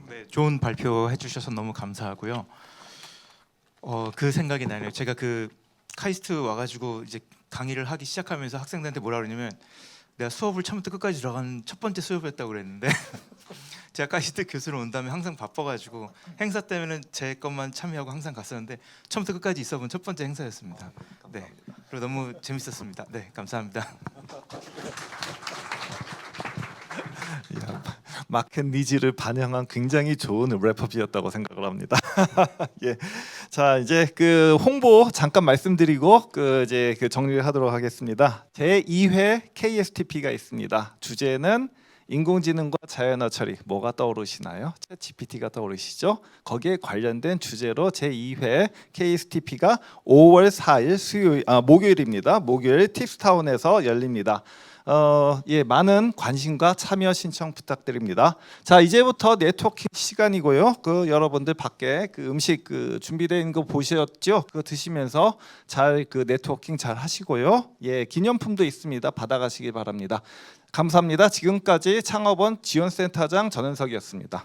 네, 좋은 발표해 주셔서 너무 감사하고요. 그 생각이 나네요. 제가 카이스트 와가지고 이제 강의를 하기 시작하면서 학생들한테 뭐라 그러냐면 내가 수업을 처음부터 끝까지 들어간 첫 번째 수업이었다고 그랬는데 제가 카이스트 교수로 온 다음에 항상 바빠가지고 행사 때문에는 제 것만 참여하고 항상 갔었는데 처음부터 끝까지 있어본 첫 번째 행사였습니다. 네, 그리고 너무 재밌었습니다. 네, 감사합니다. 마켓 니즈를 반영한 굉장히 좋은 랩업이었다고 생각을 합니다. 예, 자 이제 홍보 잠깐 말씀드리고 이제 정리를 하도록 하겠습니다. 제2회 KSTP가 있습니다. 주제는 인공지능과 자연어 처리. 뭐가 떠오르시나요? 챗GPT가 떠오르시죠? 거기에 관련된 주제로 제2회 KSTP가 5월 4일 목요일입니다. 목요일 팁스타운에서 열립니다. 예, 많은 관심과 참여 신청 부탁드립니다. 자, 이제부터 네트워킹 시간이고요. 여러분들 밖에 음식 준비되어 있는 거 보셨죠? 그거 드시면서 잘 네트워킹 잘 하시고요. 예, 기념품도 있습니다. 받아가시기 바랍니다. 감사합니다. 지금까지 창업원 지원센터장 전은석이었습니다.